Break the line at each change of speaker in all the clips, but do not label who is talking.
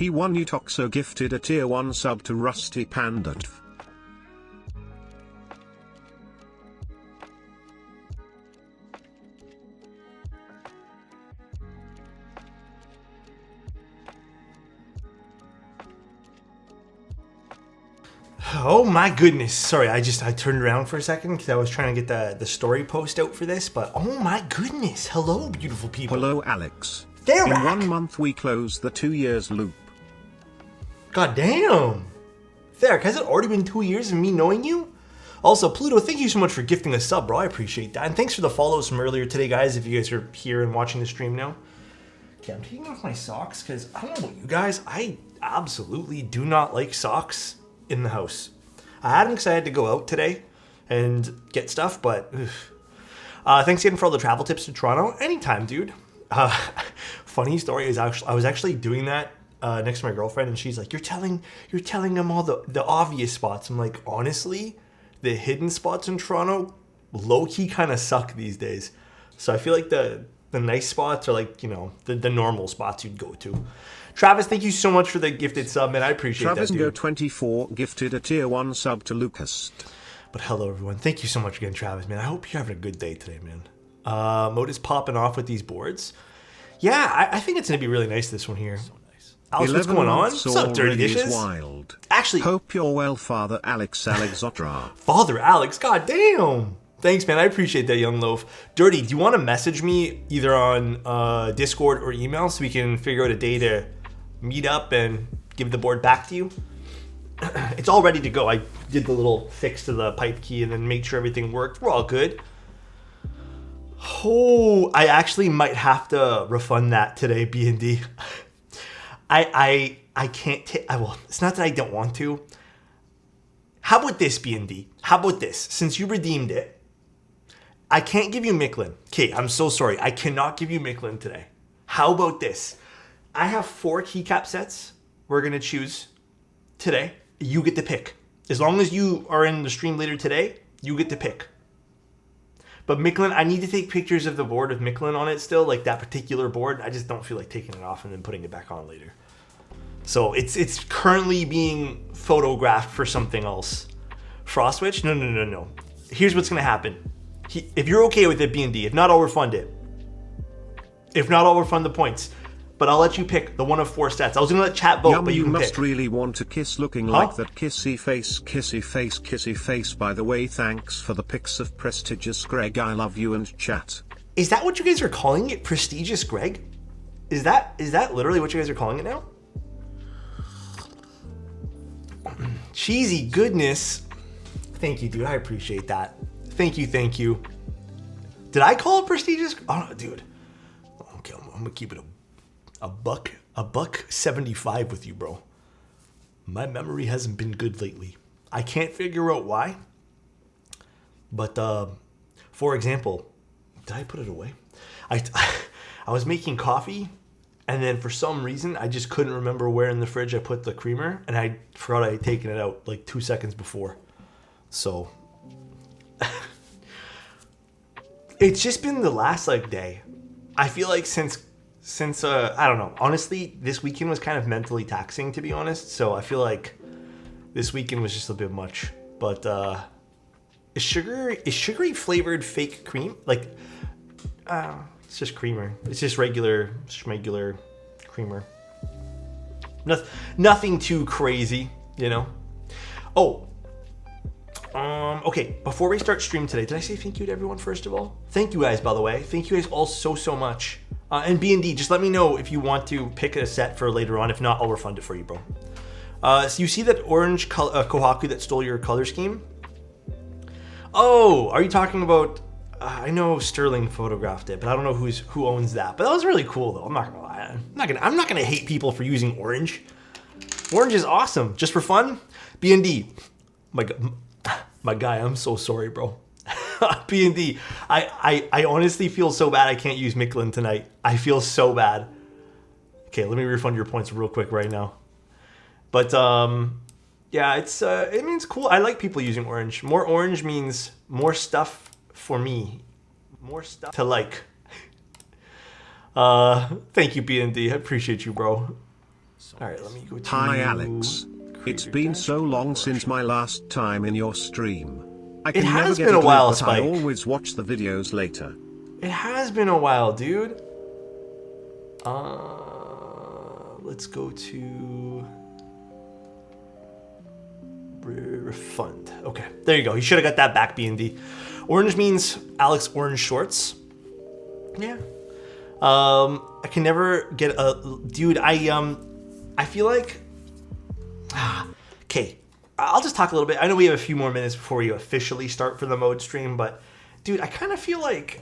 P1 Utoxo gifted a tier 1 sub to Rusty Panda.
Oh my goodness. Sorry, I turned around for a second because I was trying to get the story post out for this, but oh my goodness. Hello, beautiful people.
Hello, Alex.
They're
In
back.
1 month we close the 2 years loop.
God damn. Theric, has it already been 2 years of me knowing you? Also, Pluto, thank you so much for gifting a sub, bro. I appreciate that. And thanks for the follows from earlier today, guys, if you guys are here and watching the stream now. Okay, I'm taking off my socks because I don't know about you guys. I absolutely do not like socks in the house. I had them because I had to go out today and get stuff, but thanks again for all the travel tips to Toronto. Anytime, dude. Funny story is I was actually doing that next to my girlfriend, and she's like, "You're telling them all the obvious spots." I'm like, honestly, the hidden spots in Toronto, low key kind of suck these days. So I feel like the nice spots are like, you know, the normal spots you'd go to. Travis, thank you so much for the gifted sub, man. I appreciate that, dude.
Travis24 gifted a tier 1 sub to Lucas.
But hello, everyone. Thank you so much again, Travis, man. I hope you're having a good day today, man. Mode is popping off with these boards. Yeah, I think it's going to be really nice, this one here. So nice. Alice, what's going on? What's up, Dirty Dishes?
Wild.
Actually,
hope you're well, Father Alex Alexotra.
Father Alex, god damn. Thanks, man. I appreciate that, Young Loaf. Dirty, do you want to message me either on Discord or email so we can figure out a day to meet up and give the board back to you? It's all ready to go. I did the little fix to the pipe key and then made sure everything worked. We're all good. Oh, I actually might have to refund that today, B&D. I can't take... Well, it's not that I don't want to. How about this, B&D? How about this? Since you redeemed it, I can't give you Micklin. Okay, I'm so sorry. I cannot give you Micklin today. How about this? I have 4 keycap sets we're going to choose today. You get to pick. As long as you are in the stream later today, you get to pick. But Micklin, I need to take pictures of the board with Micklin on it still, like that particular board. I just don't feel like taking it off and then putting it back on later. So it's currently being photographed for something else. Frostwitch? No. Here's what's going to happen. If you're okay with it, B&D, if not, I'll refund it. If not, I'll refund the points. But I'll let you pick the one of 4 stats. I was going to let chat vote, but you can
must
pick.
Really want to kiss looking like that kissy face. By the way, thanks for the pics of prestigious Greg. I love you and chat.
Is that what you guys are calling it? Prestigious Greg? Is that literally what you guys are calling it now? Cheesy goodness. Thank you, dude. I appreciate that. Thank you. Did I call it prestigious? Oh, no, dude. Okay, I'm going to keep it a buck 75 with you, bro. My memory hasn't been good lately. I can't figure out why. But for example, did I put it away? I was making coffee, and then for some reason I just couldn't remember where in the fridge I put the creamer, and I forgot I had taken it out like 2 seconds before. So it's just been the last day. I feel like since I don't know, honestly, this weekend was kind of mentally taxing, to be honest. So I feel like this weekend was just a bit much. But is sugary flavored fake cream? It's just creamer. It's just regular creamer. Nothing too crazy, you know. Oh. Okay, before we start stream today, did I say thank you to everyone first of all? Thank you guys, by the way. Thank you guys all so much. And B&D, just let me know if you want to pick a set for later on. If not, I'll refund it for you, bro. So you see that orange Kohaku that stole your color scheme? Oh, are you talking about... I know Sterling photographed it, but I don't know who owns that. But that was really cool, though. I'm not gonna lie. I'm not gonna hate people for using orange. Orange is awesome. Just for fun. B&D, my guy, I'm so sorry, bro. B&D, I honestly feel so bad I can't use Micklin tonight. I feel so bad. Okay, let me refund your points real quick right now. But yeah, it's cool. I like people using orange. More orange means more stuff for me. More stuff to like. Thank you, B&D. I appreciate you, bro. All right, let me go to...
Hi Alex. It's been so long since my last time in your stream. I can never
has
get
been
it
a while,
lit, but
Spike.
I always watch the videos later.
It has been a while, dude. Let's go to refund. Okay, there you go. You should have got that back, B&D. Orange means Alex orange shorts. Yeah. I can never get a dude. I feel like. Okay, I'll just talk a little bit. I know we have a few more minutes before we officially start for the mode stream, but dude, I kind of feel like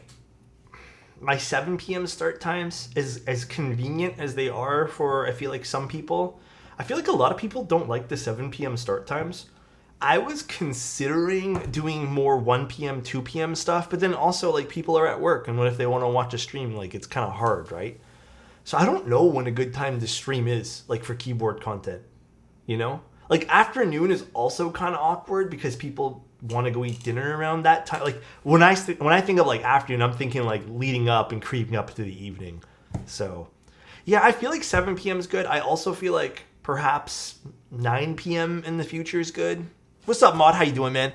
my 7 p.m. start times is as convenient as they are for, I feel like, some people. I feel like a lot of people don't like the 7 p.m. start times. I was considering doing more 1 p.m., 2 p.m. stuff, but then also, like, people are at work, and what if they want to watch a stream? Like, it's kind of hard, right? So I don't know when a good time to stream is, like, for keyboard content, you know? Like, afternoon is also kind of awkward because people want to go eat dinner around that time. Like, when I think of, like, afternoon, I'm thinking, like, leading up and creeping up to the evening. So, yeah, I feel like 7 p.m. is good. I also feel like perhaps 9 p.m. in the future is good. What's up, Mod? How you doing, man?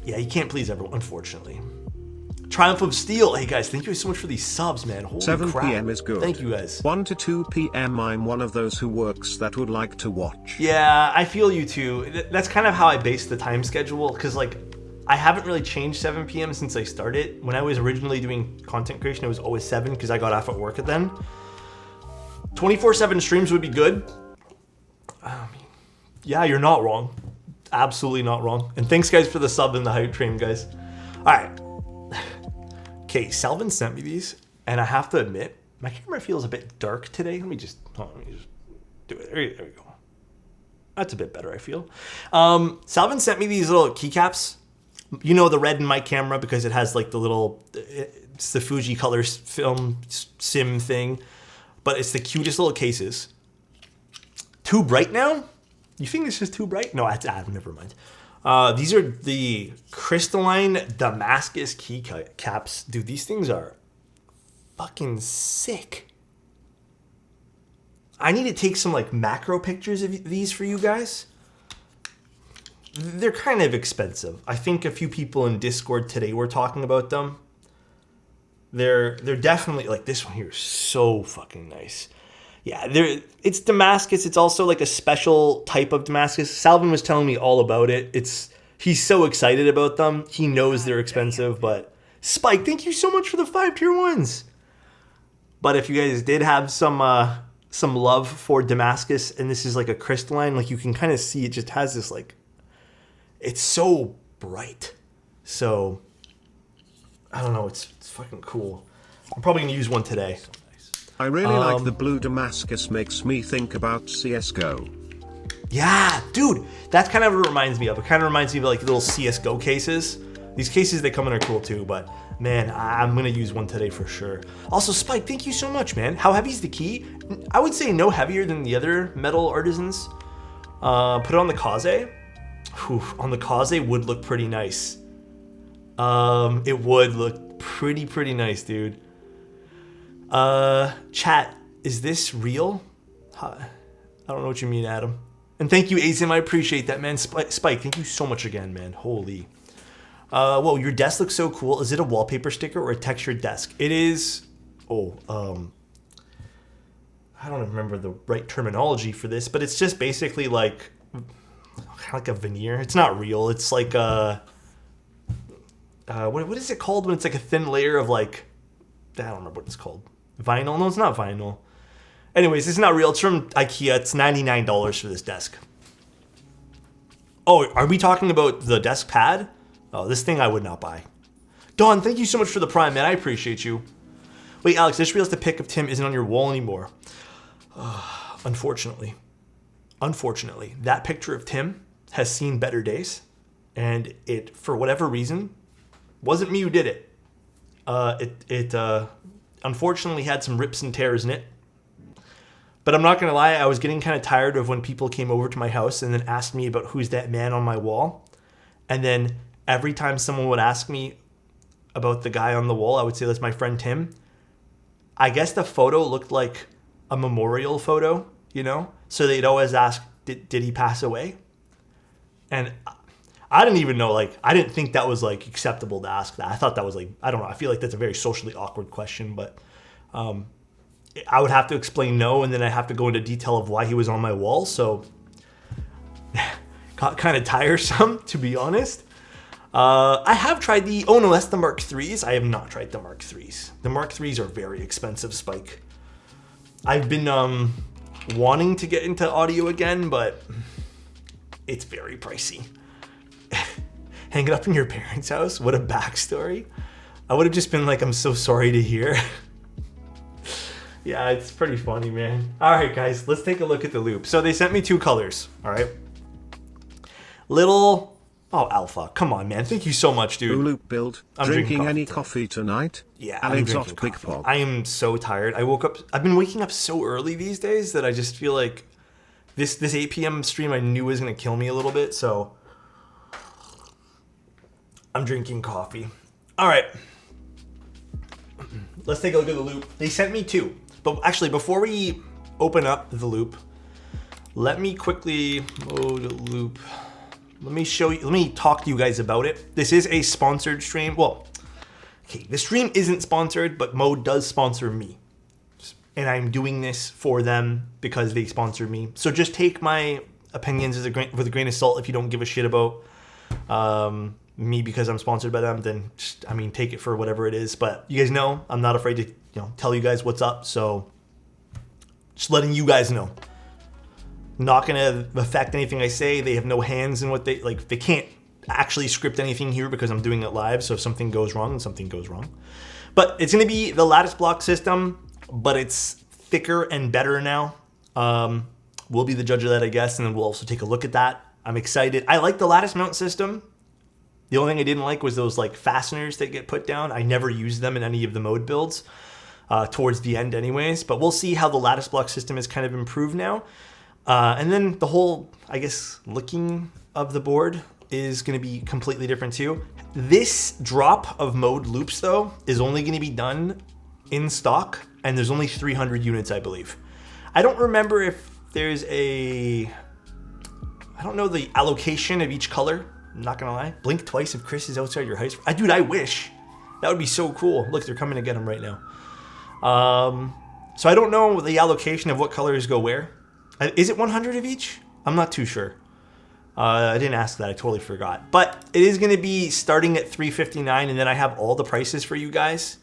Yeah, you can't please everyone, unfortunately. Triumph of Steel. Hey, guys, thank you so much for these subs, man. Holy
7
crap.
p.m. is good.
Thank you, guys.
1 to 2 p.m. I'm one of those who works that would like to watch.
Yeah, I feel you too. That's kind of how I base the time schedule, because, like, I haven't really changed 7 p.m. since I started. When I was originally doing content creation, it was always 7 because I got off at work at then. 24/7 streams would be good. Yeah, you're not wrong. Absolutely not wrong. And thanks, guys, for the sub and the hype train, guys. All right. Okay, Salvin sent me these, and I have to admit, my camera feels a bit dark today. Let me just do it. There we go. That's a bit better, I feel. Salvin sent me these little keycaps. You know, the red in my camera because it has, like, the little, it's the Fuji color film sim thing, but it's the cutest little cases. Too bright now? You think it's just too bright? No, never mind. These are the crystalline Damascus key caps. Dude, these things are fucking sick. I need to take some, like, macro pictures of these for you guys. They're kind of expensive. I think a few people in Discord today were talking about them. They're definitely, like, this one here is so fucking nice. Yeah, it's Damascus. It's also like a special type of Damascus. Salvin was telling me all about it. He's so excited about them. He knows they're expensive, but Spike, thank you so much for the 5 tier 1s. But if you guys did have some love for Damascus, and this is like a crystalline, like, you can kind of see it just has this, like, it's so bright. So I don't know. It's fucking cool. I'm probably gonna use one today.
I really like the blue Damascus, makes me think about CSGO.
Yeah, dude, that's kind of what it reminds me of. It kind of reminds me of, like, little CSGO cases. These cases they come in are cool too, but man, I'm gonna use one today for sure. Also, Spike, thank you so much, man. How heavy is the key? I would say no heavier than the other metal artisans. Put it on the Kaze. Whew, on the Kaze would look pretty nice. It would look pretty nice, dude. Chat, is this real? I don't know what you mean, Adam. And thank you, Azim. I appreciate that, man. Spike, thank you so much again, man. Holy. Whoa, your desk looks so cool. Is it a wallpaper sticker or a textured desk? It is. I don't remember the right terminology for this, but it's just basically like kind of like a veneer. It's not real. It's like what is it called when it's like a thin layer of, like, I don't remember what it's called. Vinyl? No, it's not vinyl. Anyways, it's not real. It's from IKEA. It's $99 for this desk. Oh, are we talking about the desk pad? Oh, this thing I would not buy. Don, thank you so much for the Prime, man. I appreciate you. Wait, Alex, I just realized the pic of Tim isn't on your wall anymore. Unfortunately. Unfortunately, that picture of Tim has seen better days, and it, for whatever reason, wasn't me who did it. It unfortunately had some rips and tears in it. But I'm not going to lie, I was getting kind of tired of when people came over to my house and then asked me about who's that man on my wall. And then every time someone would ask me about the guy on the wall, I would say that's my friend Tim. I guess the photo looked like a memorial photo, you know? So they'd always ask, did he pass away? And I didn't even know, like, I didn't think that was, like, acceptable to ask that. I thought that was, like, I don't know. I feel like that's a very socially awkward question, but I would have to explain no, and then I have to go into detail of why he was on my wall. So kind of tiresome, to be honest. I have tried that's the Mark IIIs. I have not tried the Mark IIIs. The Mark IIIs are very expensive, Spike. I've been wanting to get into audio again, but it's very pricey. Hang it up in your parents' house? What a backstory. I would have just been like, I'm so sorry to hear. Yeah, it's pretty funny, man. All right, guys, let's take a look at the loop. So they sent me 2 colors, all right? Alpha, come on, man. Thank you so much, dude.
Loop build.
I'm
drinking any coffee tonight?
Yeah,
Alex
I'm
off
drinking
Big
coffee.
Fog.
I am so tired. I've been waking up so early these days that I just feel like this 8 p.m. stream I knew was going to kill me a little bit, so I'm drinking coffee. All right. Let's take a look at the loop. They sent me 2. But actually, before we open up the loop, let me quickly load loop. Let me talk to you guys about it. This is a sponsored stream. Well, okay, the stream isn't sponsored, but Mode does sponsor me. And I'm doing this for them because they sponsor me. So just take my opinions with a grain of salt. If you don't give a shit about me because I'm sponsored by them, then just, take it for whatever it is. But you guys know I'm not afraid to tell you guys what's up. So just letting you guys know. Not going to affect anything I say. They have no hands in what they can't actually script anything here because I'm doing it live. So if something goes wrong, then something goes wrong. But it's going to be the lattice block system, but it's thicker and better now. We'll be the judge of that, I guess, and then we'll also take a look at that. I'm excited. I like the lattice mount system. The only thing I didn't like was those fasteners that get put down. I never used them in any of the Mode builds towards the end anyways, but we'll see how the lattice block system is kind of improved now. And then the whole, I guess, looking of the board is going to be completely different too. This drop of Mode loops, though, is only going to be done in stock, and there's only 300 units, I believe. I don't remember if there's I don't know the allocation of each color. I'm not going to lie. Blink twice if Chris is outside your house. Dude, I wish. That would be so cool. Look, they're coming to get him right now. So I don't know the allocation of what colors go where. Is it 100 of each? I'm not too sure. I didn't ask that. I totally forgot. But it is going to be starting at $359, and then I have all the prices for you guys.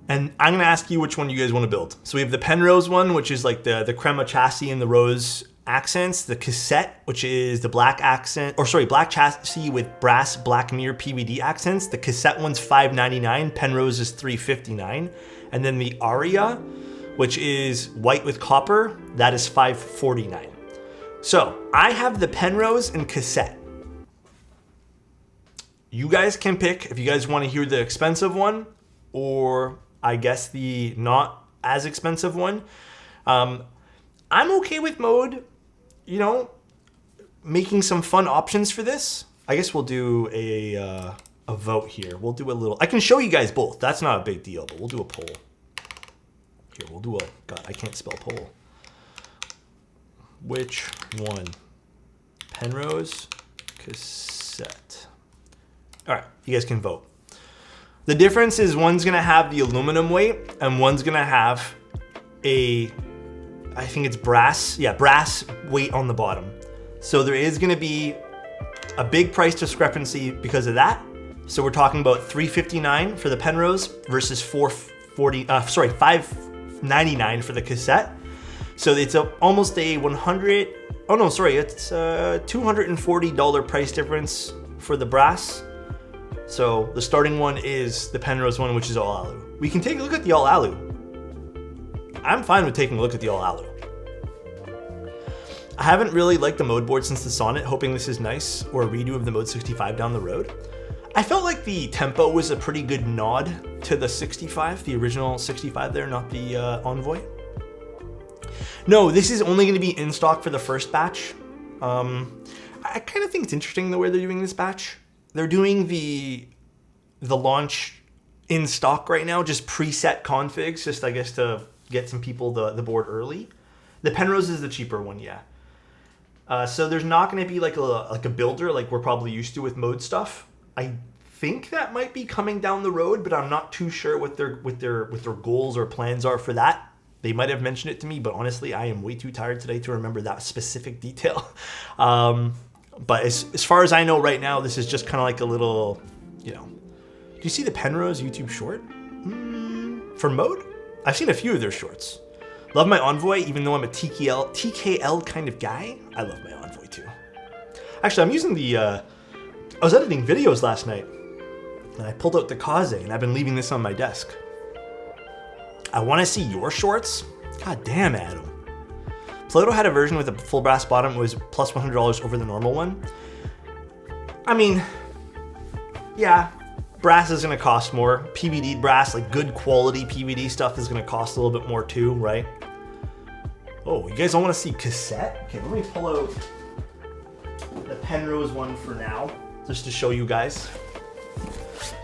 And I'm going to ask you which one you guys want to build. So we have the Penrose one, which is like the crema chassis and the rose accents. The cassette, which is the black chassis with brass black mirror PVD accents. The cassette one's $599. Penrose is $359. And then the Aria, which is white with copper, that is $549. So I have the Penrose and cassette. You guys can pick if you guys want to hear the expensive one, or I guess the not as expensive one. I'm okay with Mode, making some fun options for this. I guess we'll do a vote here. We'll do a little. I can show you guys both. That's not a big deal, but we'll do a poll. Here, we'll do God, I can't spell poll. Which one? Penrose, cassette. All right, you guys can vote. The difference is one's going to have the aluminum weight and one's going to have I think it's brass. Yeah, brass weight on the bottom. So there is going to be a big price discrepancy because of that. So we're talking about $359 for the Penrose versus $599 for the cassette. So it's almost a it's a $240 price difference for the brass. So the starting one is the Penrose one, which is all alu. We can take a look at the all alu. I'm fine with taking a look at the all alu. I haven't really liked the Mode board since the Sonnet, hoping this is nice, or a redo of the Mode 65 down the road. I felt like the tempo was a pretty good nod to the 65, the original 65 there, not the Envoy. No, this is only going to be in stock for the first batch. I kind of think it's interesting the way they're doing this batch. They're doing the launch in stock right now, just preset configs, just I guess to get some people the board early. The Penrose is the cheaper one, yeah. So there's not going to be like a builder like we're probably used to with mode stuff. I think that might be coming down the road, but I'm not too sure what their goals or plans are for that. They might have mentioned it to me, but honestly, I am way too tired today to remember that specific detail. But as far as I know right now, this is just kind of like a little, you know. Do you see the Penrose YouTube short? For mode? I've seen a few of their shorts. Love my Envoy, even though I'm a TKL kind of guy. I love my Envoy too. Actually, I'm using the, I was editing videos last night, and I pulled out the Kaze, and I've been leaving this on my desk. I want to see your shorts. God damn, Adam. Pluto had a version with a full brass bottom. It was plus $100 over the normal one. I mean, yeah, brass is going to cost more. PVD brass, like good quality PVD stuff, is going to cost a little bit more too, right? Oh, you guys don't want to see cassette? Okay, let me pull out the Penrose one for now, just to show you guys.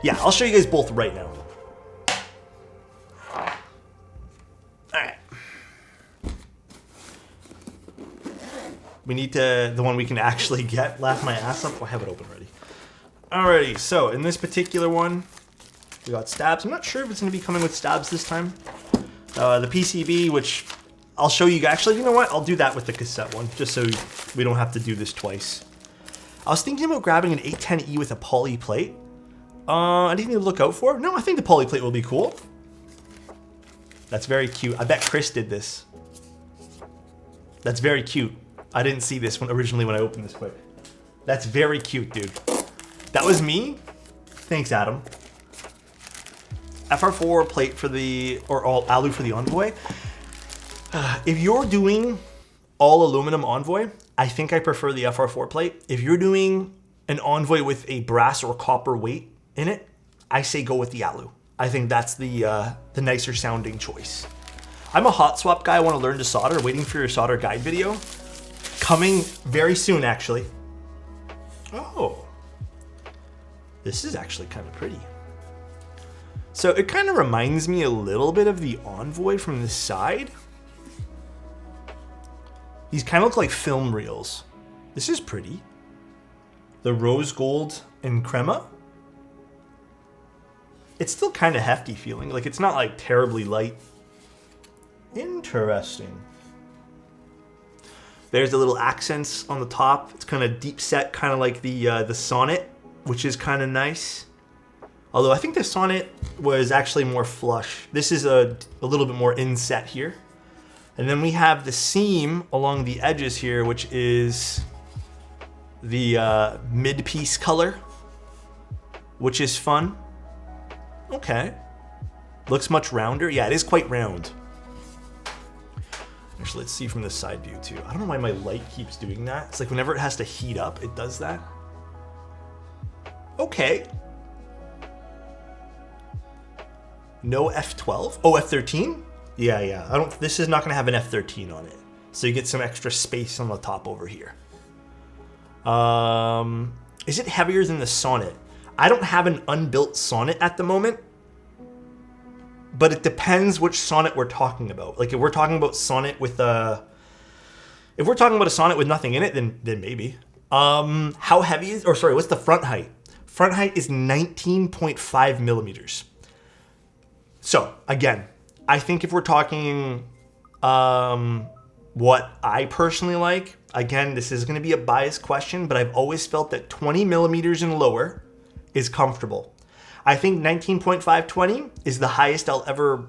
Yeah, I'll show you guys both right now. Alright. We need the one we can actually get. Laugh my ass up. I have it open already. Alrighty, so in this particular one, we got stabs. I'm not sure if it's going to be coming with stabs this time. The PCB, which I'll show you. Actually, you know what? I'll do that with the cassette one, just so we don't have to do this twice. I was thinking about grabbing an 810E with a poly plate. Anything to look out for? No, I think the poly plate will be cool. That's very cute. I bet Chris did this. That's very cute. I didn't see this one originally when I opened this quick. That's very cute, dude. That was me? Thanks, Adam. FR4 plate for the, or all alu for the Envoy. If you're doing all aluminum Envoy, I think I prefer the FR4 plate. If you're doing an Envoy with a brass or copper weight in it, I say go with the alu. I think that's the nicer sounding choice. I'm a hot swap guy. I want to learn to solder. Waiting for your solder guide video. Coming very soon, actually. Oh. This is actually kind of pretty. So it kind of reminds me a little bit of the Envoy from the side. These kind of look like film reels. This is pretty. The rose gold and crema. It's still kind of hefty feeling. Like it's not like terribly light. Interesting. There's the little accents on the top. It's kind of deep set, kind of like the Sonnet, which is kind of nice. Although I think the Sonnet was actually more flush. This is a little bit more inset here. And then we have the seam along the edges here, which is the mid-piece color, which is fun. Okay. Looks much rounder. Yeah, it is quite round. Actually, let's see from the side view too. I don't know why my light keeps doing that. It's like whenever it has to heat up, it does that. Okay. No F12? Oh, F13? Yeah. This is not gonna have an F13 on it. So you get some extra space on the top over here. Is it heavier than the Sonnet? I don't have an unbuilt Sonnet at the moment, but it depends which Sonnet we're talking about. Like if we're talking about Sonnet with if we're talking about a Sonnet with nothing in it, then maybe. How heavy is, or sorry, what's the front height? Front height is 19.5 millimeters. So again, I think if we're talking what I personally like, again, this is going to be a biased question, but I've always felt that 20 millimeters and lower is comfortable. I think 19.520 is the highest I'll ever,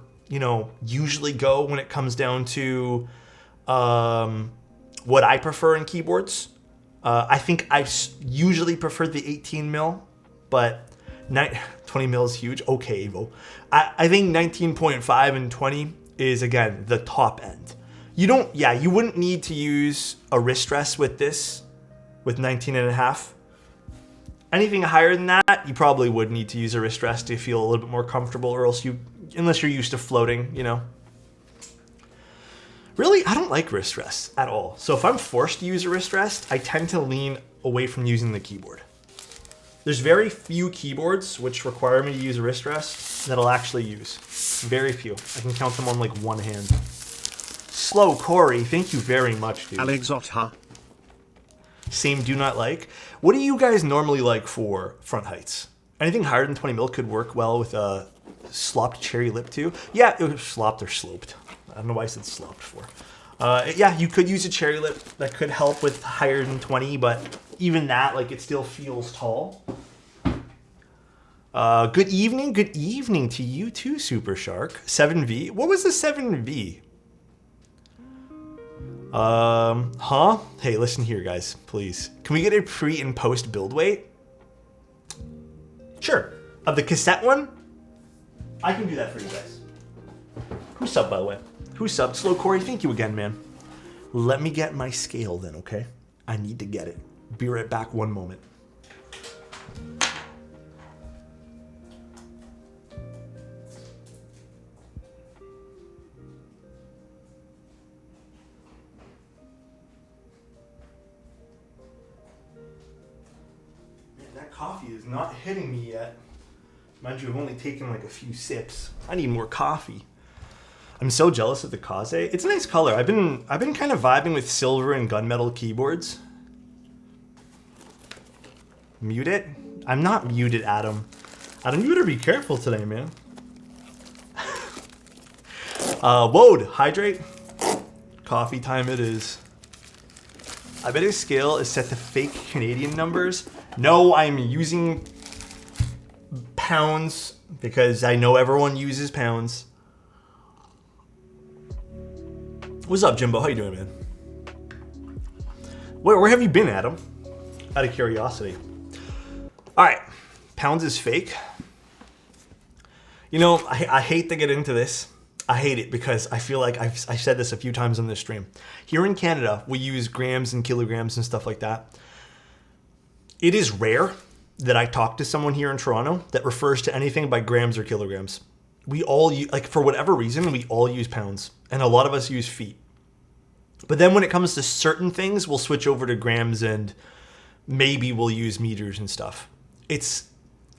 usually go when it comes down to what I prefer in keyboards. I think I usually prefer the 18 mil, but 20 mil is huge. Okay, Evo. I think 19.5 and 20 is, again, the top end. You wouldn't need to use a wrist rest with this, with 19.5. Anything higher than that, you probably would need to use a wrist rest to feel a little bit more comfortable, or else unless you're used to floating, Really, I don't like wrist rests at all. So if I'm forced to use a wrist rest, I tend to lean away from using the keyboard. There's very few keyboards which require me to use a wrist rest that I'll actually use. Very few. I can count them on like one hand. Slow Corey, thank you very much, dude.
Alexotha.
Same do not like. What do you guys normally like for front heights? Anything higher than 20 mil could work well with a slopped cherry lip too. Yeah, it was slopped or sloped. I don't know why I said slopped for. Yeah, you could use a cherry lip that could help with higher than 20, but even that, like, it still feels tall. Good evening to you too, Super Shark. 7V. What was the 7V? Huh? Hey, listen here, guys, please. Can we get a pre and post build weight? Sure. Of the cassette one? I can do that for you guys. Who subbed, by the way? Who subbed? Slow Corey, thank you again, man. Let me get my scale then, okay? I need to get it. Be right back one moment. Coffee is not hitting me yet. Mind you, I've only taken like a few sips. I need more coffee. I'm so jealous of the Kaze. It's a nice color. I've been kind of vibing with silver and gunmetal keyboards. Mute it? I'm not muted, Adam. Adam, you better be careful today, man. VOD, hydrate. Coffee time it is. I bet his scale is set to fake Canadian numbers. No, I'm using pounds because I know everyone uses pounds. What's up, Jimbo? How you doing, man? Where have you been, Adam? Out of curiosity. All right, pounds is fake. You know, I hate to get into this. I hate it because I feel like I said this a few times on this stream. Here in Canada, we use grams and kilograms and stuff like that. It is rare that I talk to someone here in Toronto that refers to anything by grams or kilograms. We all use, like, for whatever reason, we all use pounds, and a lot of us use feet. But then when it comes to certain things, we'll switch over to grams and maybe we'll use meters and stuff. It's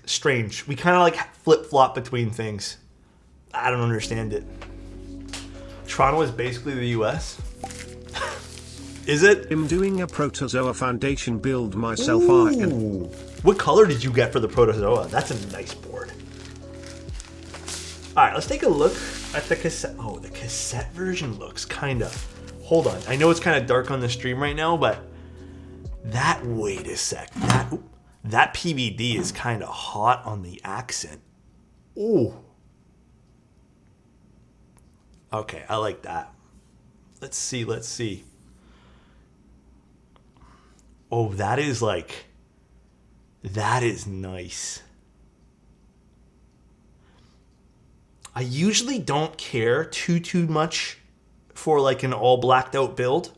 strange. We kind of like flip-flop between things. I don't understand it. Toronto is basically the US. Is it?
I'm doing a Protozoa Foundation build myself.
Ooh. What color did you get for the Protozoa? That's a nice board. All right, let's take a look at the cassette. Oh, the cassette version looks kind of... Hold on. I know it's kind of dark on the stream right now, but that... Wait a sec. That PVD is kind of hot on the accent. Ooh. Okay, I like that. Let's see. Oh, that is nice. I usually don't care too much for like an all blacked out build,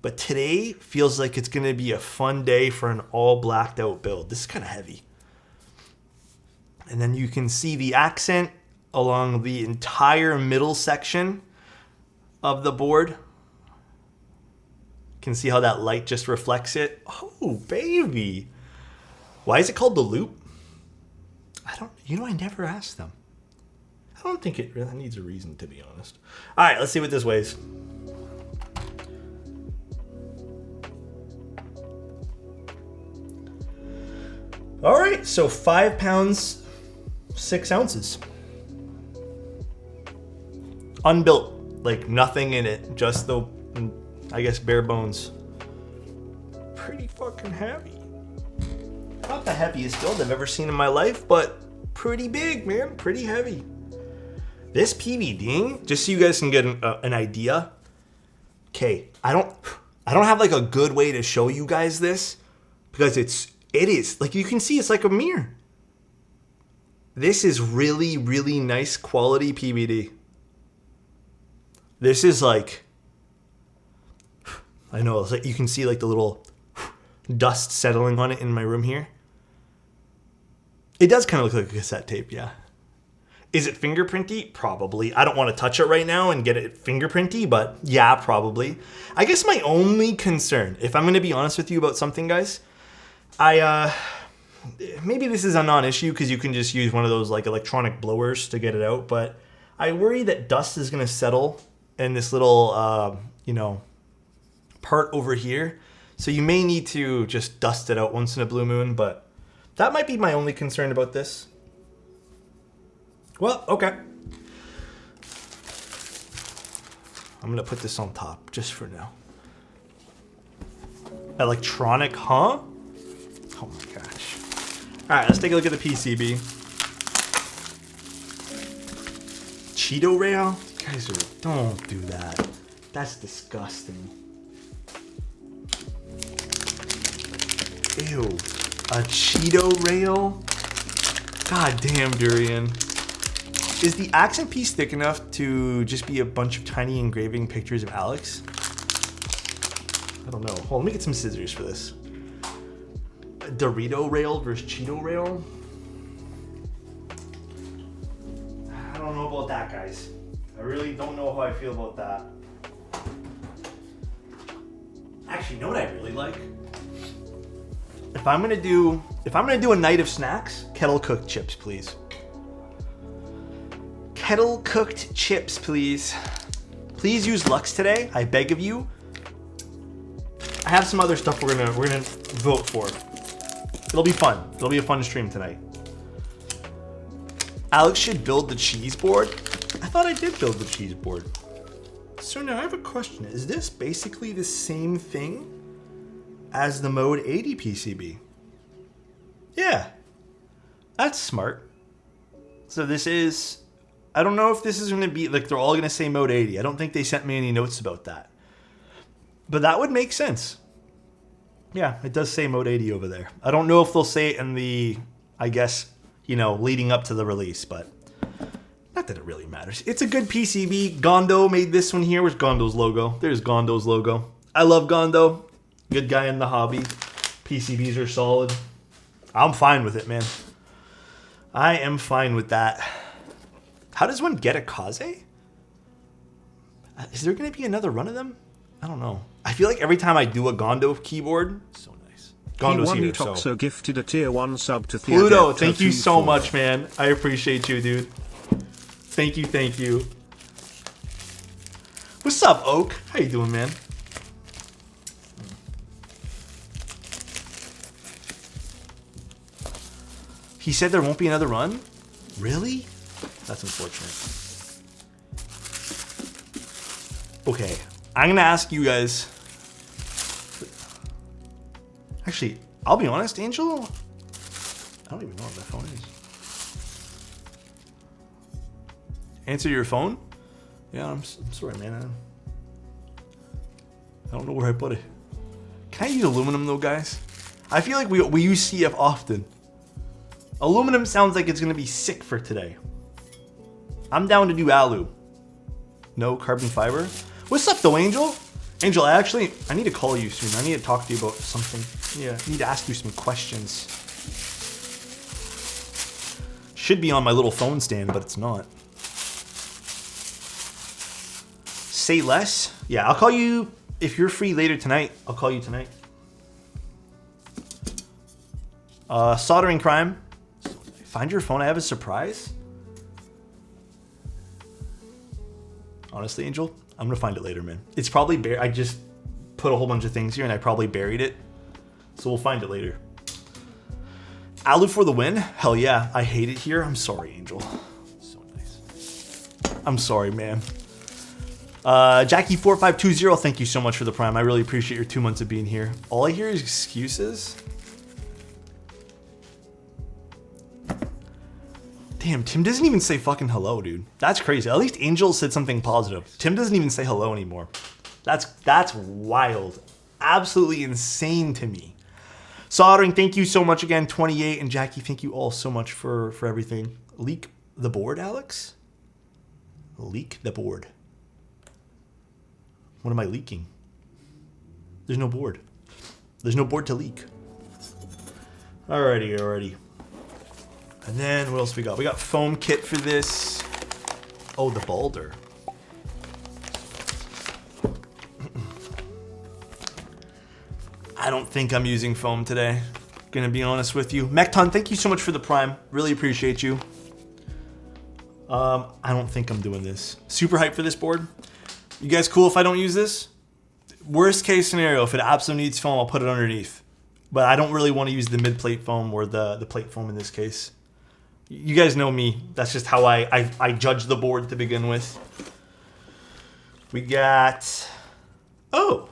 but today feels like it's going to be a fun day for an all blacked out build. This is kind of heavy. And then you can see the accent along the entire middle section of the board. Can see how that light just reflects it. Oh, baby. Why is it called the loop? I never asked them. I don't think it really needs a reason, to be honest. All right, let's see what this weighs. All right, so 5 pounds, 6 ounces. Unbuilt, like nothing in it, just the, I guess, bare bones. Pretty fucking heavy. Not the heaviest build I've ever seen in my life, but pretty big, man. Pretty heavy. This PVD, just so you guys can get an idea. Okay, I don't have like a good way to show you guys this because it is like you can see it's like a mirror. This is really, really nice quality PVD. This is like, I know, it's like you can see like the little dust settling on it in my room here. It does kind of look like a cassette tape, yeah. Is it fingerprinty? Probably. I don't want to touch it right now and get it fingerprinty, but yeah, probably. I guess my only concern, if I'm going to be honest with you about something, guys, maybe this is a non-issue because you can just use one of those like electronic blowers to get it out, but I worry that dust is going to settle in this little, you know, part over here. So you may need to just dust it out once in a blue moon, but that might be my only concern about this. Well, okay. I'm going to put this on top just for now. Electronic, huh? Oh my gosh. All right, let's take a look at the PCB. Cheeto rail? You guys don't do that. That's disgusting. Ew. A Cheeto rail? God damn, Durian. Is the accent piece thick enough to just be a bunch of tiny engraving pictures of Alex? I don't know. Hold on, let me get some scissors for this. A Dorito rail versus Cheeto rail? I don't know about that, guys. I really don't know how I feel about that. Actually, you know what I really like? If I'm gonna do a night of snacks, kettle cooked chips, please. Kettle cooked chips, please. Please use Lux today, I beg of you. I have some other stuff we're gonna vote for. It'll be fun. It'll be a fun stream tonight. Alex should build the cheese board. I thought I did build the cheese board. So now I have a question. Is this basically the same thing as the Mode 80 PCB? Yeah. That's smart. So this is, I don't know if this is going to be, like they're all going to say Mode 80. I don't think they sent me any notes about that. But that would make sense. Yeah, it does say Mode 80 over there. I don't know if they'll say it in the, I guess, you know, leading up to the release, but not that it really matters. It's a good PCB. Gondo made this one here. Where's Gondo's logo? There's Gondo's logo. I love Gondo. Good guy in the hobby. PCBs are solid. I'm fine with it, man. I am fine with that. How does one get a Kaze? Is there going to be another run of them? I don't know. I feel like every time I do a Gondo keyboard, so nice. Gondo's here,
so gifted a tier 1 sub to
Pluto, thank you so much, man. I appreciate you, dude. Thank you, thank you. What's up, Oak? How you doing, man? He said there won't be another run? Really? That's unfortunate. Okay, I'm gonna ask you guys. Actually, I'll be honest, Angel. I don't even know what that phone is. Answer your phone? Yeah, I'm sorry, man. I don't know where I put it. Can I use aluminum though, guys? I feel like we use CF often. Aluminum sounds like it's gonna be sick for today. I'm down to do alu. No carbon fiber. What's up though, Angel? Angel, I need to call you soon. I need to talk to you about something. Yeah, I need to ask you some questions. Should be on my little phone stand, but it's not. Say less? Yeah, I'll call you if you're free later tonight. I'll call you tonight. Soldering crime. Find your phone. I have a surprise. Honestly, Angel, I'm gonna find it later, man. It's probably buried. I just put a whole bunch of things here and I probably buried it. So we'll find it later. Alu for the win? Hell yeah. I hate it here. I'm sorry, Angel. So nice. I'm sorry, man. Jackie4520, thank you so much for the prime. I really appreciate your 2 months of being here. All I hear is excuses. Damn, Tim doesn't even say fucking hello, dude. That's crazy. At least Angel said something positive. Tim doesn't even say hello anymore. That's wild. Absolutely insane to me. Soldering, thank you so much again, 28. And Jackie, thank you all so much for everything. Leak the board, Alex? Leak the board. What am I leaking? There's no board. There's no board to leak. Alrighty. And then what else we got? We got foam kit for this. Oh, the Balder. I don't think I'm using foam today. Gonna be honest with you. Mekton, thank you so much for the prime. Really appreciate you. I don't think I'm doing this. Super hyped for this board. You guys cool if I don't use this? Worst case scenario, if it absolutely needs foam, I'll put it underneath. But I don't really want to use the mid-plate foam or the plate foam in this case. You guys know me. That's just how I judge the board to begin with. We got... Oh!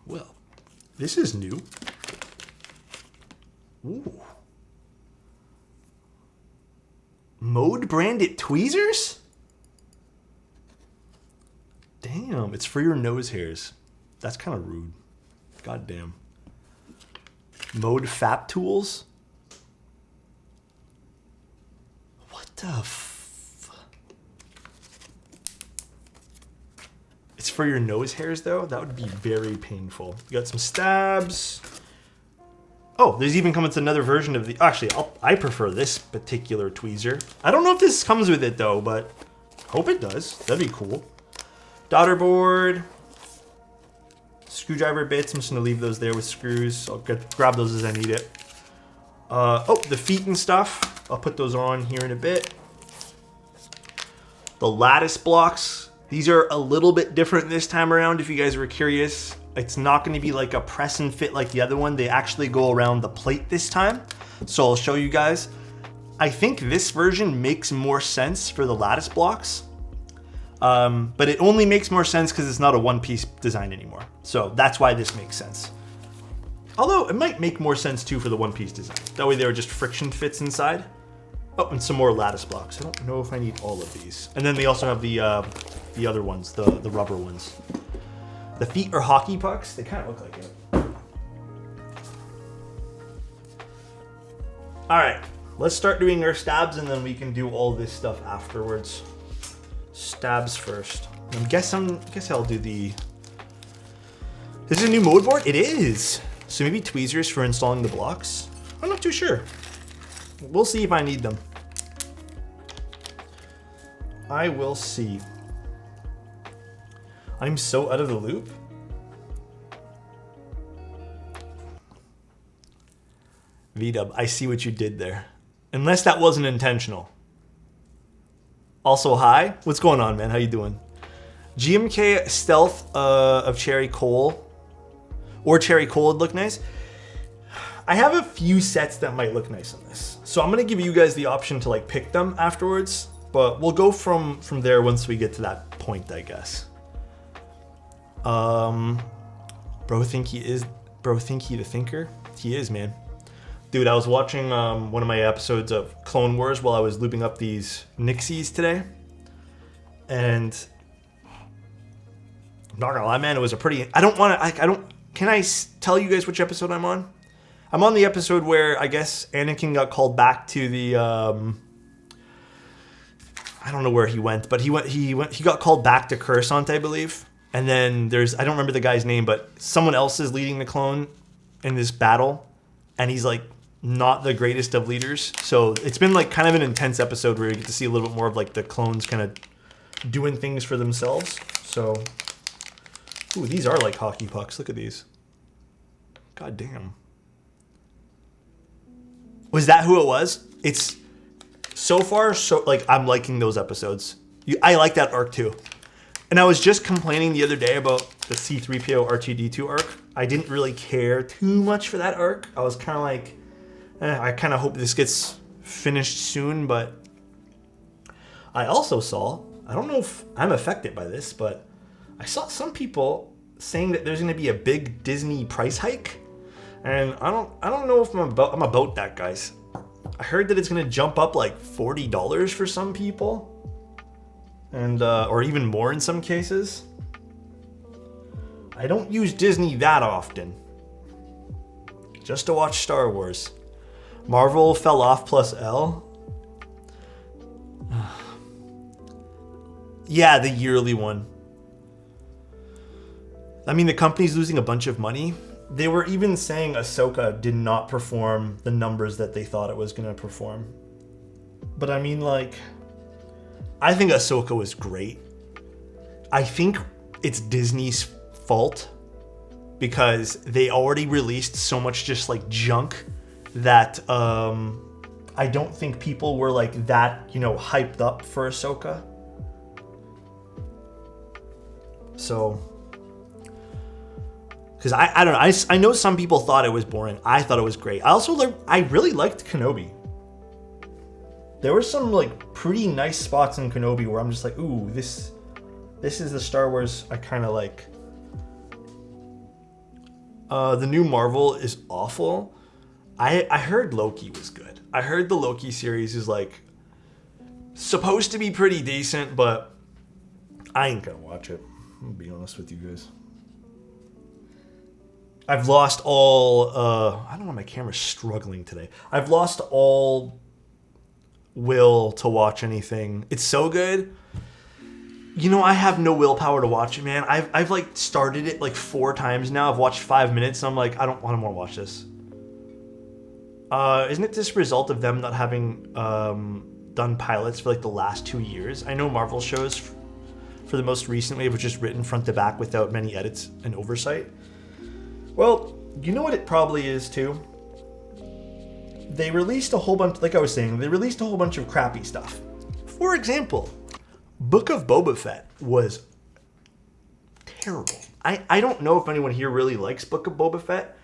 Well, this is new. Ooh. Mode branded tweezers? Damn, it's for your nose hairs. That's kind of rude. God damn. Mode Fap Tools? What the It's for your nose hairs though? That would be very painful. You got some stabs. Oh, there's even coming to another version of the... Actually, I prefer this particular tweezer. I don't know if this comes with it though, but hope it does. That'd be cool. Daughter board. Screwdriver bits. I'm just going to leave those there with screws. I'll grab those as I need it. Oh, the feet and stuff. I'll put those on here in a bit. The lattice blocks. These are a little bit different this time around if you guys were curious. It's not going to be like a press and fit like the other one. They actually go around the plate this time. So I'll show you guys. I think this version makes more sense for the lattice blocks. But it only makes more sense because it's not a one-piece design anymore. So that's why this makes sense. Although it might make more sense too for the one-piece design. That way there are just friction fits inside. Oh, and some more lattice blocks. I don't know if I need all of these. And then they also have the other ones, the rubber ones. The feet are hockey pucks. They kind of look like it. All right, let's start doing our stabs and then we can do all this stuff afterwards. Stabs first. I guess I'll do the... This is a new mode board? It is! So maybe tweezers for installing the blocks? I'm not too sure. We'll see if I need them. I will see. I'm so out of the loop. V-dub, I see what you did there. Unless that wasn't intentional. Also, hi. What's going on, man? How you doing? GMK Stealth of Cherry Coal. Or Cherry Coal would look nice. I have a few sets that might look nice on this. So I'm going to give you guys the option to like pick them afterwards. But we'll go from there once we get to that point, I guess. Bro think he the thinker? He is, man. Dude, I was watching one of my episodes of Clone Wars while I was looping up these Nixies today. And I'm not gonna lie, man, it was a pretty... Can I tell you guys which episode I'm on? I'm on the episode where I guess Anakin got called back to the... I don't know where he went, but he got called back to Coruscant, I believe. And then I don't remember the guy's name, but someone else is leading the clone in this battle. And he's like not the greatest of leaders. So it's been like kind of an intense episode where you get to see a little bit more of like the clones kind of doing things for themselves. So, ooh, these are like hockey pucks. Look at these. God damn. Was that who it was? It's so far, so like I'm liking those episodes. I like that arc too. And I was just complaining the other day about the C-3PO R2-D2 arc. I didn't really care too much for that arc. I was kind of like, I kind of hope this gets finished soon, but I also saw, I don't know if I'm affected by this, but I saw some people saying that there's going to be a big Disney price hike. And I don't know if I'm about that, guys. I heard that it's going to jump up like $40 for some people. And or even more in some cases. I don't use Disney that often. Just to watch Star Wars. Marvel fell off plus L. Yeah, the yearly one. I mean, the company's losing a bunch of money. They were even saying Ahsoka did not perform the numbers that they thought it was going to perform. But I mean, like... I think Ahsoka was great. I think it's Disney's fault because they already released so much just like junk that I I don't think people were like that, hyped up for Ahsoka. So, because I don't know, I know some people thought it was boring. I thought it was great. I really liked Kenobi. There were some like pretty nice spots in Kenobi where I'm just like, ooh, this is the Star Wars I kind of like. The new Marvel is awful. I heard Loki was good. I heard the Loki series is like supposed to be pretty decent, but I ain't gonna watch it. I'm gonna be honest with you guys. I've lost all I don't know, my camera's struggling today. I've lost all will to watch anything. It's so good. I have no willpower to watch it, man. I've like started it like 4 times now. I've watched 5 minutes and I'm like, I don't want to watch this. Isn't it this result of them not having done pilots for like the last 2 years? I know Marvel shows for the most recent wave, which is written front to back without many edits and oversight. Well, you know what it probably is too? They released a whole bunch, like I was saying, they released a whole bunch of crappy stuff. For example, Book of Boba Fett was terrible. I don't know if anyone here really likes Book of Boba Fett.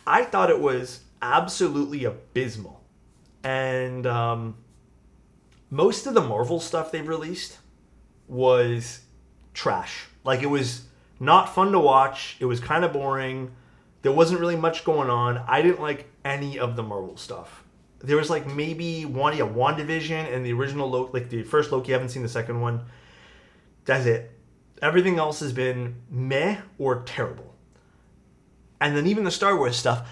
I thought it was absolutely abysmal. And most of the Marvel stuff they released was trash. Like, it was not fun to watch. It was kind of boring. There wasn't really much going on. I didn't like any of the Marvel stuff. There was like maybe WandaVision and the original, like the first Loki. I haven't seen the second one. That's it. Everything else has been meh or terrible. And then even the Star Wars stuff.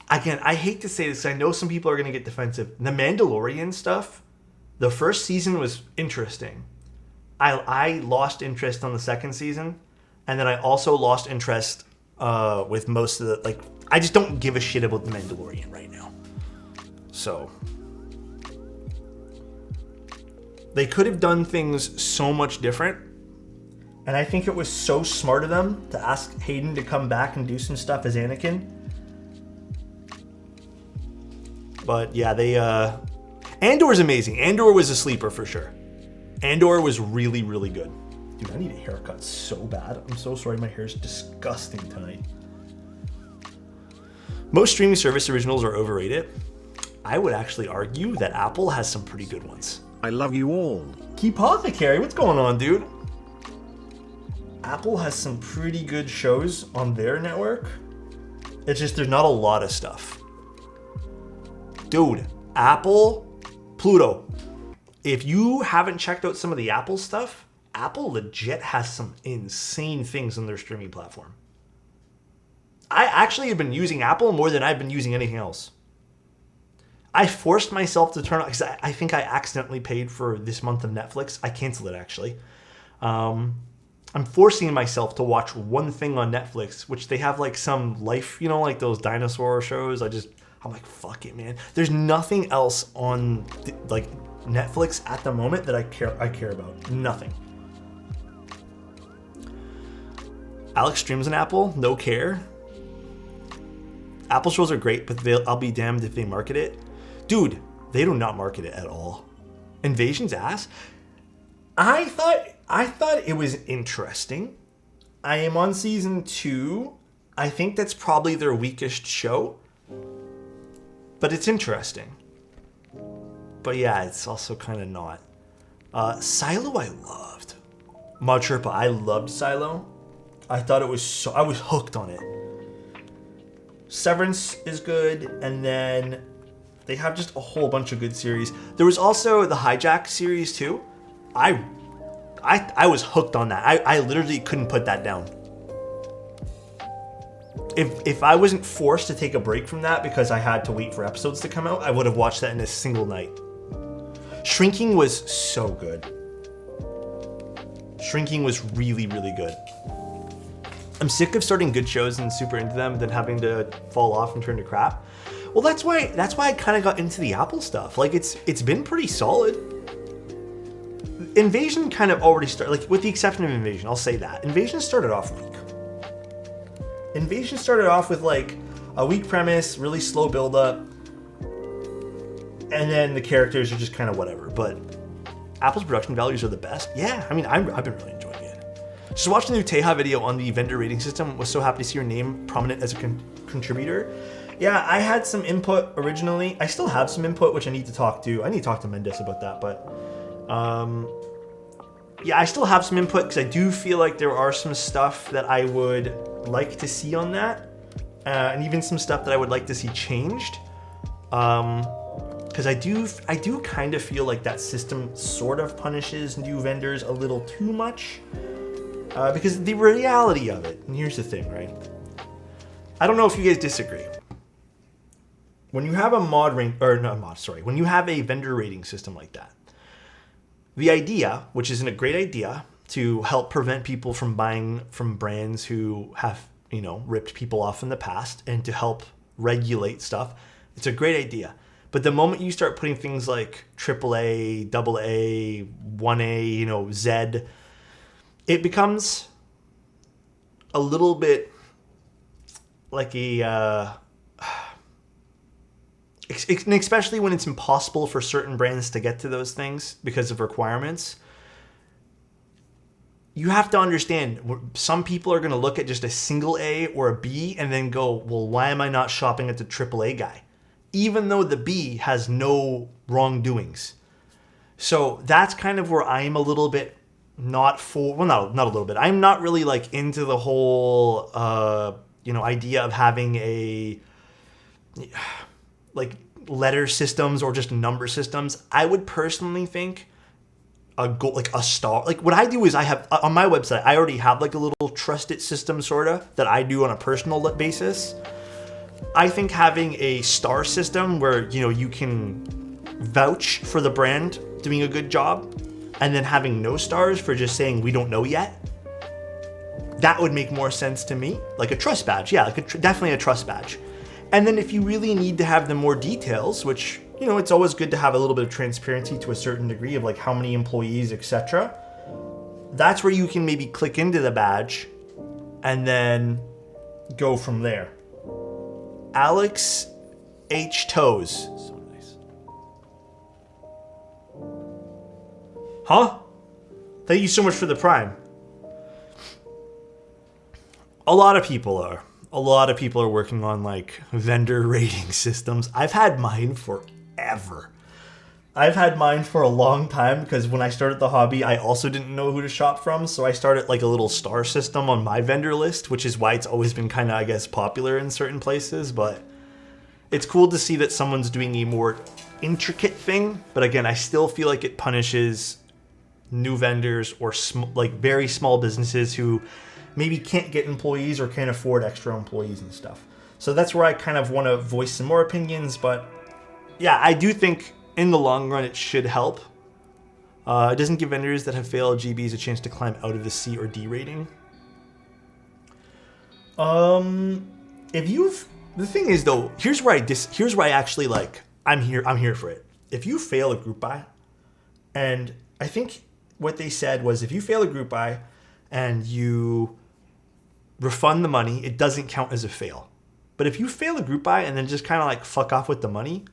Again, I hate to say this. I know some people are going to get defensive. The Mandalorian stuff, the first season was interesting. I lost interest on the second season. And then I also lost interest with most of the, like, I just don't give a shit about the Mandalorian right now. So they could have done things so much different. And I think it was so smart of them to ask Hayden to come back and do some stuff as Anakin. But yeah, Andor's amazing. Andor was a sleeper for sure. Andor was really, really good. Dude, I need a haircut so bad. I'm so sorry, my hair is disgusting tonight. Most streaming service originals are overrated. I would actually argue that Apple has some pretty good ones.
I love you all.
Keepothecary, what's going on, dude? Apple has some pretty good shows on their network. It's just there's not a lot of stuff. Dude, Apple, Pluto. If you haven't checked out some of the Apple stuff, Apple legit has some insane things on their streaming platform. I actually have been using Apple more than I've been using anything else. I forced myself to turn on, because I think I accidentally paid for this month of Netflix. I canceled it, actually. I'm forcing myself to watch one thing on Netflix, which they have like some life, like those dinosaur shows. I'm like, fuck it, man. There's nothing else on like Netflix at the moment that I care about. Nothing. Alex streams on Apple, no care. Apple shows are great, but I'll be damned if they market it. Dude, they do not market it at all. Invasion's ass. I thought it was interesting. I am on season 2. I think that's probably their weakest show. But it's interesting. But yeah, it's also kind of not. Silo I loved. Madchirpa, I loved Silo. I thought it was I was hooked on it. Severance is good, and then they have just a whole bunch of good series. There was also the Hijack series too. I was hooked on that. I literally couldn't put that down. If I wasn't forced to take a break from that because I had to wait for episodes to come out, I would have watched that in a single night. Shrinking was so good. Shrinking was really, really good. I'm sick of starting good shows and super into them and then having to fall off and turn to crap. Well, that's why I kind of got into the Apple stuff. Like, it's been pretty solid. Invasion kind of already started, like, with the exception of Invasion, I'll say that. Invasion started off weak. Invasion started off with, like, a weak premise, really slow build-up. And then the characters are just kind of whatever. But Apple's production values are the best. Yeah, I mean, I've been really enjoying it. Just watching the new Teja video on the vendor rating system. Was so happy to see your name prominent as a contributor. Yeah, I had some input originally. I still have some input, which I need to talk to. I need to talk to Mendes about that. But yeah, I still have some input because I do feel like there are some stuff that I would like to see on that. And even some stuff that I would like to see changed. Because I do kind of feel like that system sort of punishes new vendors a little too much. Because the reality of it, and here's the thing, right? I don't know if you guys disagree. When you have a when you have a vendor rating system like that, the idea, which isn't a great idea, to help prevent people from buying from brands who have, ripped people off in the past and to help regulate stuff, it's a great idea. But the moment you start putting things like AAA, AA, 1A, Z, it becomes a little bit like especially when it's impossible for certain brands to get to those things because of requirements. You have to understand, some people are going to look at just a single A or a B and then go, well, why am I not shopping at the AAA guy? Even though the B has no wrongdoings. So that's kind of where I'm a little bit not a little bit. I'm not really like into the whole, idea of having a like letter systems or just number systems. I would personally think a star. Like what I do is I have on my website, I already have like a little trusted system sort of that I do on a personal basis. I think having a star system where, you can vouch for the brand doing a good job and then having no stars for just saying we don't know yet, that would make more sense to me. Like a trust badge. Yeah, definitely a trust badge. And then if you really need to have the more details, which, it's always good to have a little bit of transparency to a certain degree of like how many employees, etc. That's where you can maybe click into the badge and then go from there. Alex H. Toes. So nice. Huh? Thank you so much for the Prime. A lot of people are working on like vendor rating systems. I've had mine forever. I've had mine for a long time because when I started the hobby, I also didn't know who to shop from. So I started like a little star system on my vendor list, which is why it's always been kind of, I guess, popular in certain places. But it's cool to see that someone's doing a more intricate thing. But again, I still feel like it punishes new vendors or like very small businesses who maybe can't get employees or can't afford extra employees and stuff. So that's where I kind of want to voice some more opinions. But yeah, I do think in the long run, it should help. It doesn't give vendors that have failed GBs a chance to climb out of the C or D rating. The thing is though, here's where I actually like, I'm here for it. If you fail a group buy, and I think what they said was if you fail a group buy and you refund the money, it doesn't count as a fail. But if you fail a group buy and then just kind of like fuck off with the money,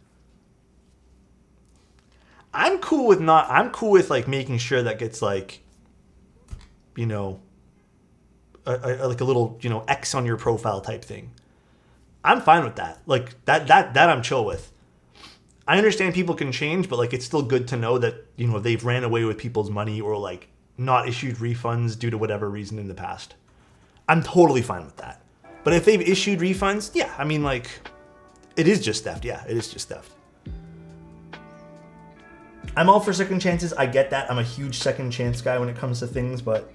I'm cool with like making sure that gets like, like a little, X on your profile type thing. I'm fine with that. Like that I'm chill with. I understand people can change, but like it's still good to know that, they've ran away with people's money or like not issued refunds due to whatever reason in the past. I'm totally fine with that. But if they've issued refunds, yeah, I mean like it is just theft. Yeah, it is just theft. I'm all for second chances. I get that. I'm a huge second chance guy when it comes to things, but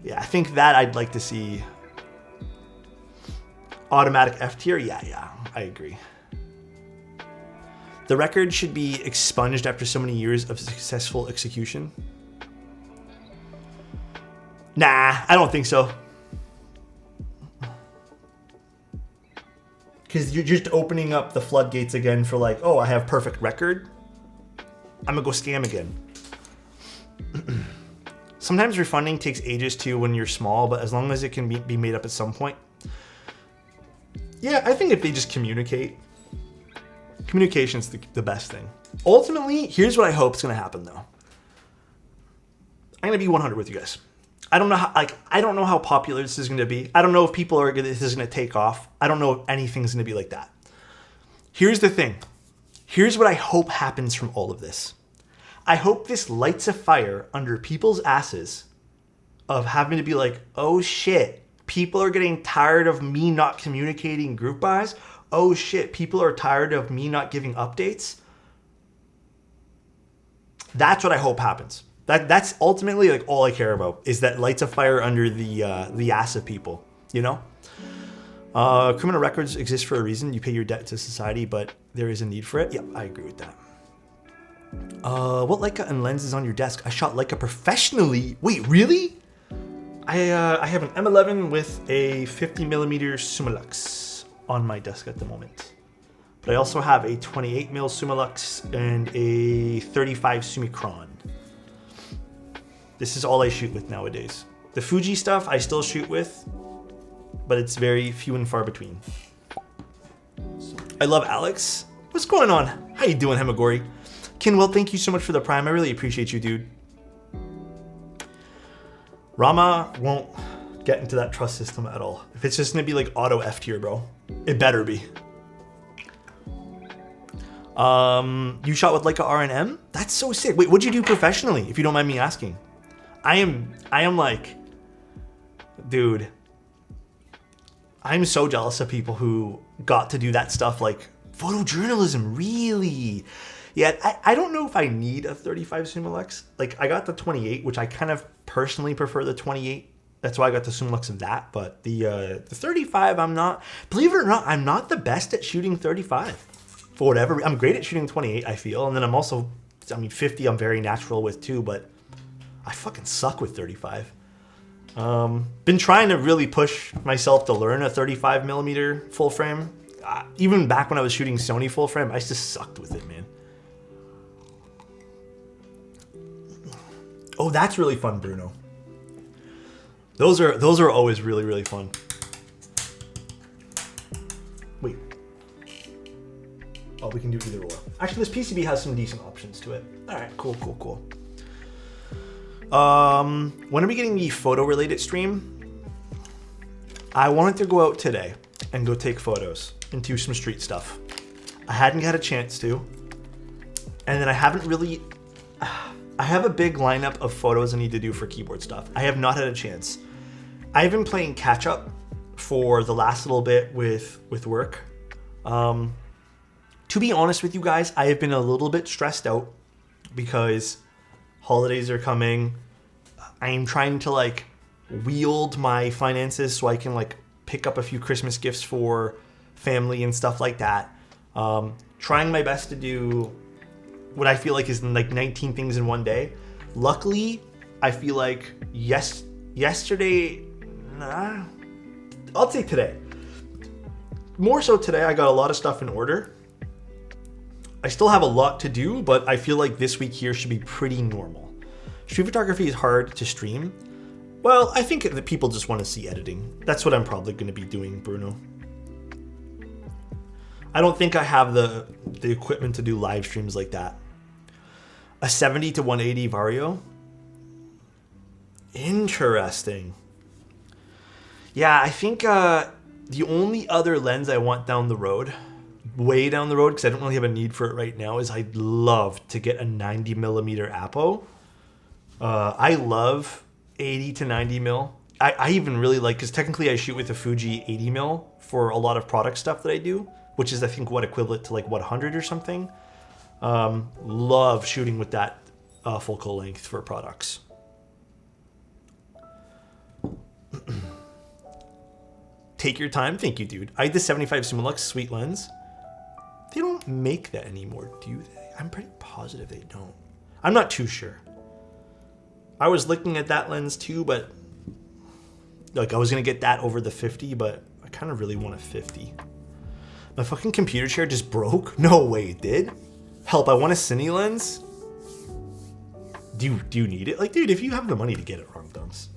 yeah, I think that I'd like to see automatic F tier. Yeah, I agree. The record should be expunged after so many years of successful execution. Nah, I don't think so. Because you're just opening up the floodgates again for like, oh, I have perfect record. I'm gonna go scam again. Sometimes refunding takes ages too when you're small, but as long as it can be made up at some point. Yeah, I think if they just communicate Communication's the best thing. Ultimately, here's what I hope is going to happen, though. I'm going to be 100 with you guys. I don't know how popular this is going to be. I don't know if this is going to take off. I don't know if anything's going to be like that. Here's the thing. Here's what I hope happens from all of this. I hope this lights a fire under people's asses of having to be like, oh shit, people are getting tired of me not communicating group buys. Oh shit, people are tired of me not giving updates. That's what I hope happens. That's ultimately like all I care about, is that lights a fire under the ass of people, you know? Criminal records exist for a reason. You pay your debt to society, but there is a need for it. Yeah, I agree with that. What Leica and lens is on your desk? I shot Leica professionally. Wait, really? I have an M11 with a 50mm Summilux on my desk at the moment. But I also have a 28mm Summilux and a 35 Summicron. This is all I shoot with nowadays. The Fuji stuff I still shoot with, but it's very few and far between. I love Alex. What's going on? How you doing, Hemagori? Kinwell, thank you so much for the Prime. I really appreciate you, dude. Rama won't get into that trust system at all. If it's just gonna be like auto F tier, bro, it better be. You shot with Leica R&M? That's so sick. Wait, what'd you do professionally, if you don't mind me asking? I am like, dude, I'm so jealous of people who got to do that stuff, like photojournalism, really. Yeah, I don't know if I need a 35 Summilux. Like, I got the 28, which I kind of personally prefer the 28. That's why I got the Summilux of that. But the 35, I'm not, believe it or not, I'm not the best at shooting 35. For whatever, I'm great at shooting 28, I feel. And then I'm also, 50 I'm very natural with too, but I fucking suck with 35. Been trying to really push myself to learn a 35mm full frame. Even back when I was shooting Sony full frame, I just sucked with it, man. Oh, that's really fun, Bruno. Those are always really, really fun. Wait. Oh, we can do either or. Actually, this PCB has some decent options to it. All right, cool. When are we getting the photo-related stream? I wanted to go out today and go take photos and do some street stuff. I hadn't had a chance to. And then I haven't really... I have a big lineup of photos I need to do for keyboard stuff. I have not had a chance. I've been playing catch up for the last little bit with work. To be honest with you guys, I have been a little bit stressed out because holidays are coming. I am trying to like wield my finances so I can like pick up a few Christmas gifts for family and stuff like that. Trying my best to do what I feel like is like 19 things in one day. Luckily, I feel like yesterday, I'll take today. More so today, I got a lot of stuff in order. I still have a lot to do, but I feel like this week here should be pretty normal. Street photography is hard to stream. Well, I think that people just want to see editing. That's what I'm probably going to be doing, Bruno. I don't think I have the equipment to do live streams like that. A 70 to 180 Vario? Interesting. Yeah, I think the only other lens I want down the road, way down the road, because I don't really have a need for it right now, is I'd love to get a 90mm Apo. I love 80 to 90 mil. I even really like, because technically I shoot with a Fuji 80 mil for a lot of product stuff that I do, which is I think what equivalent to like what 100 or something. Love shooting with that focal length for products. Take your time. Thank you, dude. I had the 75 Summilux sweet lens. They don't make that anymore, do they? I'm pretty positive they don't. I'm not too sure. I was looking at that lens too, but like I was gonna get that over the 50, but I kind of really want a 50. My fucking computer chair just broke? No way it did. Help, I want a Cine lens. Do you need it? Like, dude, if you have the money to get it, wrong thumbs.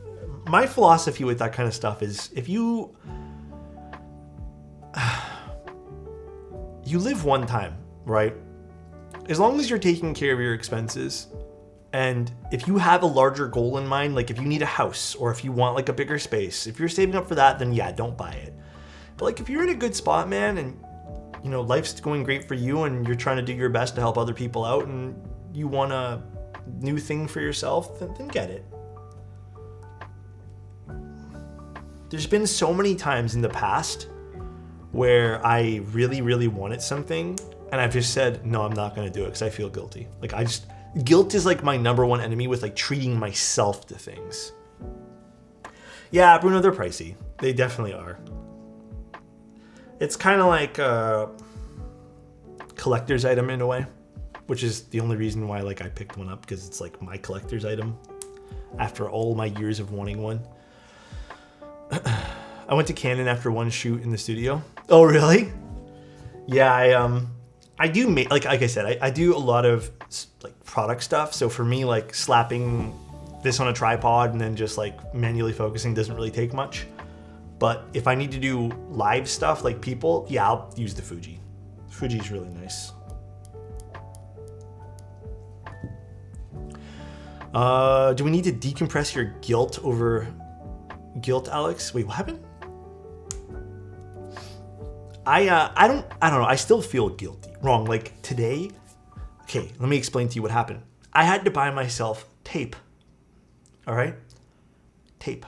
My philosophy with that kind of stuff is if you live one time, right? As long as you're taking care of your expenses, and if you have a larger goal in mind, like if you need a house or if you want like a bigger space, if you're saving up for that, then yeah, don't buy it. But like if you're in a good spot, man, and you know, life's going great for you and you're trying to do your best to help other people out and you want a new thing for yourself, then get it. There's been so many times in the past where I really, really wanted something and I've just said, no, I'm not going to do it because I feel guilty. Like guilt is like my number one enemy with like treating myself to things. Yeah, Bruno, they're pricey. They definitely are. It's kind of like a collector's item in a way, which is the only reason why like I picked one up, because it's like my collector's item after all my years of wanting one. I went to Canon after one shoot in the studio. Oh, really? Yeah, I do make, like I said, I do a lot of like product stuff. So for me, like slapping this on a tripod and then just like manually focusing doesn't really take much. But if I need to do live stuff like people, yeah, I'll use the Fuji. Fuji's really nice. Do we need to decompress your guilt over guilt, Alex? Wait, what happened? I don't know. I still feel guilty. Wrong. Like today, okay, let me explain to you what happened. I had to buy myself tape. All right? Tape.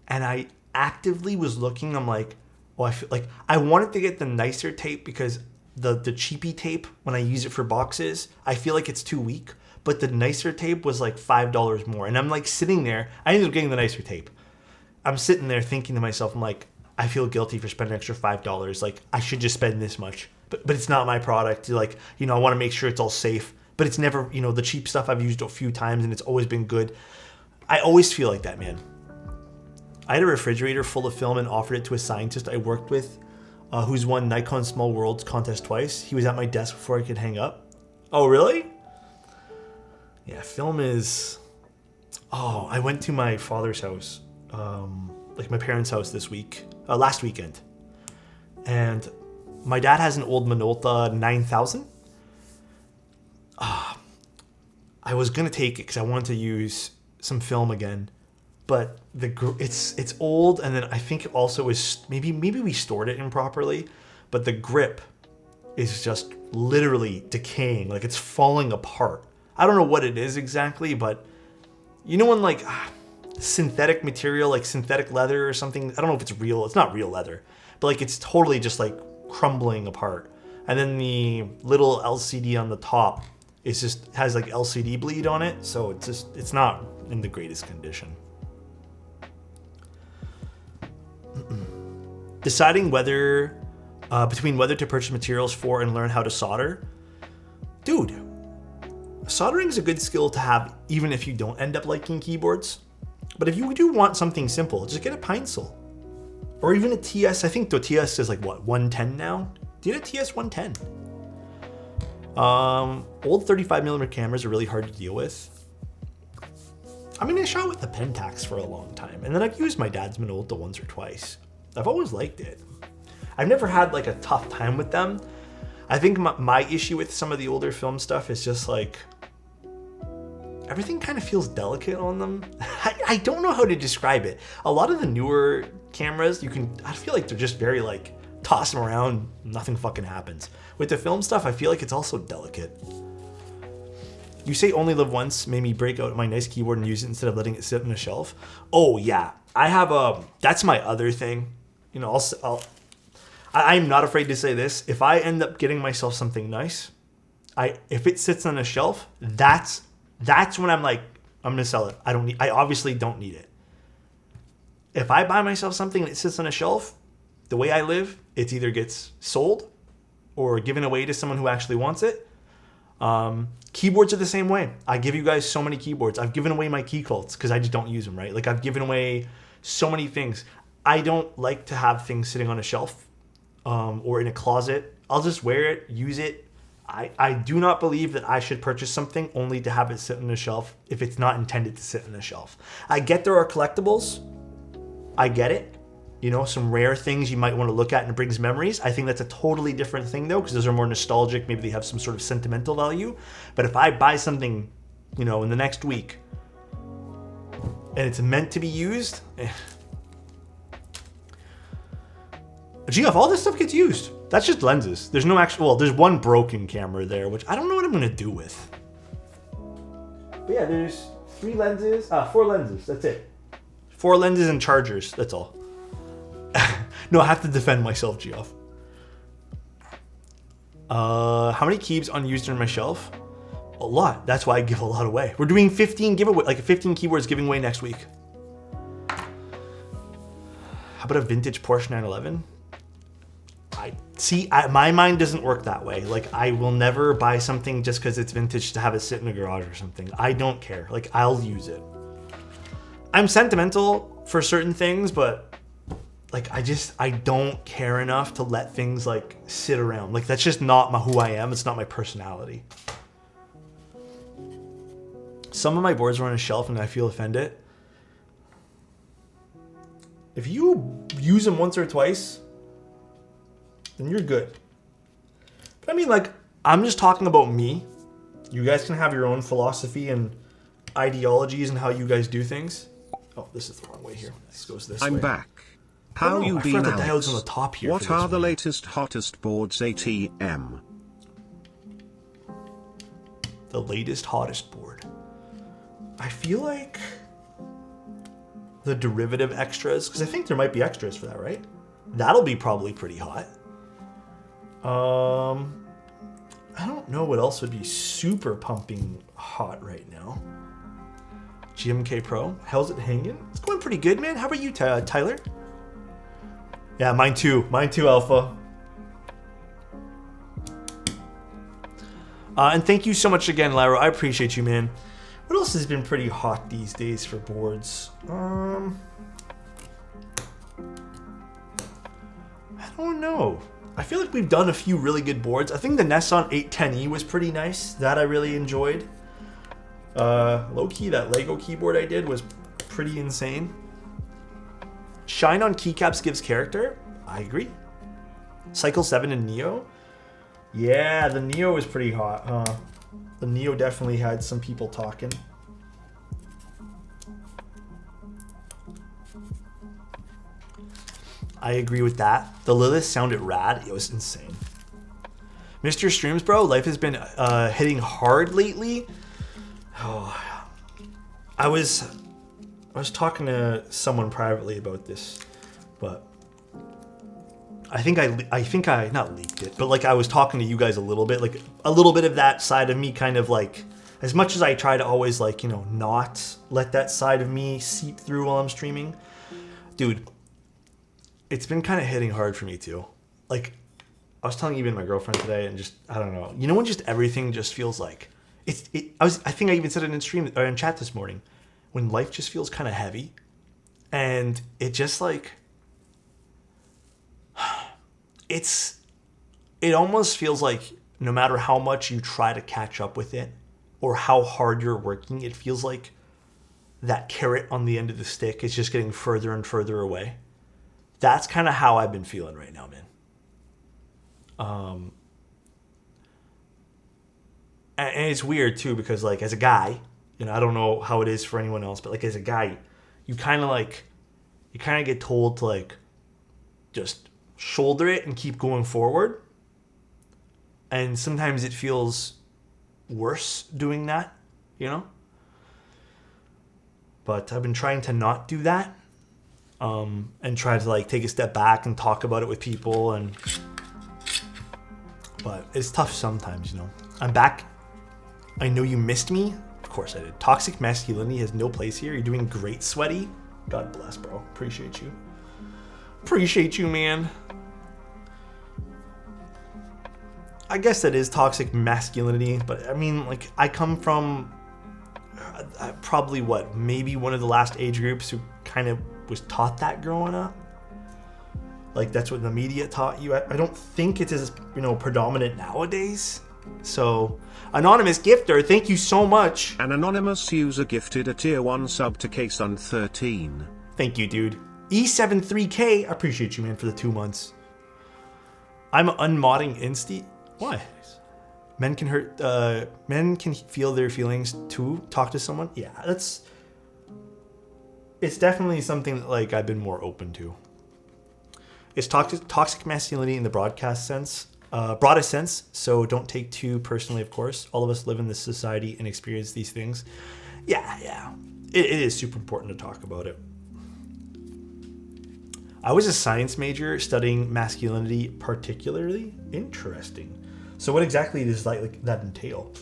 And I actively was looking. I'm like, oh, I feel like I wanted to get the nicer tape because the cheapy tape, when I use it for boxes, I feel like it's too weak. But the nicer tape was like $5 more. And I'm like sitting there. I ended up getting the nicer tape. I'm sitting there thinking to myself, I'm like, I feel guilty for spending an extra $5. Like, I should just spend this much. But it's not my product. Like, you know, I want to make sure it's all safe. But it's never, you know, the cheap stuff I've used a few times and it's always been good. I always feel like that, man. I had a refrigerator full of film and offered it to a scientist I worked with who's won Nikon Small Worlds contest twice. He was at my desk before I could hang up. Oh, really? Yeah, film is... Oh, I went to my father's house, like my parents' house last weekend. And my dad has an old Minolta 9000. I was going to take it because I wanted to use some film again. But it's old, and then I think it also is maybe we stored it improperly, but the grip is just literally decaying, like it's falling apart. I don't know what it is exactly, but you know when like synthetic material, like synthetic leather or something, I don't know if it's real. It's not real leather, but like it's totally just like crumbling apart. And then the little LCD on the top is just has like LCD bleed on it, so it's not in the greatest condition. Deciding between whether to purchase materials for and learn how to solder. Dude, soldering is a good skill to have even if you don't end up liking keyboards. But if you do want something simple, just get a Pine-Sol. Or even a TS. I think the TS is like what, 110 now? Do you have a TS 110? Old 35mm cameras are really hard to deal with. I mean, I shot with the Pentax for a long time, and then I've used my dad's Minolta once or twice. I've always liked it. I've never had like a tough time with them. I think my issue with some of the older film stuff is just like, everything kind of feels delicate on them. I don't know how to describe it. A lot of the newer cameras, I feel like they're just very like, toss them around, nothing fucking happens. With the film stuff, I feel like it's also delicate. You say only live once made me break out my nice keyboard and use it instead of letting it sit on a shelf. Oh yeah, I have that's my other thing. You know, I'm not afraid to say this. If I end up getting myself something nice, if it sits on a shelf, that's when I'm like, I'm gonna sell it. I obviously don't need it. If I buy myself something and it sits on a shelf, the way I live, it either gets sold or given away to someone who actually wants it. Keyboards are the same way. I give you guys so many keyboards. I've given away my key cults because I just don't use them, right? Like I've given away so many things. I don't like to have things sitting on a shelf or in a closet. I'll just wear it, use it. I do not believe that I should purchase something only to have it sit on a shelf if it's not intended to sit on a shelf. I get there are collectibles. I get it. you know, some rare things you might want to look at and it brings memories. I think that's a totally different thing though, because those are more nostalgic. Maybe they have some sort of sentimental value. But if I buy something, you know, in the next week and it's meant to be used, Gee, if all this stuff gets used, that's just lenses. There's no actual, well, there's one broken camera there, which I don't know what I'm gonna do with. But yeah, there's 4 lenses, that's it. 4 lenses and chargers, that's all. No, I have to defend myself, Geoff. How many keys unused on my shelf? A lot. That's why I give a lot away. We're doing 15 giveaway, like 15 keyboards giving away next week. How about a vintage Porsche 911? My mind doesn't work that way. Like, I will never buy something just because it's vintage to have it sit in a garage or something. I don't care. Like, I'll use it. I'm sentimental for certain things, but like, I don't care enough to let things like sit around. Like, that's just not who I am. It's not my personality. Some of my boards are on a shelf and I feel offended. If you use them once or twice, then you're good. But I mean, like, I'm just talking about me. You guys can have your own philosophy and ideologies and how you guys do things. Oh, this is the wrong way here. This goes this way.
I'm back. How you been,
the diodes on the top here.
What are the latest, hottest boards ATM?
The latest, hottest board. I feel like the derivative extras, because I think there might be extras for that, right? That'll be probably pretty hot. I don't know what else would be super pumping hot right now. GMK Pro, how's it hanging? It's going pretty good, man. How about you, Tyler? Yeah, mine too. Mine too, Alpha. And thank you so much again, Lyra. I appreciate you, man. What else has been pretty hot these days for boards? I don't know. I feel like we've done a few really good boards. I think the Nesson 810E was pretty nice. That I really enjoyed. Low-key, that Lego keyboard I did was pretty insane. Shine on keycaps gives character. I agree. Cycle 7 and Neo. Yeah, the Neo was pretty hot, huh? The Neo definitely had some people talking. I agree with that. The Lilith sounded rad. It was insane. Mr. Streams, bro, life has been hitting hard lately. Oh, I was talking to someone privately about this, but I think I not leaked it, but like I was talking to you guys a little bit, like a little bit of that side of me, kind of like, as much as I try to always, like, you know, not let that side of me seep through while I'm streaming, dude, it's been kind of hitting hard for me too. Like, I was telling even my girlfriend today, and just, I don't know, you know, when just everything just feels like I think I even said it in stream or in chat this morning, when life just feels kind of heavy, and it just like, it almost feels like no matter how much you try to catch up with it or how hard you're working, it feels like that carrot on the end of the stick is just getting further and further away. That's kind of how I've been feeling right now, man. And it's weird too, because like as a guy, you know, I don't know how it is for anyone else, but like as a guy, you kind of get told to like just shoulder it and keep going forward. And sometimes it feels worse doing that, you know? But I've been trying to not do that. And try to like take a step back and talk about it with people, but it's tough sometimes, you know. I'm back. I know you missed me. Of course I did. Toxic masculinity has no place here. You're doing great, Sweaty. God bless, bro. Appreciate you. Appreciate you, man. I guess that is toxic masculinity, but I mean, like, I come from probably maybe one of the last age groups who kind of was taught that growing up. Like, that's what the media taught you. I don't think it's as, you know, predominant nowadays. So, anonymous gifter, thank you so much.
An anonymous user gifted a tier 1 sub to Ksun13.
Thank you, dude. E73K, I appreciate you, man, for the 2 months. I'm unmodding Insti. Why? Men can hurt. Men can feel their feelings too. Talk to someone. Yeah, it's definitely something that like I've been more open to. It's toxic masculinity in the broadest sense. So don't take too personally, of course. All of us live in this society and experience these things. Yeah. It is super important to talk about it. I was a science major studying masculinity particularly. Interesting. So what exactly does like that entail?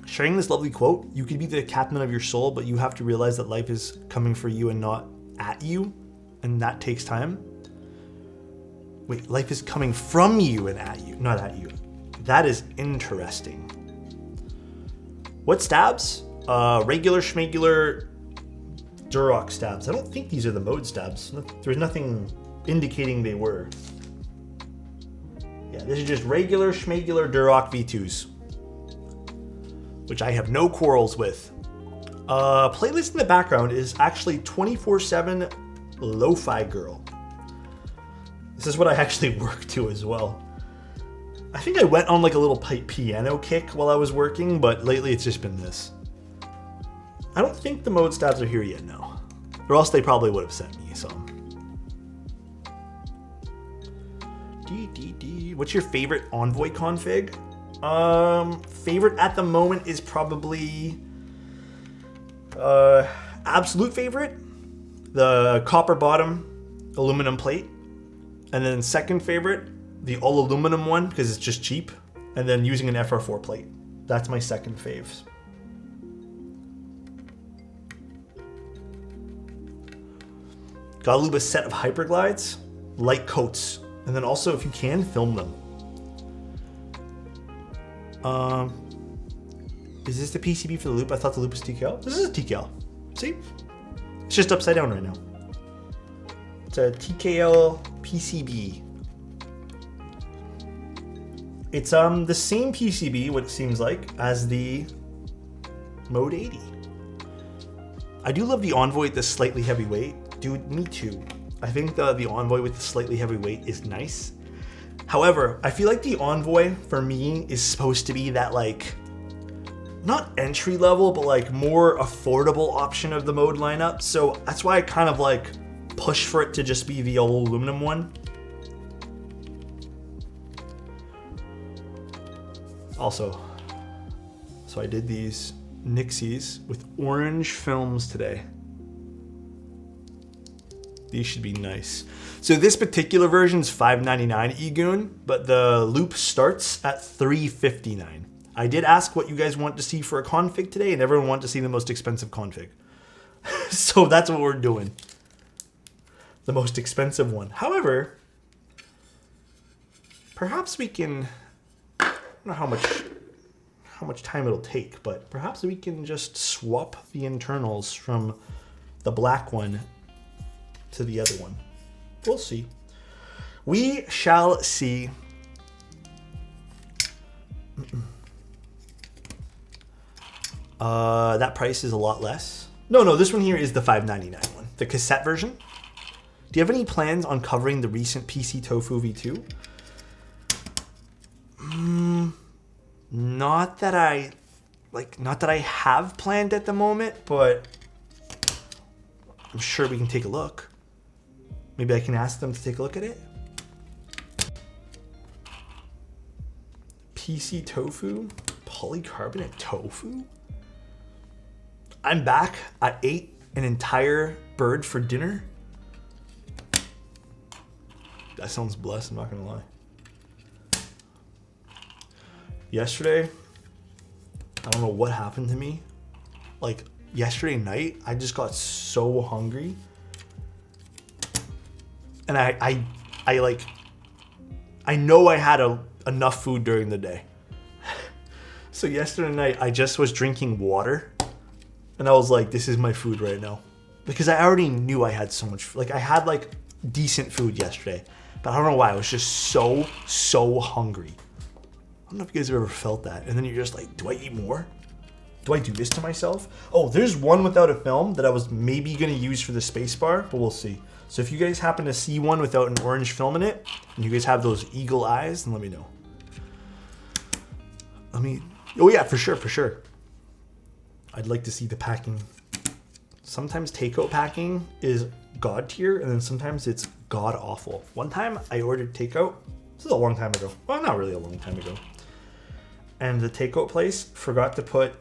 Sharing this lovely quote, you can be the captain of your soul, but you have to realize that life is coming for you and not at you. And that takes time. Wait, life is coming from you and at you, not at you. That is interesting. What stabs? Regular schmegular Duroc stabs. I don't think these are the mode stabs. There's nothing indicating they were. Yeah, this is just regular schmegular Duroc V2s, which I have no quarrels with. Playlist in the background is actually 24/7 Lo-Fi Girl. This is what I actually work to as well. I think I went on like a little piano kick while I was working, but lately it's just been this. I don't think the mode stabs are here yet, no. Or else they probably would have sent me some. What's your favorite Envoy config? Favorite at the moment is probably absolute favorite, the copper bottom aluminum plate, and then second favorite, the all aluminum one because it's just cheap, and then using an FR4 plate. That's my second faves. Gotta lube a set of hyperglides, light coats, and then also, if you can, film them. Is this the PCB for the loop? I thought the loop was TKL. This is a TKL. See? It's just upside down right now. It's a TKL PCB. It's the same PCB, what it seems like, as the Mode 80. I do love the Envoy with the slightly heavy weight. Dude, me too. I think the Envoy with the slightly heavy weight is nice. However, I feel like the Envoy, for me, is supposed to be that, like, not entry level, but like more affordable option of the mode lineup. So that's why I kind of like push for it to just be the all aluminum one. Also, so I did these Nixies with orange films today. These should be nice. So this particular version is $5.99 eGoon, but the loop starts at $3.59. I did ask what you guys want to see for a config today, and everyone wanted to see the most expensive config. So that's what we're doing. The most expensive one. However, perhaps we can, I don't know how much time it'll take, but perhaps we can just swap the internals from the black one to the other one. We'll see. We shall see. That price is a lot less. No, this one here is the $5.99 one, the cassette version. Do you have any plans on covering the recent PC Tofu V2? Not that I have planned at the moment, but I'm sure we can take a look. Maybe I can ask them to take a look at it. PC Tofu? Polycarbonate tofu? I'm back. I ate an entire bird for dinner. That sounds blessed, I'm not gonna lie. Yesterday, I don't know what happened to me. Like yesterday night, I just got so hungry. And I know I had enough food during the day. So yesterday night, I just was drinking water. And I was like, this is my food right now. Because I already knew I had so much, like I had like decent food yesterday. But I don't know why, I was just so hungry. I don't know if you guys have ever felt that. And then you're just like, do I eat more? Do I do this to myself? Oh, there's one without a film that I was maybe going to use for the space bar, but we'll see. So if you guys happen to see one without an orange film in it, and you guys have those eagle eyes, then let me know. Oh yeah, for sure. I'd like to see the packing. Sometimes takeout packing is god tier, and then sometimes it's god awful. One time I ordered takeout. This is a long time ago. Well, not really a long time ago. And the takeout place forgot to put...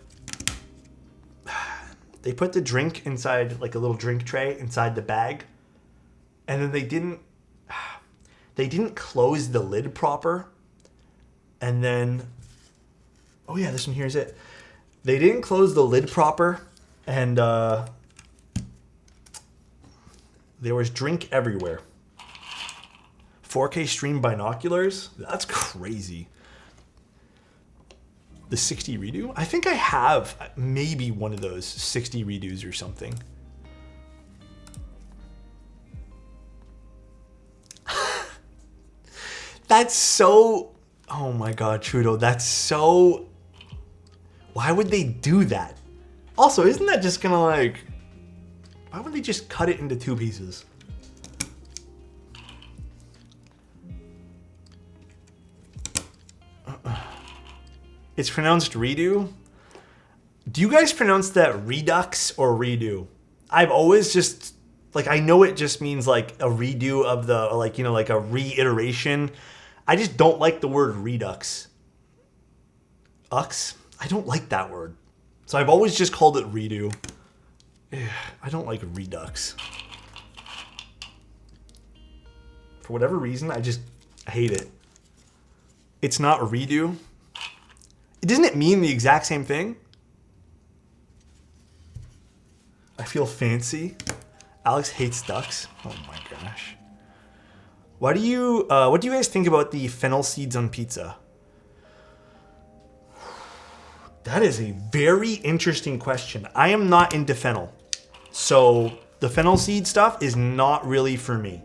They put the drink inside, like a little drink tray inside the bag. And then they didn't close the lid proper. And then... Oh yeah, this one here is it. They didn't close the lid proper, and there was drink everywhere. 4K stream binoculars? That's crazy. The 60 redo? I think I have maybe one of those 60 redos or something. That's so... Oh my god, Trudeau, that's so... Why would they do that? Also, isn't that just gonna like... Why would they just cut it into 2 pieces? It's pronounced redo. Do you guys pronounce that redux or redo? I've always just... Like, I know it just means like a redo of the... Like, you know, like a reiteration. I just don't like the word redux. Ux? I don't like that word. So I've always just called it redo. I don't like redux. For whatever reason, I hate it. It's not a redo. Doesn't it mean the exact same thing? I feel fancy. Alex hates ducks. Oh my gosh. What do you guys think about the fennel seeds on pizza? That is a very interesting question. I am not into fennel. So the fennel seed stuff is not really for me.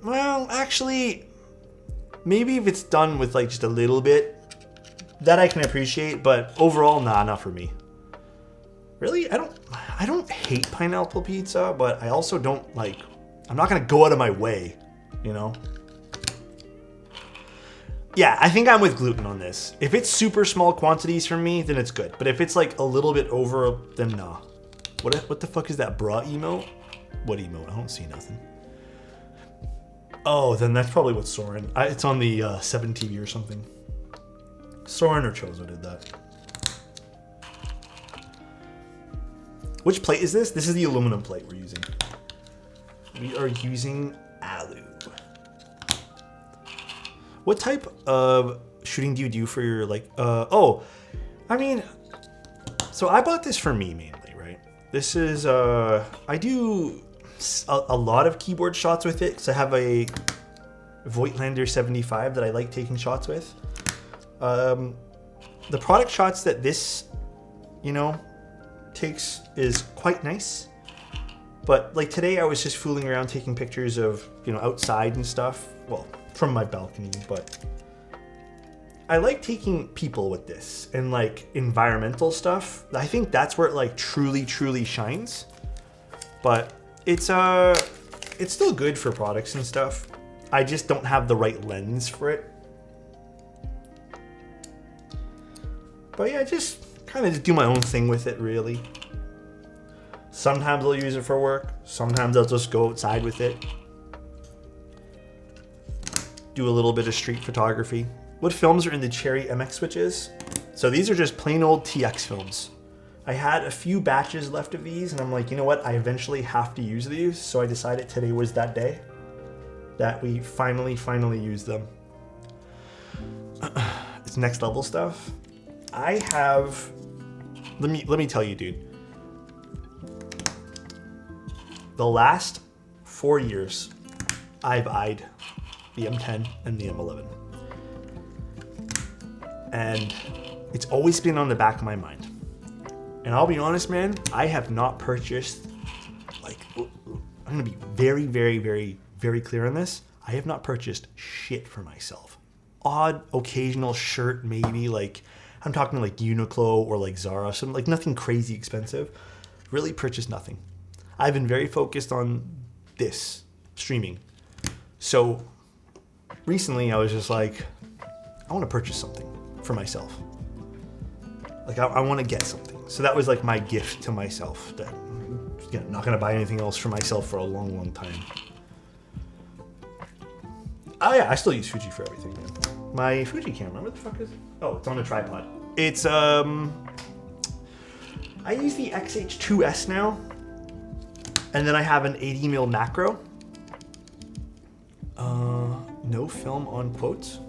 Well, actually, maybe if it's done with like just a little bit, that I can appreciate, but overall, nah, not for me. Really? I don't hate pineapple pizza, but I also don't like, I'm not gonna go out of my way, you know? Yeah, I think I'm with gluten on this. If it's super small quantities for me, then it's good. But if it's like a little bit over, then nah. What the fuck is that bra emote? What emote? I don't see nothing. Oh, then that's probably what Soren. It's on the 7 TV or something. Soren or Chozo did that. Which plate is this? This is the aluminum plate we're using. We are using alu. What type of shooting do you do for your, like, oh, I mean, so I bought this for me mainly, right? This is, I do a lot of keyboard shots with it because I have a Voigtlander 75 that I like taking shots with. The product shots that this, you know, takes is quite nice. But like today I was just fooling around taking pictures of, you know, outside and stuff. Well, from my balcony, but I like taking people with this and like environmental stuff. I think that's where it like truly shines. But it's still good for products and stuff. I just don't have the right lens for it. But yeah, just kind of just do my own thing with it, really. Sometimes I'll use it for work. Sometimes I'll just go outside with it. Do a little bit of street photography. What films are in the Cherry MX switches? So these are just plain old TX films. I had a few batches left of these and I'm like, you know what? I eventually have to use these. So I decided today was that day that we finally used them. It's next level stuff. I have, let me tell you, dude. The last 4 years, I've eyed the M10 and the M11. And it's always been on the back of my mind. And I'll be honest, man, I have not purchased, like, I'm gonna be very clear on this. I have not purchased shit for myself. Odd, occasional shirt, maybe, like, I'm talking like Uniqlo or like Zara, so like nothing crazy expensive. Really purchased nothing. I've been very focused on this, streaming. So recently I was just like, I want to purchase something for myself. Like I want to get something. So that was like my gift to myself. That, you know, not going to buy anything else for myself for a long, long time. Oh yeah, I still use Fuji for everything, man. My Fuji camera, where the fuck is it? Oh, it's on a tripod. It's, I use the XH2S now. And then I have an 80mm macro. No film on quotes.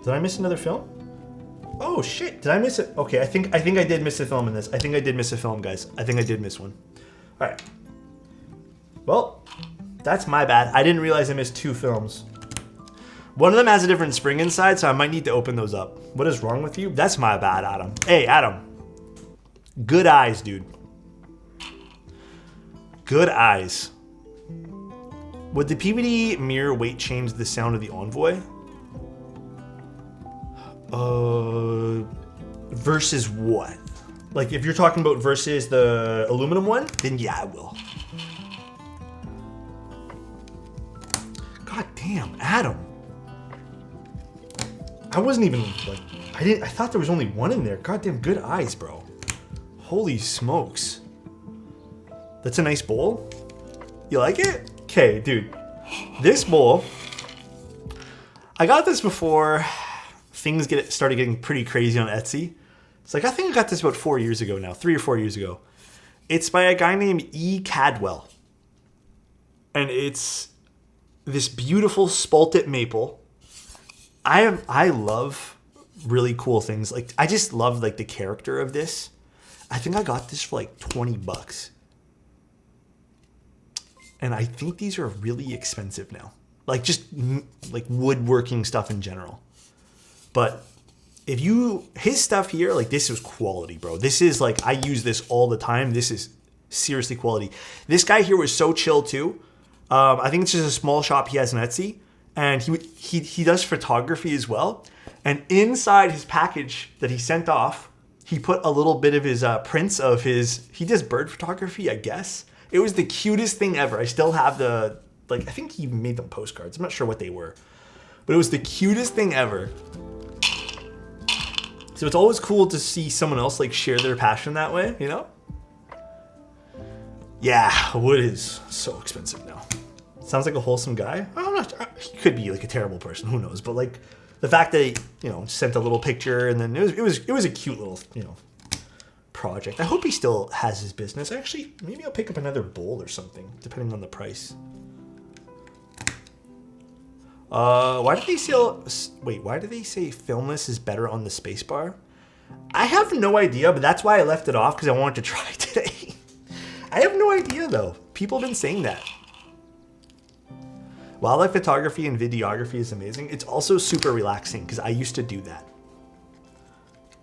Did I miss another film? Oh shit, did I miss it? Okay, I think I did miss a film in this. I think I did miss a film, guys. I think I did miss one. All right. Well, that's my bad. I didn't realize I missed 2 films. One of them has a different spring inside, so I might need to open those up. What is wrong with you? That's my bad, Adam. Hey, Adam. Good eyes, dude. Good eyes. Would the PVD mirror weight change the sound of the Envoy? Versus what? Like if you're talking about versus the aluminum one, then yeah, I will. God damn, Adam. I wasn't even like, I thought there was only one in there. Goddamn good eyes, bro. Holy smokes. That's a nice bowl. You like it? Okay, dude. This bowl, I got this before things started getting pretty crazy on Etsy. It's like, I think I got this about 4 years ago now, 3 or 4 years ago. It's by a guy named E. Cadwell. And it's this beautiful spalted maple. I love really cool things. Like, I just love like the character of this. I think I got this for like $20. And I think these are really expensive now. Like just like woodworking stuff in general. But if his stuff here, like this is quality, bro. This is like, I use this all the time. This is seriously quality. This guy here was so chill too. I think it's just a small shop he has on Etsy. And he does photography as well. And inside his package that he sent off, he put a little bit of his prints of he does bird photography, I guess. It was the cutest thing ever. I still have I think he made them postcards. I'm not sure what they were. But it was the cutest thing ever. So it's always cool to see someone else like share their passion that way, you know? Yeah, wood is so expensive now. Sounds like a wholesome guy. I'm not, he could be like a terrible person, who knows? But like the fact that he, sent a little picture and then it was a cute little, project. I hope he still has his business. Actually, maybe I'll pick up another bowl or something, depending on the price. Why did they say filmless is better on the spacebar? I have no idea, but that's why I left it off, because I wanted to try today. I have no idea though. People have been saying that. Wildlife photography and videography is amazing. It's also super relaxing because I used to do that.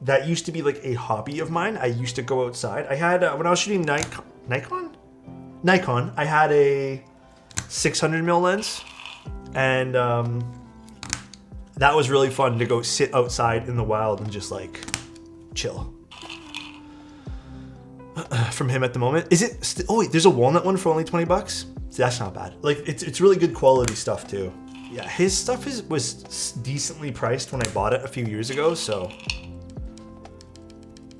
That used to be like a hobby of mine. I used to go outside. I had, when I was shooting Nikon, I had a 600mm lens. And that was really fun to go sit outside in the wild and just like chill. From him at the moment. Is it, oh wait, there's a walnut one for only $20? See, that's not bad. Like it's really good quality stuff too. Yeah, his stuff was decently priced when I bought it a few years ago, so.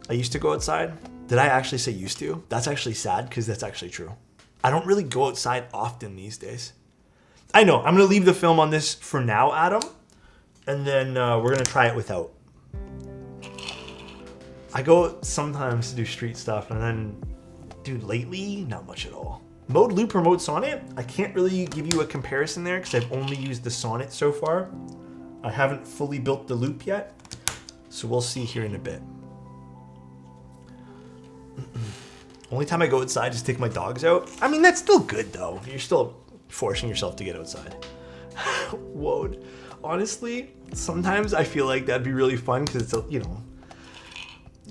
I used to go outside. Did I actually say used to? That's actually sad because that's actually true. I don't really go outside often these days. I know, I'm gonna leave the film on this for now, Adam. And then we're gonna try it without. I go sometimes to do street stuff and then, dude, lately, not much at all. Mode loop or mode sonnet? I can't really give you a comparison there because I've only used the sonnet so far. I haven't fully built the loop yet. So we'll see here in a bit. Only time I go outside is take my dogs out. I mean, that's still good though. You're still forcing yourself to get outside. Whoa. Honestly, sometimes I feel like that'd be really fun because it's, you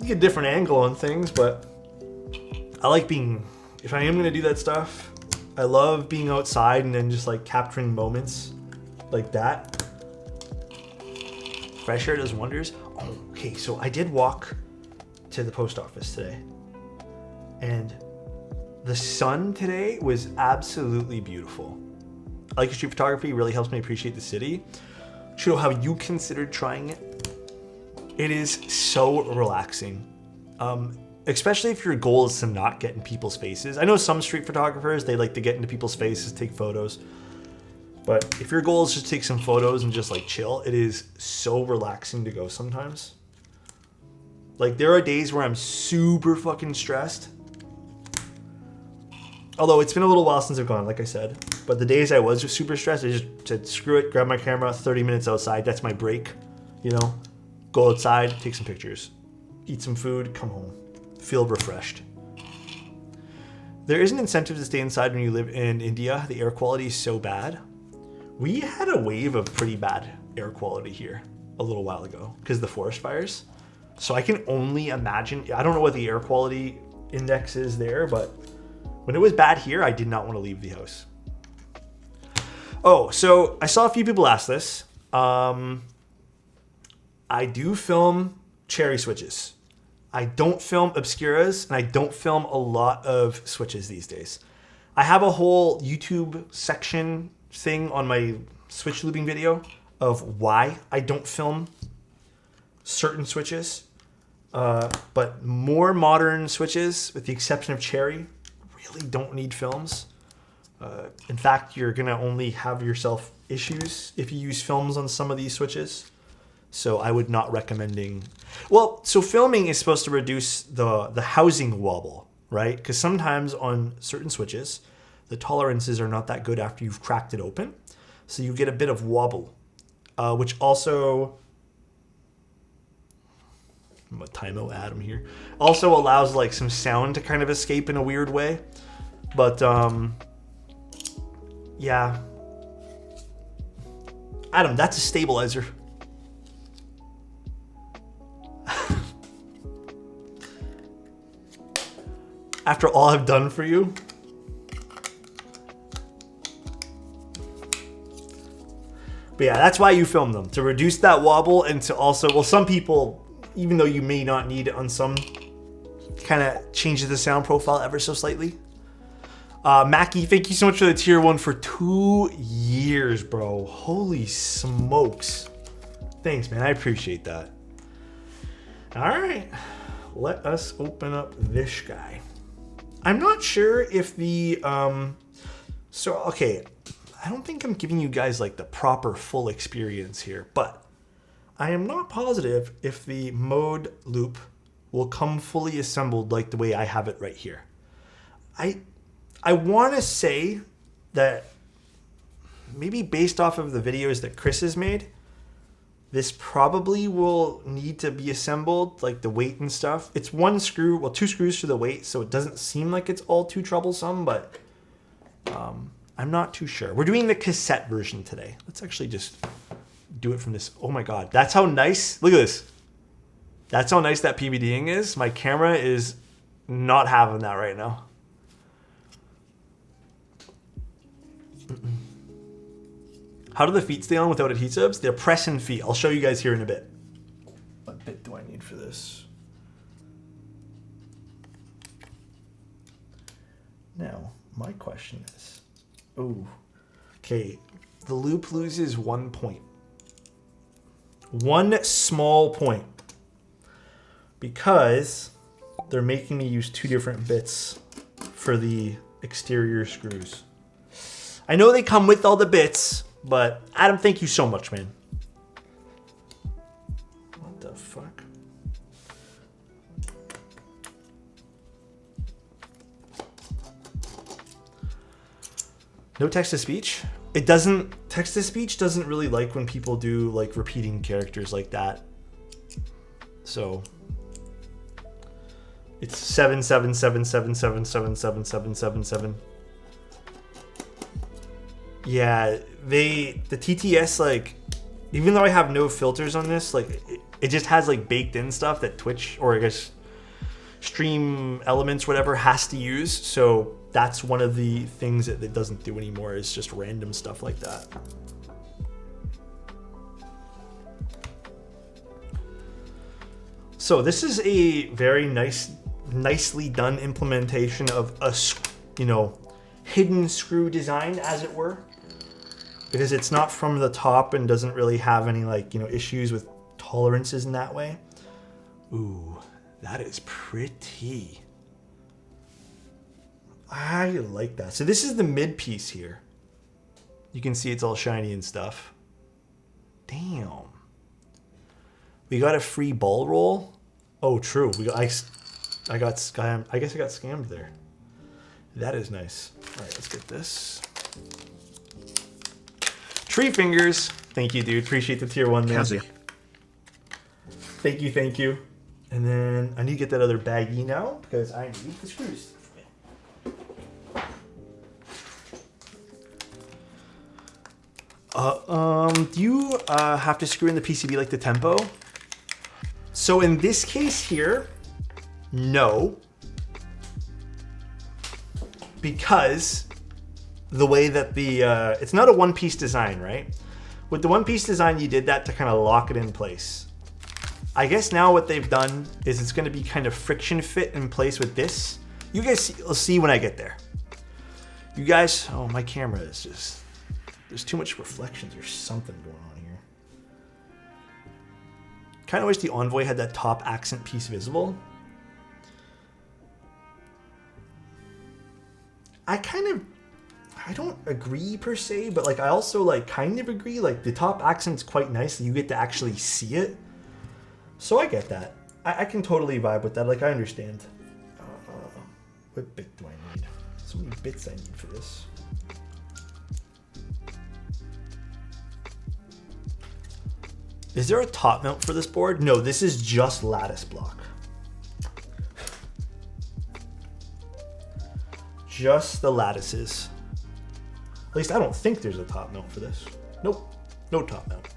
get a different angle on things, but I like being, if I am gonna do that stuff, I love being outside and then just like capturing moments like that. Fresh air does wonders. Oh Okay, so I did walk to the post office today, and the sun today was absolutely beautiful. I like street photography, really helps me appreciate the city. Show how you considered trying it. It is so relaxing. Especially if your goal is to not get in people's faces. I know some street photographers, they like to get into people's faces, take photos. But if your goal is just to take some photos and just like chill, it is so relaxing to go sometimes. Like there are days where I'm super fucking stressed. Although it's been a little while since I've gone, like I said. But the days I was just super stressed, I just said, screw it, grab my camera, 30 minutes outside, that's my break. You know, go outside, take some pictures, eat some food, come home. Feel refreshed. There is an incentive to stay inside when you live in India. The air quality is so bad. We had a wave of pretty bad air quality here a little while ago because of the forest fires. So I can only imagine, I don't know what the air quality index is there, but when it was bad here, I did not want to leave the house. Oh, so I saw a few people ask this. I do film cherry switches. I don't film obscuras, and I don't film a lot of switches these days. I have a whole YouTube section thing on my switch looping video of why I don't film certain switches. But more modern switches, with the exception of cherry, really don't need films. In fact, you're going to only have yourself issues if you use films on some of these switches. So I would not recommending. Well, so filming is supposed to reduce the housing wobble, right? Because sometimes on certain switches, the tolerances are not that good after you've cracked it open. So you get a bit of wobble, which also, I'm gonna timeout Adam here, also allows like some sound to kind of escape in a weird way. But yeah. Adam, that's a stabilizer. After all I've done for you. But yeah, that's why you film them. To reduce that wobble and to also, well, some people, even though you may not need it on some, kind of changes the sound profile ever so slightly. Mackie, thank you so much for the tier 1 for 2 years, bro. Holy smokes. Thanks, man. I appreciate that. All right. Let us open up this guy. I'm not sure if the, okay, I don't think I'm giving you guys like the proper full experience here, but I am not positive if the mode loop will come fully assembled like the way I have it right here. I want to say that maybe based off of the videos that Chris has made, this probably will need to be assembled, like the weight and stuff. It's one screw, well, 2 screws for the weight, so it doesn't seem like it's all too troublesome, but I'm not too sure. We're doing the cassette version today. Let's actually just do it from this. Oh my God, that's how nice, look at this. That's how nice that PVDing is. My camera is not having that right now. How do the feet stay on without adhesives? They're press and feet. I'll show you guys here in a bit. What bit do I need for this? Now, my question is, okay, the loop loses 1 point. 1 small point. Because they're making me use 2 different bits for the exterior screws. I know they come with all the bits, but Adam, thank you so much, man. What the fuck? No text-to-speech? It doesn't, text-to-speech doesn't really like when people do like repeating characters like that. So it's 77777777777. Yeah, the TTS, like, even though I have no filters on this, like, it just has like baked in stuff that Twitch, or I guess Stream Elements, whatever, has to use. So that's one of the things that it doesn't do anymore, is just random stuff like that. So this is a very nicely done implementation of a, you know, hidden screw design, as it were, because it's not from the top and doesn't really have any, like, you know, issues with tolerances in that way. Ooh, that is pretty. I like that. So this is the mid piece here. You can see it's all shiny and stuff. Damn. We got a free ball roll. Oh, true. I guess I got scammed there. That is nice. All right, let's get this. Tree fingers. Thank you, dude. Appreciate the tier 1, man.
Kazi.
Thank you. And then I need to get that other baggie now because I need the screws. Do you have to screw in the PCB like the Tempo? So in this case here, no. Because the way that the, it's not a one-piece design, right? With the one-piece design, you did that to kind of lock it in place. I guess now what they've done is it's going to be kind of friction fit in place with this. You guys will see when I get there. You guys, oh, my camera is just, there's too much reflections or something going on here. Kind of wish the Envoy had that top accent piece visible. I don't agree per se, but like I also like kind of agree. Like the top accent's quite nice. You get to actually see it. So I get that. I can totally vibe with that. Like I understand. What bit do I need? So many bits I need for this. Is there a top mount for this board? No, this is just lattice block. Just the lattices. At least I don't think there's a top mount for this. Nope, no top mount.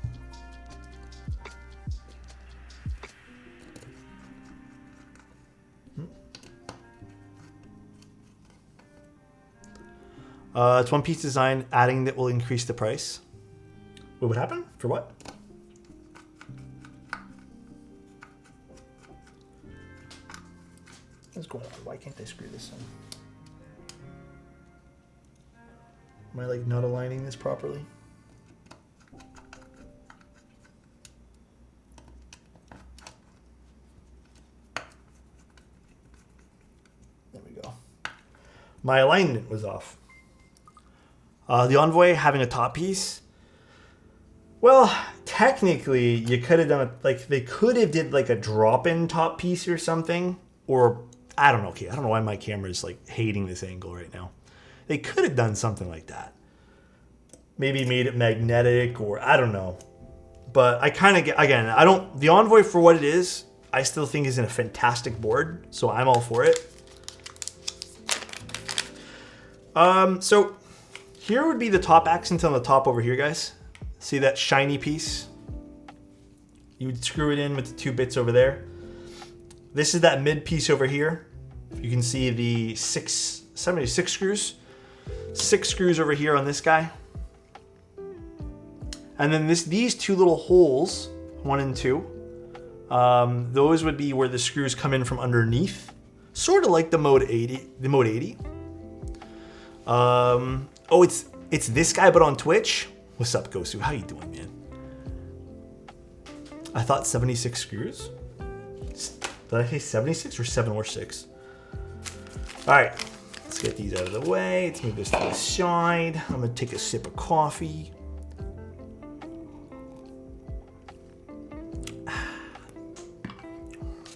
It's one piece design, adding that will increase the price. What would happen? For what? What's going on? Why can't I screw this in? Am I like not aligning this properly? There we go. My alignment was off. The Envoy having a top piece. Well, technically, you could have done it like they could have did like a drop-in top piece or something, or I don't know. Okay, I don't know why my camera is like hating this angle right now. They could have done something like that. Maybe made it magnetic, or I don't know. But I kind of get, again, I don't, the Envoy for what it is, I still think is a fantastic board, so I'm all for it. So here would be the top accent on the top over here, guys. See that shiny piece? You would screw it in with the 2 bits over there. This is that mid piece over here. You can see the 76 screws. 6 screws over here on this guy. And then these 2 little holes, 1 and 2, those would be where the screws come in from underneath. Sort of like the Mode 80. The Mode 80. Oh, it's this guy, but on Twitch. What's up, Gosu? How you doing, man? I thought 76 screws. Did I say 76 or 7 or 6? All right, let's get these out of the way. Let's move this to the side. I'm gonna take a sip of coffee.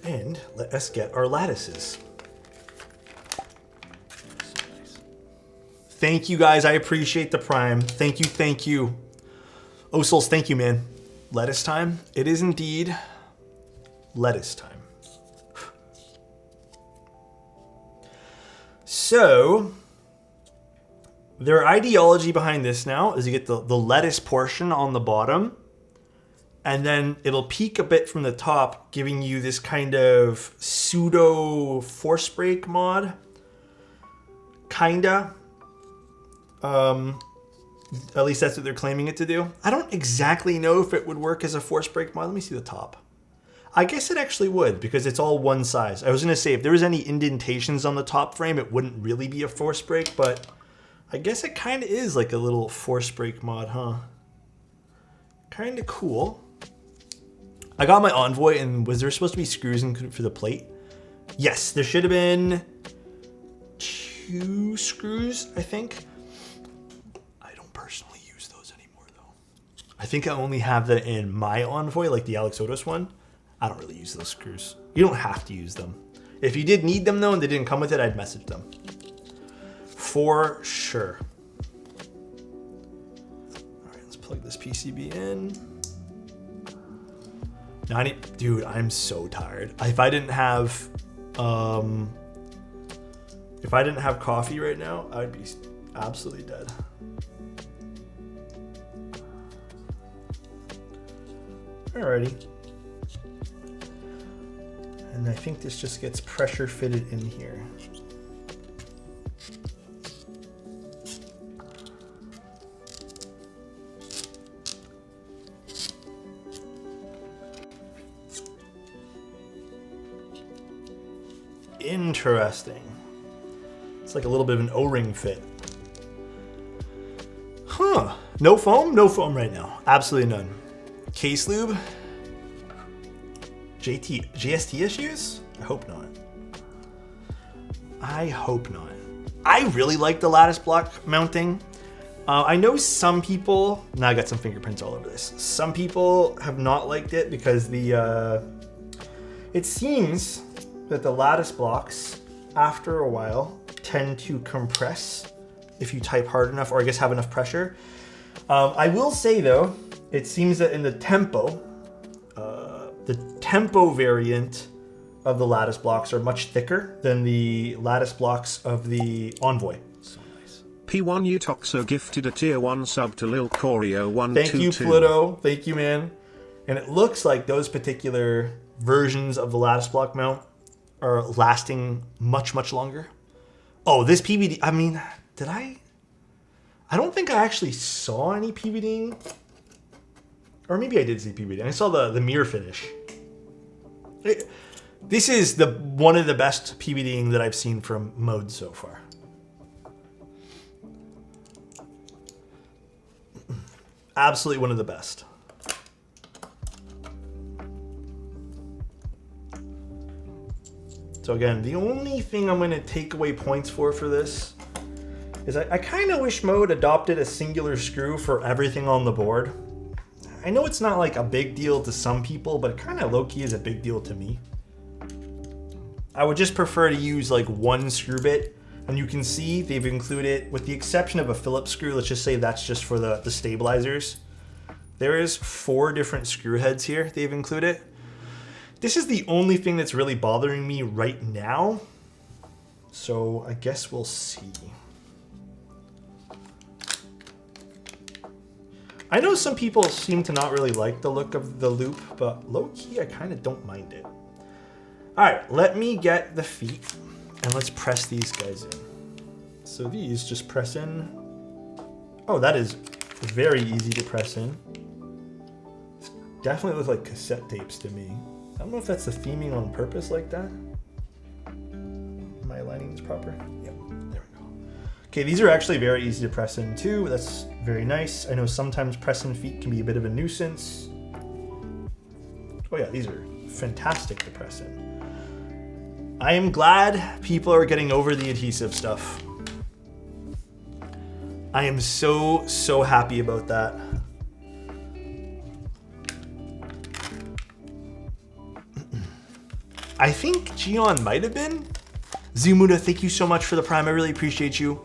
And let us get our lattices. Thank you, guys. I appreciate the Prime. Thank you, thank you. Oh, Souls, thank you, man. Lettuce time? It is indeed lettuce time. So, their ideology behind this now is you get the lettuce portion on the bottom, and then it'll peak a bit from the top, giving you this kind of pseudo force break mod. Kinda. At least that's what they're claiming it to do. I don't exactly know if it would work as a force break mod. Let me see the top. I guess it actually would, because it's all one size. I was going to say, if there was any indentations on the top frame, it wouldn't really be a force brake, but I guess it kind of is like a little force brake mod, huh? Kind of cool. I got my Envoy, and was there supposed to be screws in for the plate? Yes, there should have been 2 screws, I think. I don't personally use those anymore, though. I think I only have that in my Envoy, like the Alex Otis one. I don't really use those screws. You don't have to use them. If you did need them, though, and they didn't come with it, I'd message them. For sure. All right, let's plug this PCB in. Now dude, I'm so tired. If I didn't have coffee right now, I'd be absolutely dead. Alrighty. And I think this just gets pressure fitted in here. Interesting. It's like a little bit of an O-ring fit. Huh. No foam? No foam right now. Absolutely none. Case lube? GST issues? I hope not. I hope not. I really like the lattice block mounting. I know some people, now I got some fingerprints all over this. Some people have not liked it because it seems that the lattice blocks, after a while, tend to compress if you type hard enough, or I guess have enough pressure. I will say though, it seems that in the tempo variant of the lattice blocks are much thicker than the lattice blocks of the Envoy. So nice.
P1 Utoxo gifted a tier 1 sub to Lil Corio 122.
Thank you, Pluto. Thank you, man. And it looks like those particular versions of the lattice block mount are lasting much, much longer. Oh, this PVD, I mean, I don't think I actually saw any PVDing. Or maybe I did see PVD. I saw the mirror finish. This is one of the best PVDing that I've seen from Mode so far. Absolutely one of the best. So again, the only thing I'm going to take away points for this is I kind of wish Mode adopted a singular screw for everything on the board. I know it's not like a big deal to some people, but it kind of low-key is a big deal to me. I would just prefer to use like one screw bit, and you can see they've included, with the exception of a Phillips screw, let's just say that's just for the stabilizers. There is 4 different screw heads here they've included. This is the only thing that's really bothering me right now. So I guess we'll see. I know some people seem to not really like the look of the loop, but low-key, I kind of don't mind it. All right, let me get the feet, and let's press these guys in. So these just press in. Oh, that is very easy to press in. This definitely look like cassette tapes to me. I don't know if that's the theming on purpose like that. Am I aligning this proper? Yep, there we go. Okay, these are actually very easy to press in too. That's very nice. I know sometimes pressing feet can be a bit of a nuisance. Oh yeah, these are fantastic to press in. I am glad people are getting over the adhesive stuff. I am so happy about that. I think Gion might have been. Zumuda, thank you so much for the Prime. I really appreciate you.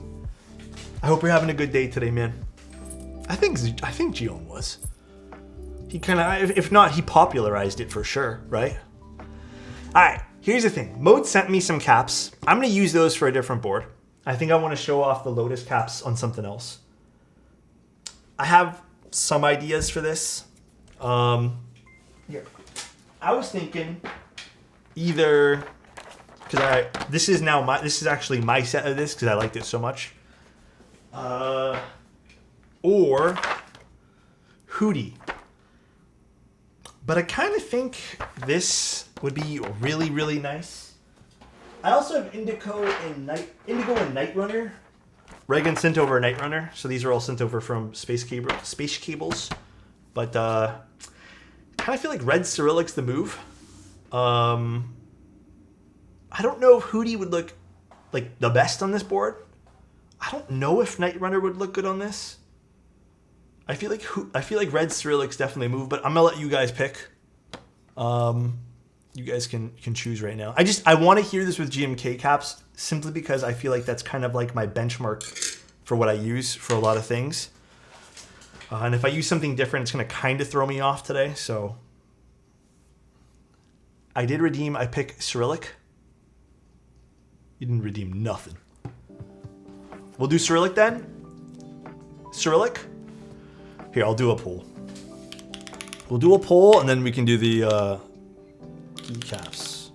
I hope you're having a good day today, man. I think Gion was. He kind of, if not, he popularized it for sure, right? All right, here's the thing. Mode sent me some caps. I'm going to use those for a different board. I think I want to show off the Lotus caps on something else. I have some ideas for this. Here. I was thinking either, because this is actually my set of this because I liked it so much. Or Hootie. But I kind of think this would be really, really nice. I also have Indigo and Night Runner. Reagan sent over a Night Runner, so these are all sent over from Space Cables. But kind of feel like red Cyrillic's the move. I don't know if Hootie would look like the best on this board. I don't know if Night Runner would look good on this. I feel like red Cyrillic's definitely a move, but I'm gonna let you guys pick. You guys can choose right now. I want to hear this with GMK caps simply because I feel like that's kind of like my benchmark for what I use for a lot of things. And if I use something different, it's gonna kind of throw me off today. So I did redeem. I pick Cyrillic. You didn't redeem nothing. We'll do Cyrillic then. Cyrillic. Here, I'll do a poll. We'll do a poll, and then we can do the keycaps.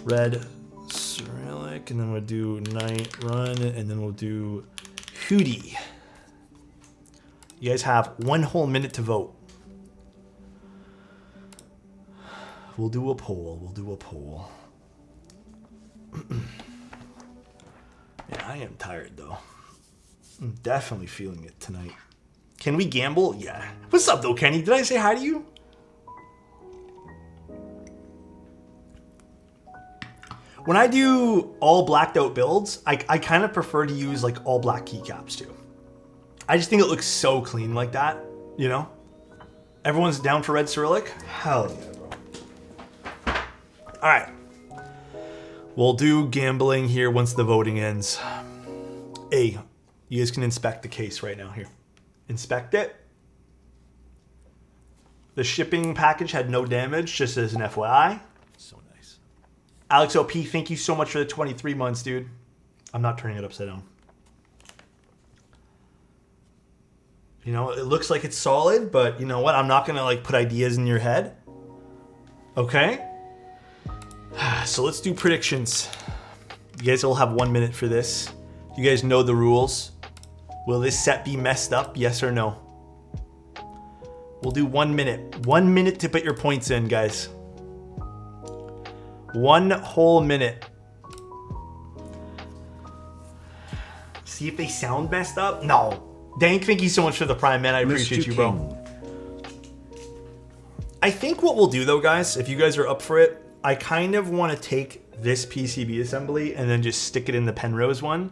Red Cyrillic, and then we'll do Night Run, and then we'll do Hootie. You guys have 1 whole minute to vote. We'll do a poll. We'll do a poll. Yeah, I am tired, though. I'm definitely feeling it tonight. Can we gamble? Yeah. What's up, though, Kenny? Did I say hi to you? When I do all blacked out builds, I kind of prefer to use like all black keycaps too. I just think it looks so clean like that, you know? Everyone's down for red Cyrillic? Hell yeah, bro. All right. We'll do gambling here once the voting ends. Hey, you guys can inspect the case right now here. Inspect it. The shipping package had no damage, just as an FYI. So nice. Alex OP, thank you so much for the 23 months, dude. I'm not turning it upside down. You know, it looks like it's solid, but you know what? I'm not going to like put ideas in your head. Okay? So let's do predictions. You guys will have 1 minute for this. You guys know the rules. Will this set be messed up? Yes or no? We'll do 1 minute. 1 minute to put your points in, guys. 1 whole minute. See if they sound messed up? No. Dank, thank you so much for the Prime, man. I appreciate you, bro. I think what we'll do, though, guys, if you guys are up for it, I kind of want to take this PCB assembly and then just stick it in the Penrose one.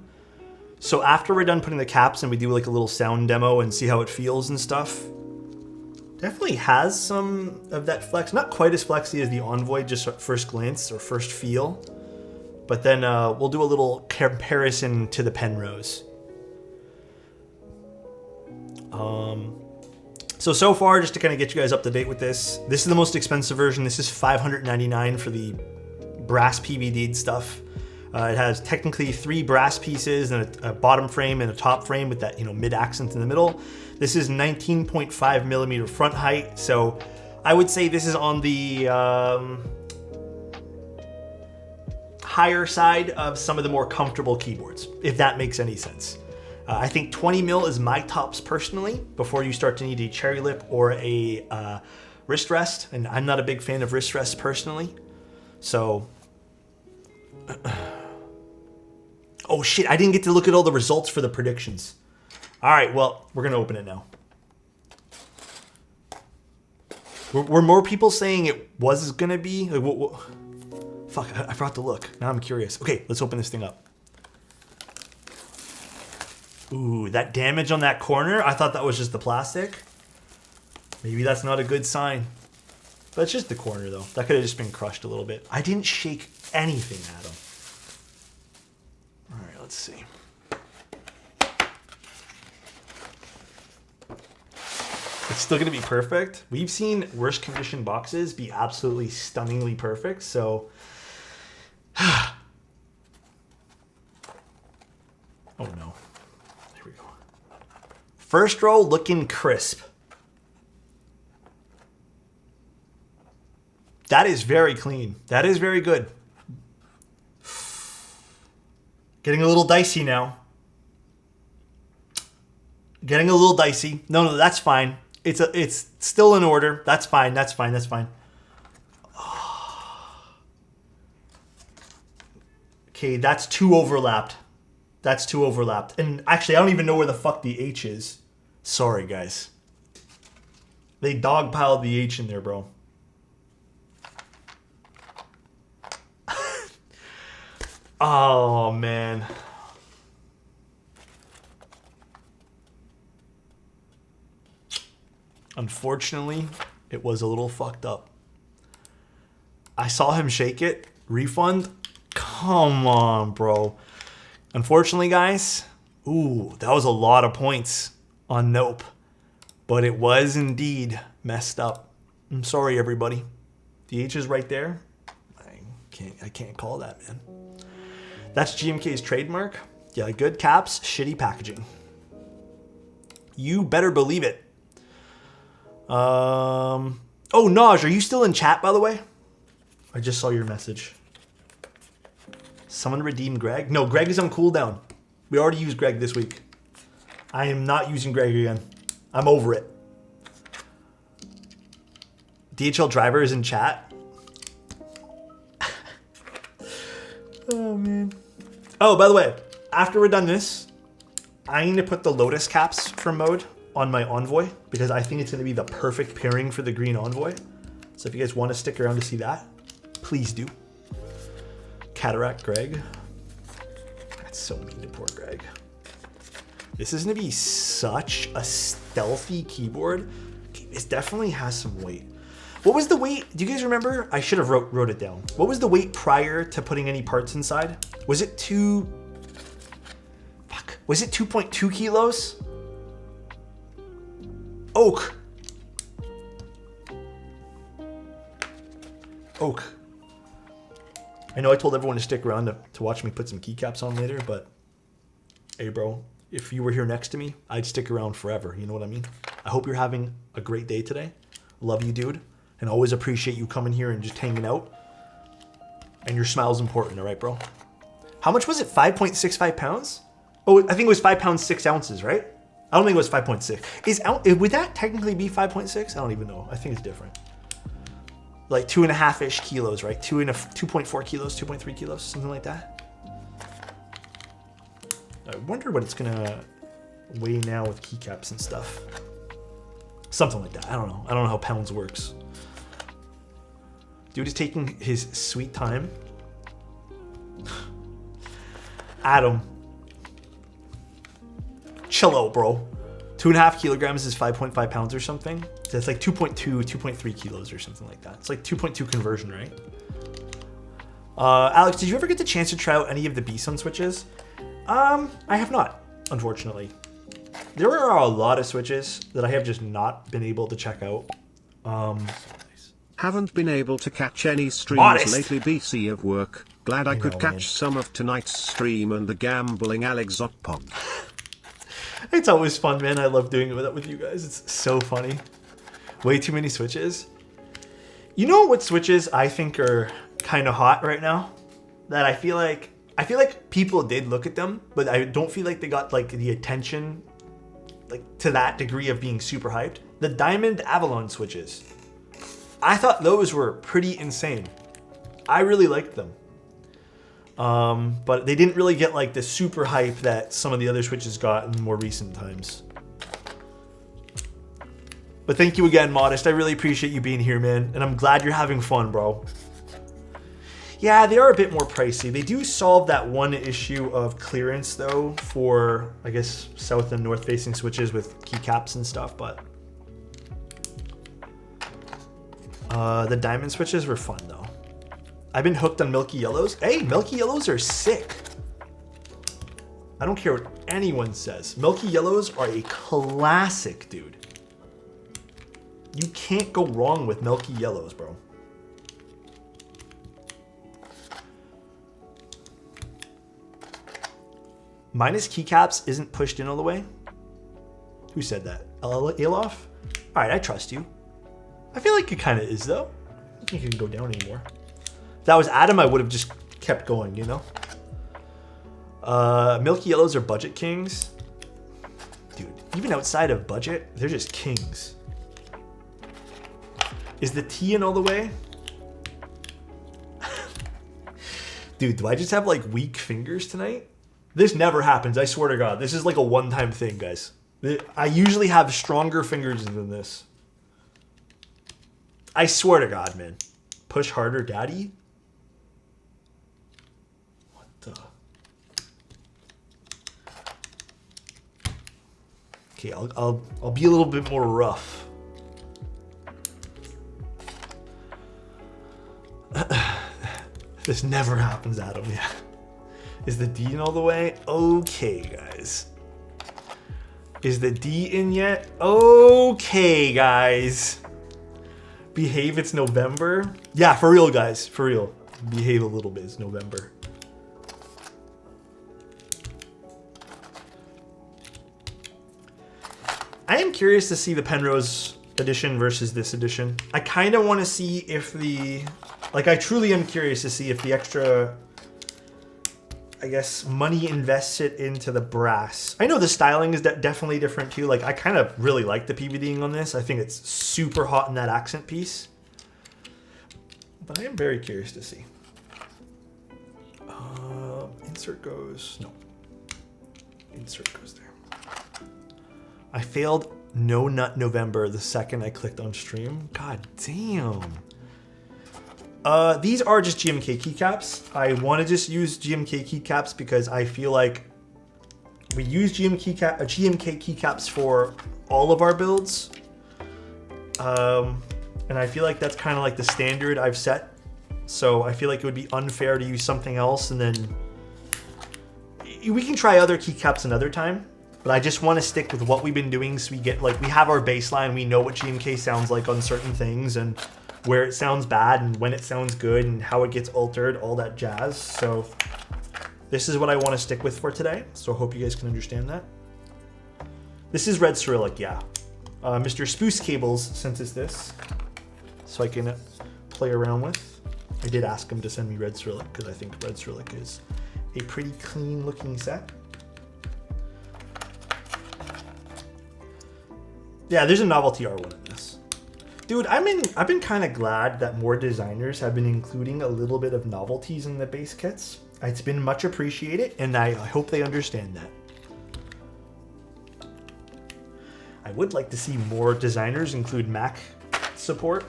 So after we're done putting the caps and we do like a little sound demo and see how it feels and stuff, definitely has some of that flex. Not quite as flexy as the Envoy, just at first glance or first feel. But then we'll do a little comparison to the Penrose. So far, just to kind of get you guys up to date with this is the most expensive version. This is $599 for the brass PVD'd stuff. It has technically 3 brass pieces and a bottom frame and a top frame with that, you know, mid accent in the middle. This is 19.5 millimeter front height. So I would say this is on the higher side of some of the more comfortable keyboards, if that makes any sense. I think 20 mil is my tops personally before you start to need a cherry lip or a wrist rest. And I'm not a big fan of wrist rests personally. So, oh shit, I didn't get to look at all the results for the predictions. All right, well, we're going to open it now. Were more people saying it was going to be? Like, fuck, I forgot to look. Now I'm curious. Okay, let's open this thing up. Ooh, that damage on that corner, I thought that was just the plastic. Maybe that's not a good sign. But it's just the corner, though. That could have just been crushed a little bit. I didn't shake anything at him. All right, let's see. It's still going to be perfect. We've seen worse condition boxes be absolutely stunningly perfect, so... Oh, no. Here we go. First row looking crisp. That is very clean. That is very good. Getting a little dicey now. Getting a little dicey. No, that's fine. It's still in order. That's fine. That's fine. That's fine. Okay, that's too overlapped. That's too overlapped. And actually, I don't even know where the fuck the H is. Sorry, guys. They dogpiled the H in there, bro. Oh, man. Unfortunately, it was a little fucked up. I saw him shake it. Refund? Come on, bro. Unfortunately, guys, ooh, that was a lot of points on Nope. But it was indeed messed up. I'm sorry, everybody. The H is right there. I can't call that, man. That's GMK's trademark. Yeah, good caps, shitty packaging. You better believe it. Oh, Naj, are you still in chat, by the way? I just saw your message. Someone redeem Greg? No, Greg is on cooldown. We already used Greg this week. I am not using Greg again. I'm over it. DHL driver is in chat. Oh, man. Oh, by the way, after we're done this, I need to put the Lotus caps for mode on my Envoy because I think it's going to be the perfect pairing for the green Envoy. So if you guys want to stick around to see that, please do. Cataract Greg. That's so mean to poor Greg. This is going to be such a stealthy keyboard. It definitely has some weight. What was the weight? Do you guys remember? I should have wrote it down. What was the weight prior to putting any parts inside? Was it Was it 2.2 kilos? Oak. I know I told everyone to stick around to watch me put some keycaps on later, but hey, bro, if you were here next to me, I'd stick around forever. You know what I mean? I hope you're having a great day today. Love you, dude. And always appreciate you coming here and just hanging out. And your smile's important, all right, bro? How much was it? 5.65 pounds? Oh, I think it was 5 pounds, 6 ounces, right? I don't think it was 5.6. Would that technically be 5.6? I don't even know. I think it's different. Like 2.5-ish kilos, right? 2.4 kilos, 2.3 kilos, something like that. I wonder what it's gonna weigh now with keycaps and stuff. Something like that. I don't know. I don't know how pounds works. Dude is taking his sweet time. Adam. Chill out, bro. 2.5 kilograms is 5.5 pounds or something. That's like 2.2, 2.3 kilos or something like that. It's like 2.2 conversion, right? Alex, did you ever get the chance to try out any of the B-Sun switches? I have not, unfortunately. There are a lot of switches that I have just not been able to check out.
Haven't been able to catch any streams
Modest.
lately, BC of work. Glad I could
know,
catch
man.
some of tonight's stream and the gambling Alex Zotpop.
It's always fun, man. I love doing it with you guys. It's so funny. Way too many switches. You know what switches I think are kind of hot right now? That I feel like people did look at them, but I don't feel like they got like the attention like to that degree of being super hyped. The Diamond Avalon switches. I thought those were pretty insane. I really liked them. But they didn't really get like the super hype that some of the other switches got in more recent times. But thank you again, Modest. I really appreciate you being here, man. And I'm glad you're having fun, bro. Yeah, they are a bit more pricey. They do solve that one issue of clearance, though, for, I guess, south and north facing switches with keycaps and stuff, but the diamond switches were fun, though. I've been hooked on Milky Yellows. Hey, Milky Yellows are sick. I don't care what anyone says. Milky Yellows are a classic, dude. You can't go wrong with Milky Yellows, bro. Minus keycaps isn't pushed in all the way. Who said that? Alof? All right, I trust you. I feel like it kind of is, though. I don't think it can go down anymore. If that was Adam, I would have just kept going, you know? Milky Yellows are budget kings. Dude, even outside of budget, they're just kings. Is the T in all the way? Dude, do I just have like weak fingers tonight? This never happens, I swear to God. This is like a one-time thing, guys. I usually have stronger fingers than this. I swear to God, man. Push harder, daddy? What the? Okay, I'll be a little bit more rough. This never happens, Adam. Yeah. Is the D in all the way? Okay, guys. Is the D in yet? Okay, guys. Behave, it's November. Yeah, for real, guys. For real. Behave a little bit, it's November. I am curious to see the Penrose edition versus this edition. I kind of want to see if the... Like, I truly am curious to see if the extra, I guess, money invested into the brass. I know the styling is definitely different too. Like, I kind of really like the PVDing on this. I think it's super hot in that accent piece. But I am very curious to see. Insert goes... No. Insert goes there. I failed No Nut November the second I clicked on stream. God damn. These are just GMK keycaps. I want to just use GMK keycaps because I feel like we use GMK keycaps for all of our builds. And I feel like that's kind of like the standard I've set. So I feel like it would be unfair to use something else, and then we can try other keycaps another time. But I just want to stick with what we've been doing, so we get, like, we have our baseline, we know what GMK sounds like on certain things, and where it sounds bad and when it sounds good and how it gets altered, all that jazz. So this is what I want to stick with for today. So I hope you guys can understand that. This is red Cyrillic, yeah. Mr. Spoos Cables sent us this so I can play around with. I did ask him to send me red Cyrillic because I think red Cyrillic is a pretty clean looking set. Yeah, there's a novelty R1 in this. Dude, I've been kind of glad that more designers have been including a little bit of novelties in the base kits. It's been much appreciated, and I hope they understand that. I would like to see more designers include Mac support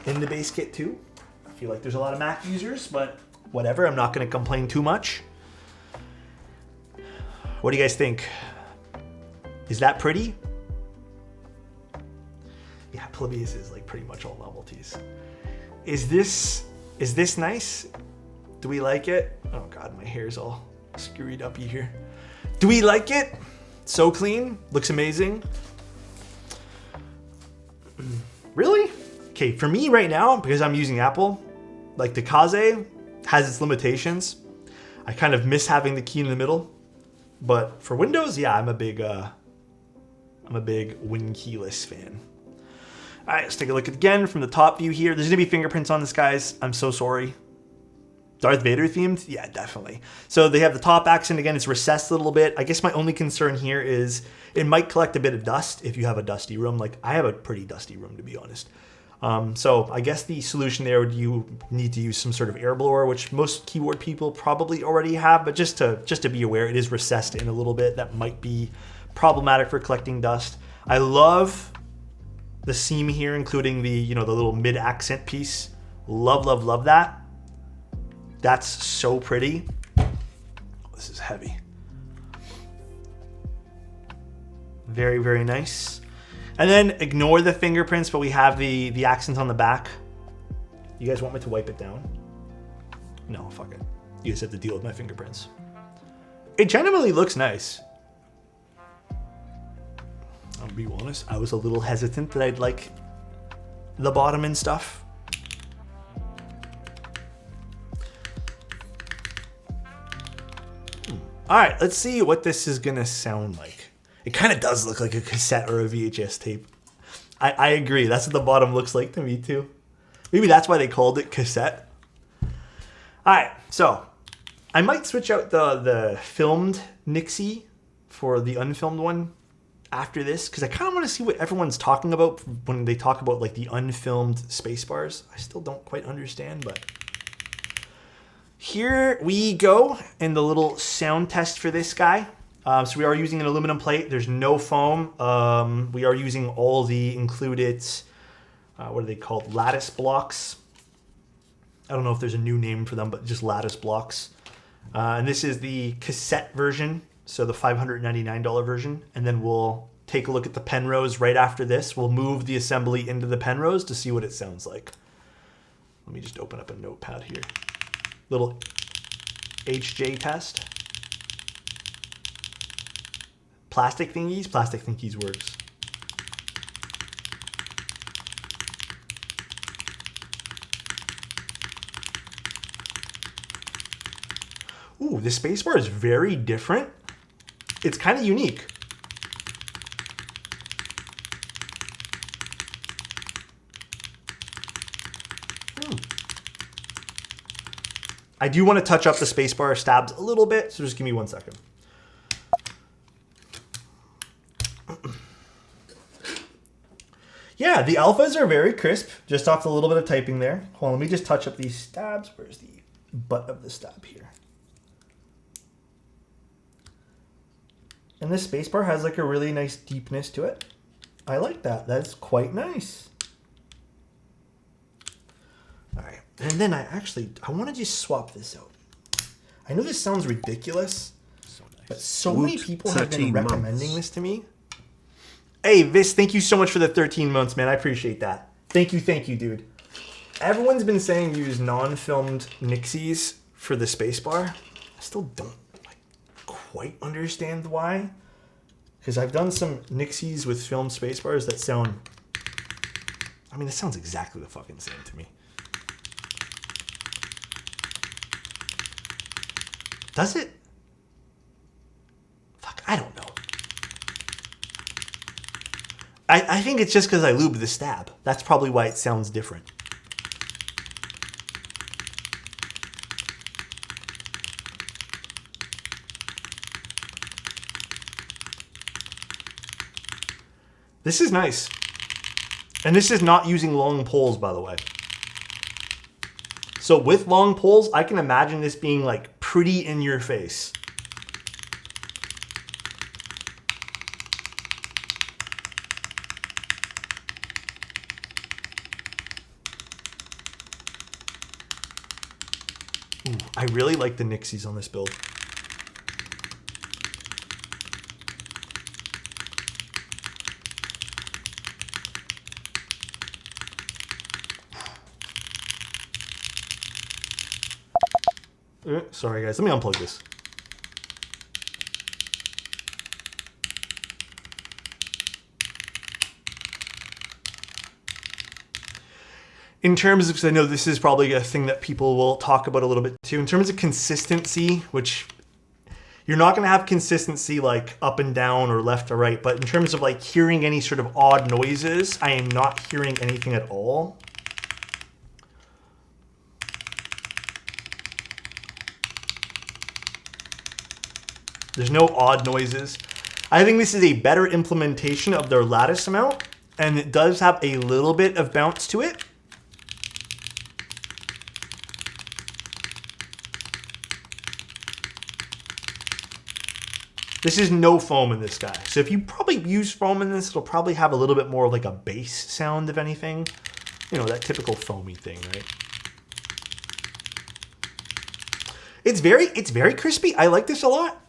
in the base kit too. I feel like there's a lot of Mac users, but whatever, I'm not going to complain too much. What do you guys think? Is that pretty? Yeah, Plebeius is like pretty much all novelties. Is this nice? Do we like it? Oh God, my hair's all screwed up here. Do we like it? So clean, looks amazing. Really? Okay, for me right now, because I'm using Apple, like the Kaze has its limitations. I kind of miss having the key in the middle. But for Windows, yeah, I'm a big Win keyless fan. All right, let's take a look again from the top view here. There's gonna be fingerprints on this, guys. I'm so sorry. Darth Vader themed? Yeah, definitely. So they have the top accent again. It's recessed a little bit. I guess my only concern here is it might collect a bit of dust if you have a dusty room. Like, I have a pretty dusty room, to be honest. So I guess the solution there would you need to use some sort of air blower, which most keyboard people probably already have. But just to be aware, it is recessed in a little bit. That might be problematic for collecting dust. I love the seam here, including the the little mid accent piece. Love, love, love that. That's so pretty. Oh, this is heavy. Very, very nice. And then ignore the fingerprints, but we have the accents on the back. You guys want me to wipe it down? No, fuck it. You guys have to deal with my fingerprints. It genuinely looks nice. I'll be honest, I was a little hesitant that I'd like the bottom and stuff. All right, let's see what this is gonna sound like. It kind of does look like a cassette or a VHS tape. I agree, that's what the bottom looks like to me too. Maybe that's why they called it cassette. All right, so I might switch out the filmed Nixie for the unfilmed one. after this because I kind of want to see what everyone's talking about when they talk about like the unfilmed space bars. I still don't quite understand, but here we go in the little sound test for this guy. So we are using an aluminum plate. There's no foam. We are using all the included, what are they called? Lattice blocks. I don't know if there's a new name for them, but just lattice blocks. And this is the cassette version, so the $599 version. And then we'll take a look at the Penrose right after this. We'll move the assembly into the Penrose to see what it sounds like. Let me just open up a notepad here. Little HJ test. Plastic thingies works. Ooh, the spacebar is very different. It's kind of unique. I do want to touch up the spacebar stabs a little bit, so just give me 1 second. Yeah, the alphas are very crisp, just off the little bit of typing there. Hold on, let me just touch up these stabs. Where's the butt of the stab here? And this spacebar has like a really nice deepness to it. I like that. That's quite nice. All right, and then I want to just swap this out. I know this sounds ridiculous, but so many people have been recommending this to me. Hey, Vis, thank you so much for the 13 months, man. I appreciate that. Thank you, dude. Everyone's been saying use non-filmed Nixies for the spacebar. I still don't quite understand why. Because I've done some Nixies with filmed spacebars that sound... I mean, it sounds exactly the fucking same to me. Does it? Fuck, I don't know. I think it's just because I lubed the stab. That's probably why it sounds different. This is nice. And this is not using long poles, by the way. So with long poles, I can imagine this being like pretty in your face. Ooh, I really like the Nixies on this build. Sorry guys, let me unplug this. In terms of, because I know this is probably a thing that people will talk about a little bit too, in terms of consistency, which you're not going to have consistency like up and down or left to right, but in terms of like hearing any sort of odd noises, I am not hearing anything at all. There's no odd noises. I think this is a better implementation of their lattice amount, and it does have a little bit of bounce to it. This is no foam in this guy. So if you probably use foam in this, it'll probably have a little bit more of like a bass sound, if anything. You know, that typical foamy thing, right? It's very crispy. I like this a lot.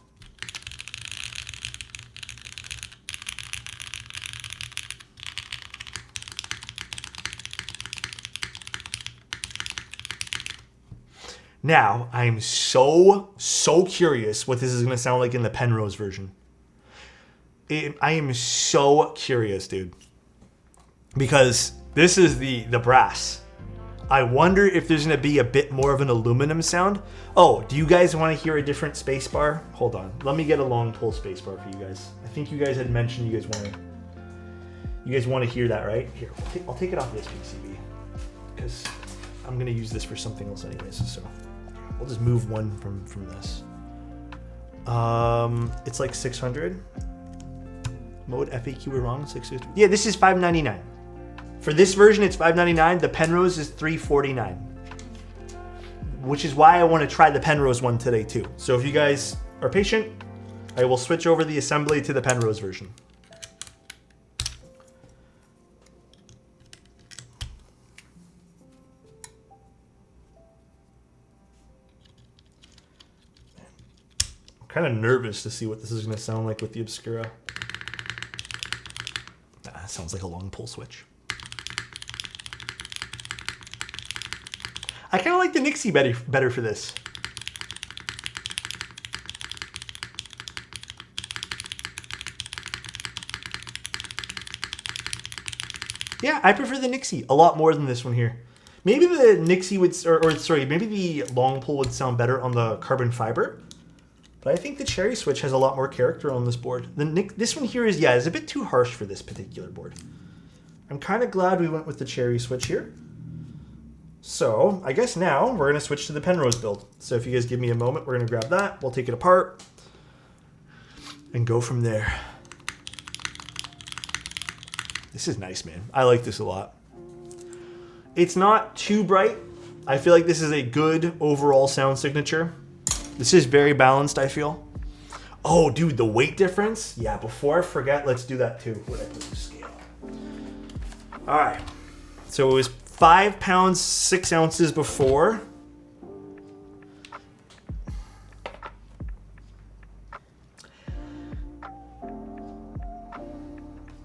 Now, I'm so curious what this is going to sound like in the Penrose version. I am so curious, dude. Because this is the brass. I wonder if there's going to be a bit more of an aluminum sound. Oh, do you guys want to hear a different space bar? Hold on. Let me get a long pull space bar for you guys. I think you guys had mentioned you guys want to hear that, right? Here, I'll take it off this PCB. Because I'm going to use this for something else anyways, so... We'll just move one from this. It's like 600. Mode FAQ were wrong. 650. Yeah, this is $5.99. For this version, it's $5.99. The Penrose is $3.49. Which is why I want to try the Penrose one today too. So if you guys are patient, I will switch over the assembly to the Penrose version. I'm kind of nervous to see what this is going to sound like with the Obscura. That sounds like a long pull switch. I kind of like the Nixie better for this. Yeah, I prefer the Nixie a lot more than this one here. Maybe the Nixie would, maybe the long pull would sound better on the carbon fiber. But I think the cherry switch has a lot more character on this board. This one here is a bit too harsh for this particular board. I'm kind of glad we went with the cherry switch here. So I guess now we're going to switch to the Penrose build. So if you guys give me a moment, we're going to grab that. We'll take it apart and go from there. This is nice, man. I like this a lot. It's not too bright. I feel like this is a good overall sound signature. This is very balanced, I feel. Oh, dude, the weight difference. Yeah, before I forget, let's do that too. Where did I put the scale? All right. So it was 5 pounds, 6 ounces before.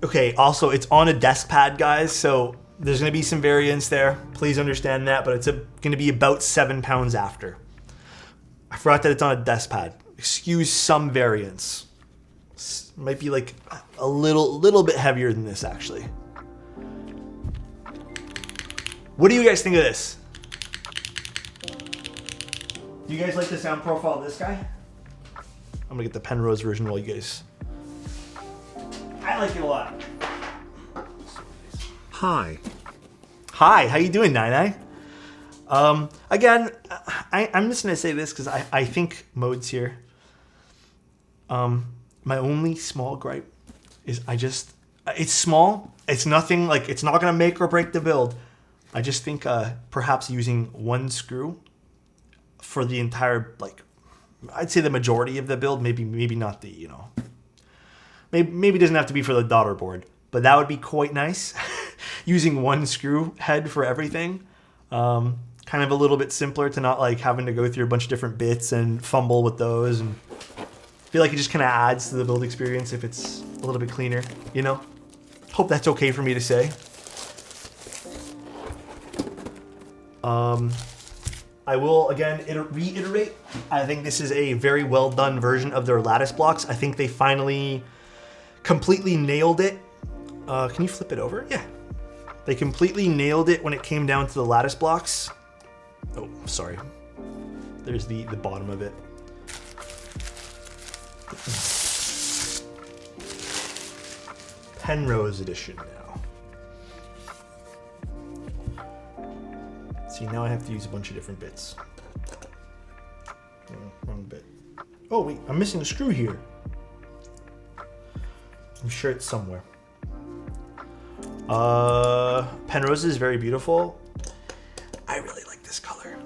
Okay, also it's on a desk pad, guys, so there's going to be some variance there. Please understand that, but it's going to be about 7 pounds after. I forgot that it's on a desk pad. Excuse some variance. It might be like a little bit heavier than this, actually. What do you guys think of this? Do you guys like the sound profile of this guy? I'm gonna get the Penrose version while you guys. I like it a lot.
Hi.
Hi, how you doing, Nine? Again, I'm just gonna say this because I think mode's here. My only small gripe is it's small. It's nothing like it's not gonna make or break the build. I just think perhaps using one screw for the entire, like, I'd say the majority of the build, maybe not the, maybe it doesn't have to be for the daughter board, but that would be quite nice. Using one screw head for everything. Kind of a little bit simpler to not like having to go through a bunch of different bits and fumble with those, and I feel like it just kind of adds to the build experience if it's a little bit cleaner, Hope that's okay for me to say. I will again reiterate, I think this is a very well done version of their lattice blocks. I think they finally completely nailed it. Can you flip it over? Yeah. They completely nailed it when it came down to the lattice blocks. Oh, sorry. There's the bottom of it. Penrose edition now. See, now I have to use a bunch of different bits. Wrong bit. Oh, wait, I'm missing a screw here. I'm sure it's somewhere. Penrose is very beautiful. I really like this color.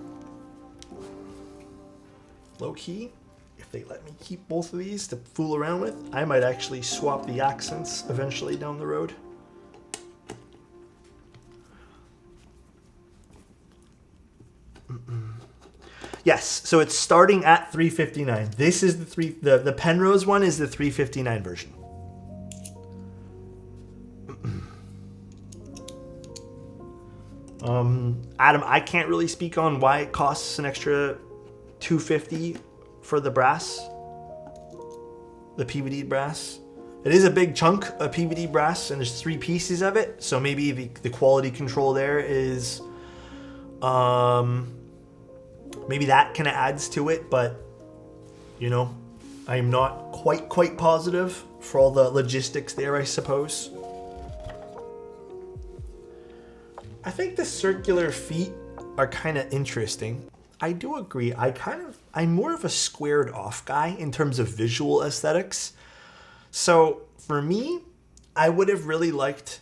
Low key, if they let me keep both of these to fool around with, I might actually swap the accents eventually down the road. Yes, so it's starting at $359. This is the Penrose one is the $359 version. Adam, I can't really speak on why it costs an extra $250 for the brass, the PVD brass. It is a big chunk of PVD brass, and there's 3 pieces of it, so maybe the quality control there is, maybe that kind of adds to it, but I'm not quite positive for all the logistics there, I suppose. I think the circular feet are kind of interesting. I do agree. I'm more of a squared off guy in terms of visual aesthetics. So For me, I would have really liked,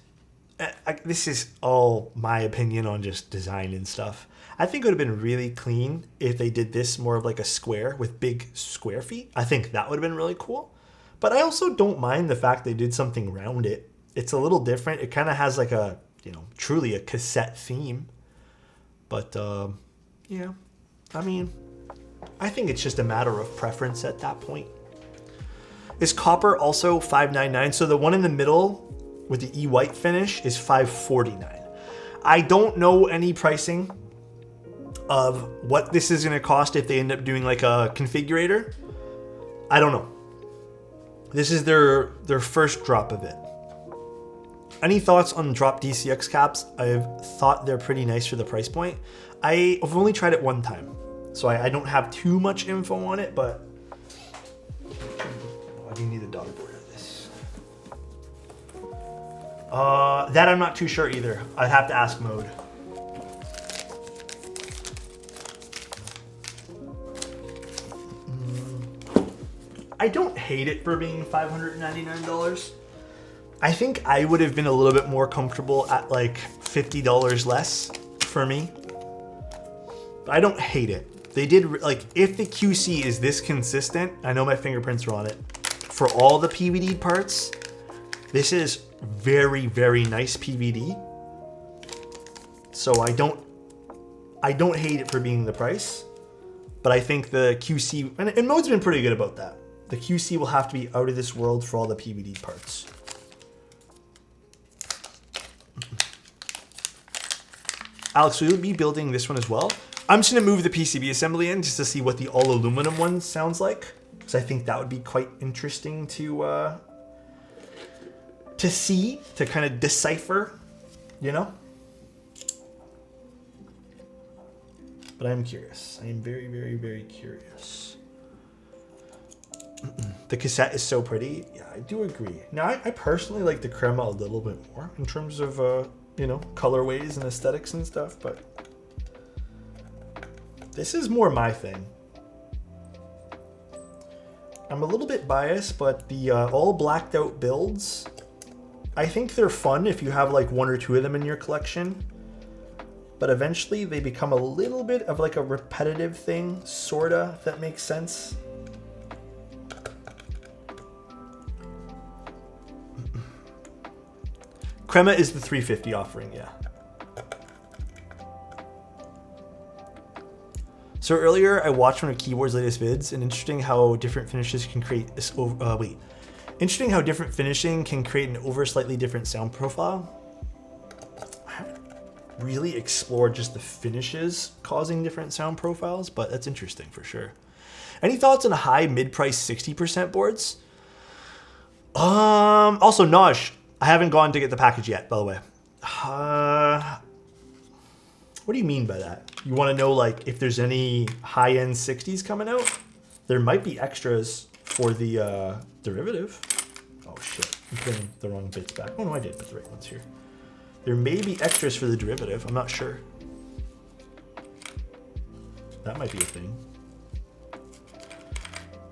this is all my opinion on just design and stuff. I think it would have been really clean if they did this more of like a square with big square feet. I think that would have been really cool. But I also don't mind the fact they did something around it. It's a little different. It kind of has like a, truly a cassette theme. But, yeah, I mean, I think it's just a matter of preference at that point. Is copper also $5.99? So the one in the middle with the E-white finish is $5.49. I don't know any pricing of what this is going to cost if they end up doing like a configurator. I don't know. This is their first drop of it. Any thoughts on drop DCX caps? I've thought they're pretty nice for the price point. I've only tried it one time, so I don't have too much info on it, but I do need the daughter board of this. That I'm not too sure either. I'd have to ask Mode. I don't hate it for being $599. I think I would have been a little bit more comfortable at like $50 less for me. But I don't hate it. They did, like, if the QC is this consistent, I know my fingerprints are on it, for all the PVD parts, this is very, very nice PVD. So I don't hate it for being the price, but I think the QC, and Mode's been pretty good about that. The QC will have to be out of this world for all the PVD parts. Alex, will you be building this one as well? I'm just going to move the PCB assembly in just to see what the all aluminum one sounds like, because I think that would be quite interesting to see, to kind of decipher, But I'm curious. I am very, very, very curious. The cassette is so pretty. Yeah, I do agree. Now, I personally like the crema a little bit more in terms of, colorways and aesthetics and stuff, but this is more my thing. I'm a little bit biased, but the all blacked out builds, I think they're fun if you have like one or two of them in your collection, but eventually they become a little bit of like a repetitive thing, sorta, if that makes sense. Crema is the 350 offering, yeah. So earlier I watched one of Keyboard's latest vids, and interesting how different finishes can create this. Interesting how different finishing can create an slightly different sound profile. I haven't really explored just the finishes causing different sound profiles, but that's interesting for sure. Any thoughts on high mid-price 60% boards? Also Naj. I haven't gone to get the package yet, by the way. What do you mean by that? You want to know like if there's any high-end 60s coming out? There might be extras for the derivative. Oh shit, I'm putting the wrong bits back. Oh no, I did put the right ones here. There may be extras for the derivative, I'm not sure. That might be a thing.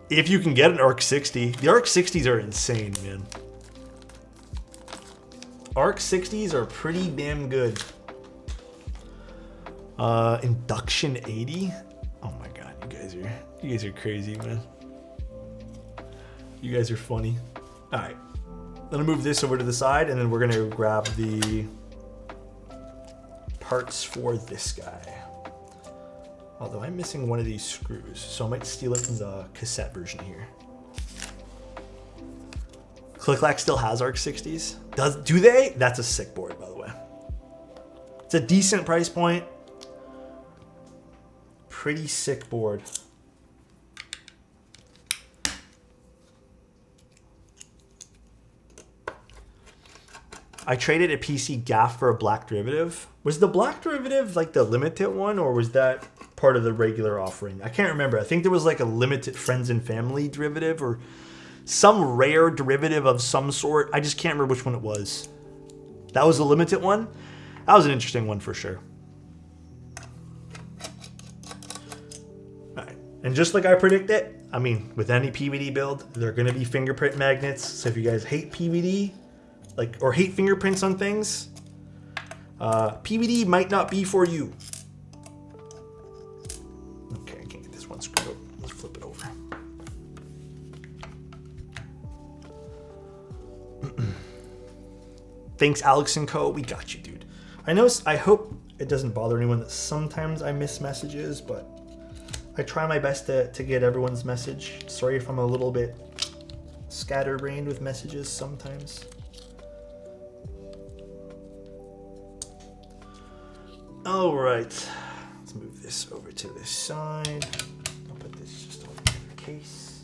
If you can get an ARC 60. The ARC 60s are insane, man. ARC 60s are pretty damn good. Induction 80. Oh my god, you guys are crazy, man. You guys are funny. All right, let me move this over to the side, and then we're gonna grab the parts for this guy. Although I'm missing one of these screws, so I might steal it from the cassette version here. Click-Clack still has ARC 60s. Do they? That's a sick board, by the way. It's a decent price point. Pretty sick board. I traded a PC gaff for a black derivative. Was the black derivative like the limited one, or was that part of the regular offering? I can't remember. I think there was like a limited friends and family derivative, or some rare derivative of some sort. I just can't remember which one it was. That was a limited one. That was an interesting one for sure. All right. And just like I predicted, I mean, with any PVD build, they're going to be fingerprint magnets. So if you guys hate PVD, or hate fingerprints on things, PVD might not be for you. Okay, I can't get this one screwed up. Let's flip it over. Thanks, Alex and Co. We got you, dude. I hope it doesn't bother anyone that sometimes I miss messages, but I try my best to get everyone's message. Sorry if I'm a little bit scatterbrained with messages sometimes. All right, let's move this over to this side. I'll put this just on the case.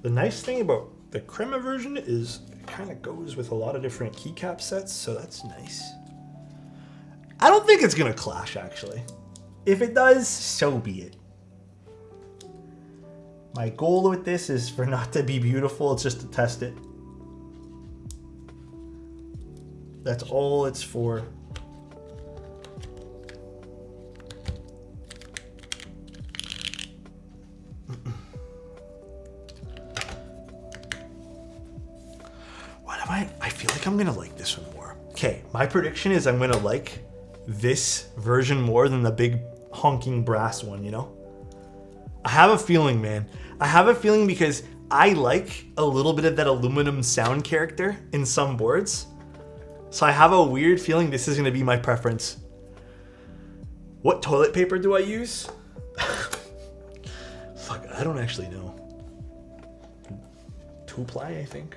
The nice thing about the Crema version is it kind of goes with a lot of different keycap sets, so that's nice. I don't think it's gonna clash, actually. If it does, so be it. My goal with this is for not to be beautiful, it's just to test it. That's all it's for. What am I feel like I'm gonna like this one more. Okay, my prediction is I'm gonna like this version more than the big honking brass one, you know? I have a feeling, man. I have a feeling because I like a little bit of that aluminum sound character in some boards. So I have a weird feeling this is going to be my preference. What toilet paper do I use? Fuck, I don't actually know. 2-ply, I think.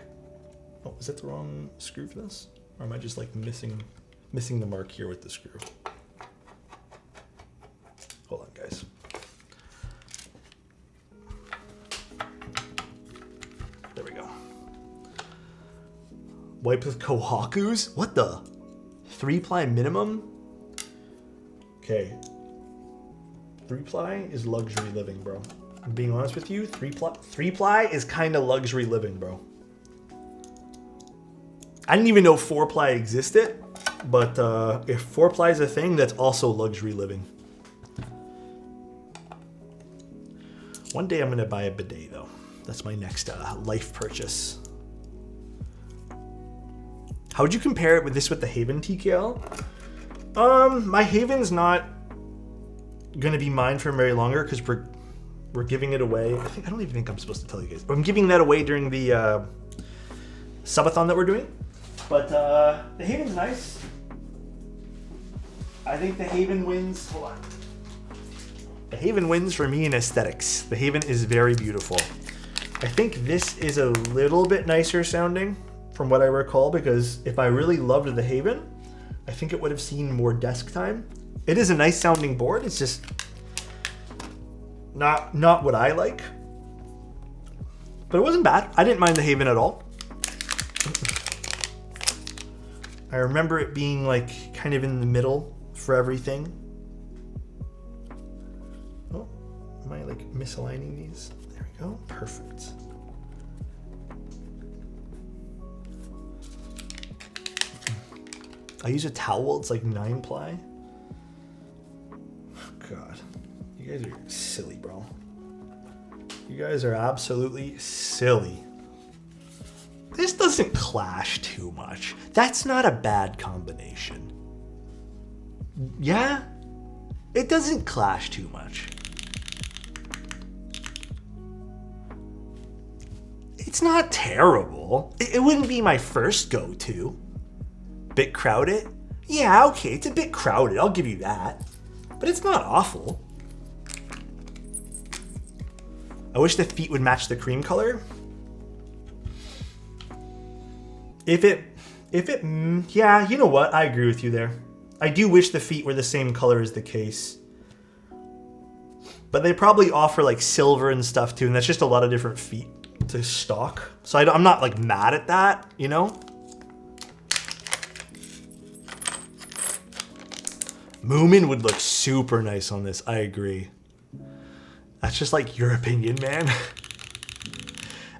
Oh, is that the wrong screw for this? Or am I just like missing the mark here with the screw? Hold on, guys. There we go. Wipe with Kohaku's? What the? 3-ply minimum? Okay. 3-ply is luxury living, bro. I'm being honest with you. 3-ply is kind of luxury living, bro. I didn't even know 4-ply existed, but if 4-ply is a thing, that's also luxury living. One day I'm gonna buy a bidet though. That's my next life purchase. How would you compare it with this with the Haven TKL? My Haven's not gonna be mine for very longer because we're giving it away. I don't even think I'm supposed to tell you guys. I'm giving that away during the subathon that we're doing. But the Haven's nice. I think the Haven wins. Hold on. The Haven wins for me in aesthetics. The Haven is very beautiful. I think this is a little bit nicer sounding from what I recall, because if I really loved the Haven, I think it would have seen more desk time. It is a nice sounding board. It's just not what I like. But it wasn't bad. I didn't mind the Haven at all. I remember it being like kind of in the middle for everything. Oh, am I like misaligning these? There we go. Perfect. I use a towel. It's like 9-ply. God, you guys are silly, bro. You guys are absolutely silly. This doesn't clash too much. That's not a bad combination. Yeah, it doesn't clash too much. It's not terrible. It wouldn't be my first go-to. Bit crowded? Yeah, okay, it's a bit crowded. I'll give you that. But it's not awful. I wish the feet would match the cream color. Yeah, you know what? I agree with you there. I do wish the feet were the same color as the case. But they probably offer like silver and stuff too, and that's just a lot of different feet to stock. So I'm not like mad at that, you know? Moomin would look super nice on this. I agree. That's just like your opinion, man.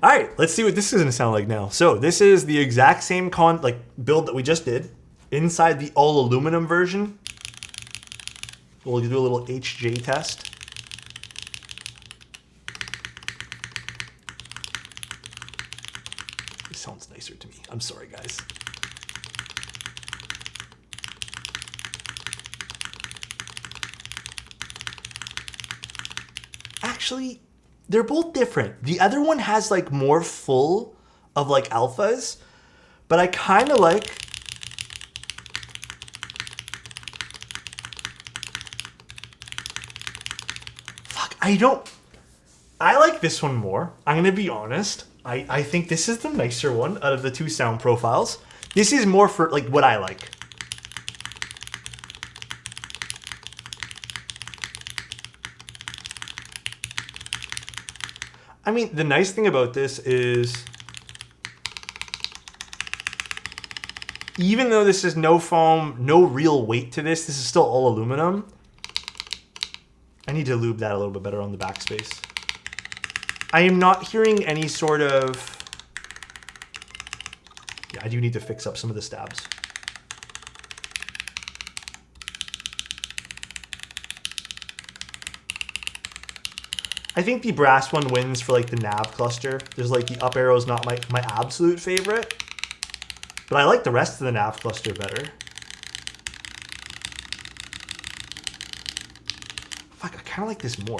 All right, let's see what this is gonna sound like now. So this is the exact same build that we just did inside the all aluminum version. We'll do a little HJ test. This sounds nicer to me. I'm sorry, guys. Actually, they're both different. The other one has like more full of like alphas, but I kind of like I like this one more. I'm gonna be honest. I think this is the nicer one out of the two sound profiles. This is more for like what I like. I mean, the nice thing about this is, even though this is no foam, no real weight to this, this is still all aluminum. I need to lube that a little bit better on the backspace. I am not hearing any sort of... Yeah, I do need to fix up some of the stabs. I think the brass one wins for like the nav cluster. There's like the up arrow is not my absolute favorite, but I like the rest of the nav cluster better. Fuck, I kind of like this more.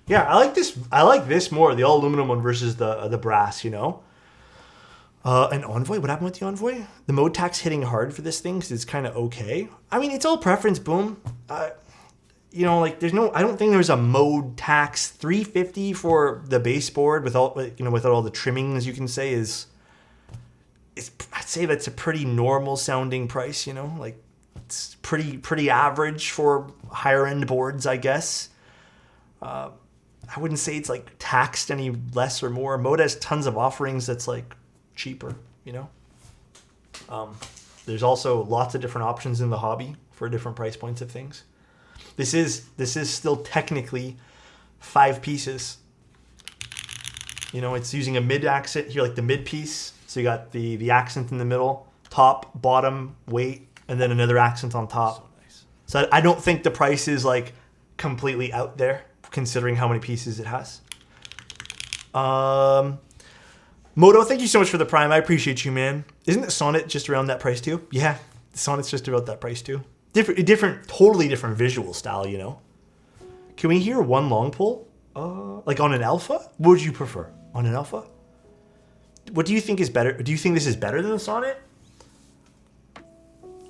Yeah, I like this. I like this more, the all aluminum one versus the brass. You know. An Envoy. What happened with the Envoy? The mode tax hitting hard for this thing because it's kind of okay. I mean, it's all preference. Boom. You know, like there's no. I don't think there's a mode tax 350 for the baseboard without without all the trimmings. You can say is. I'd say that's a pretty normal sounding price. You know, like it's pretty average for higher end boards, I guess. I wouldn't say it's like taxed any less or more. Mode has tons of offerings that's like cheaper, you know. There's also lots of different options in the hobby for different price points of things. This is still technically 5 pieces. You know, it's using a mid accent here, like the mid piece. So you got the accent in the middle, top, bottom, weight, and then another accent on top. So nice. So I don't think the price is like completely out there, considering how many pieces it has. Moto, thank you so much for the Prime. I appreciate you, man. Isn't the Sonnet just around that price too? Yeah, the Sonnet's just about that price too. Totally different visual style, you know. Can we hear one long pull? Like on an Alpha? What would you prefer? On an Alpha? What do you think is better? Do you think this is better than the Sonnet?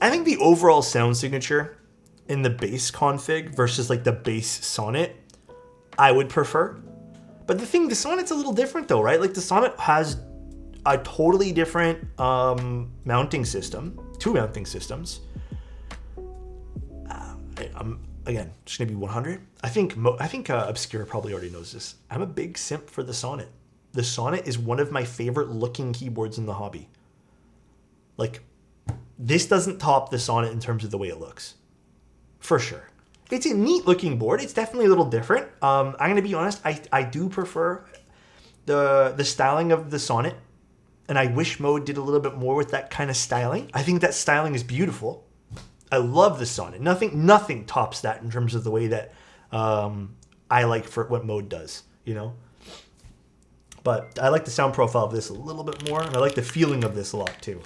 I think the overall sound signature in the bass config versus like the bass Sonnet, I would prefer. But the Sonnet's a little different though, right? Like the Sonnet has a totally different mounting system, 2 mounting systems. I'm again just gonna be 100. I think Obscure probably already knows this. I'm a big simp for the Sonnet. The Sonnet is one of my favorite looking keyboards in the hobby. Like, this doesn't top the Sonnet in terms of the way it looks, for sure. It's a neat looking board. It's definitely a little different. I'm gonna be honest. I do prefer the styling of the Sonnet, and I wish Mode did a little bit more with that kind of styling. I think that styling is beautiful. I love the Sonnet. Nothing tops that in terms of the way that I like for what Mode does. You know. But I like the sound profile of this a little bit more, and I like the feeling of this a lot too.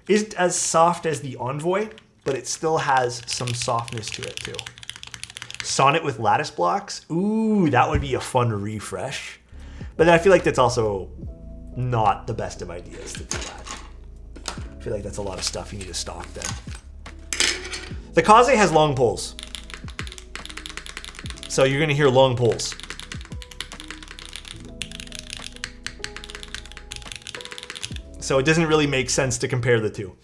Isn't as soft as the Envoy, but it still has some softness to it too. Sonnet with lattice blocks. Ooh, that would be a fun refresh. But then I feel like that's also not the best of ideas to do that. I feel like that's a lot of stuff you need to stock then. The Kaze has long pulls. So you're gonna hear long pulls. So it doesn't really make sense to compare the two.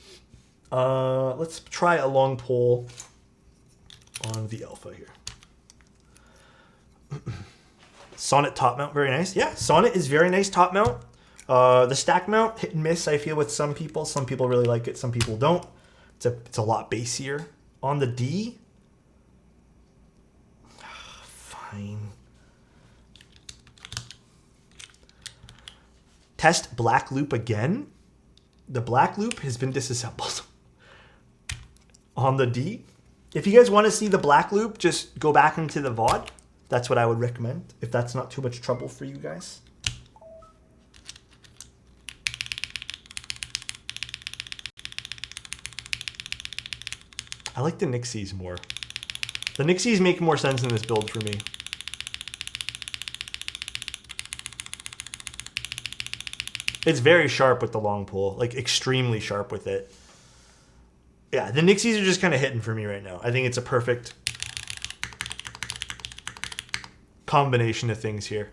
Let's try a long pull on the Alpha here. Sonnet top mount, very nice. Yeah, Sonnet is very nice top mount. The stack mount, hit and miss, I feel, with some people. Some people really like it, some people don't. It's a lot bassier. On the D, fine. Test black loop again. The black loop has been disassembled. On the D, if you guys want to see the black loop, just go back into the VOD. That's what I would recommend, if that's not too much trouble for you guys. I like the Nixies more. The Nixies make more sense in this build for me. It's very sharp with the long pull, like extremely sharp with it. Yeah, the Nixies are just kind of hitting for me right now. I think it's a perfect combination of things here.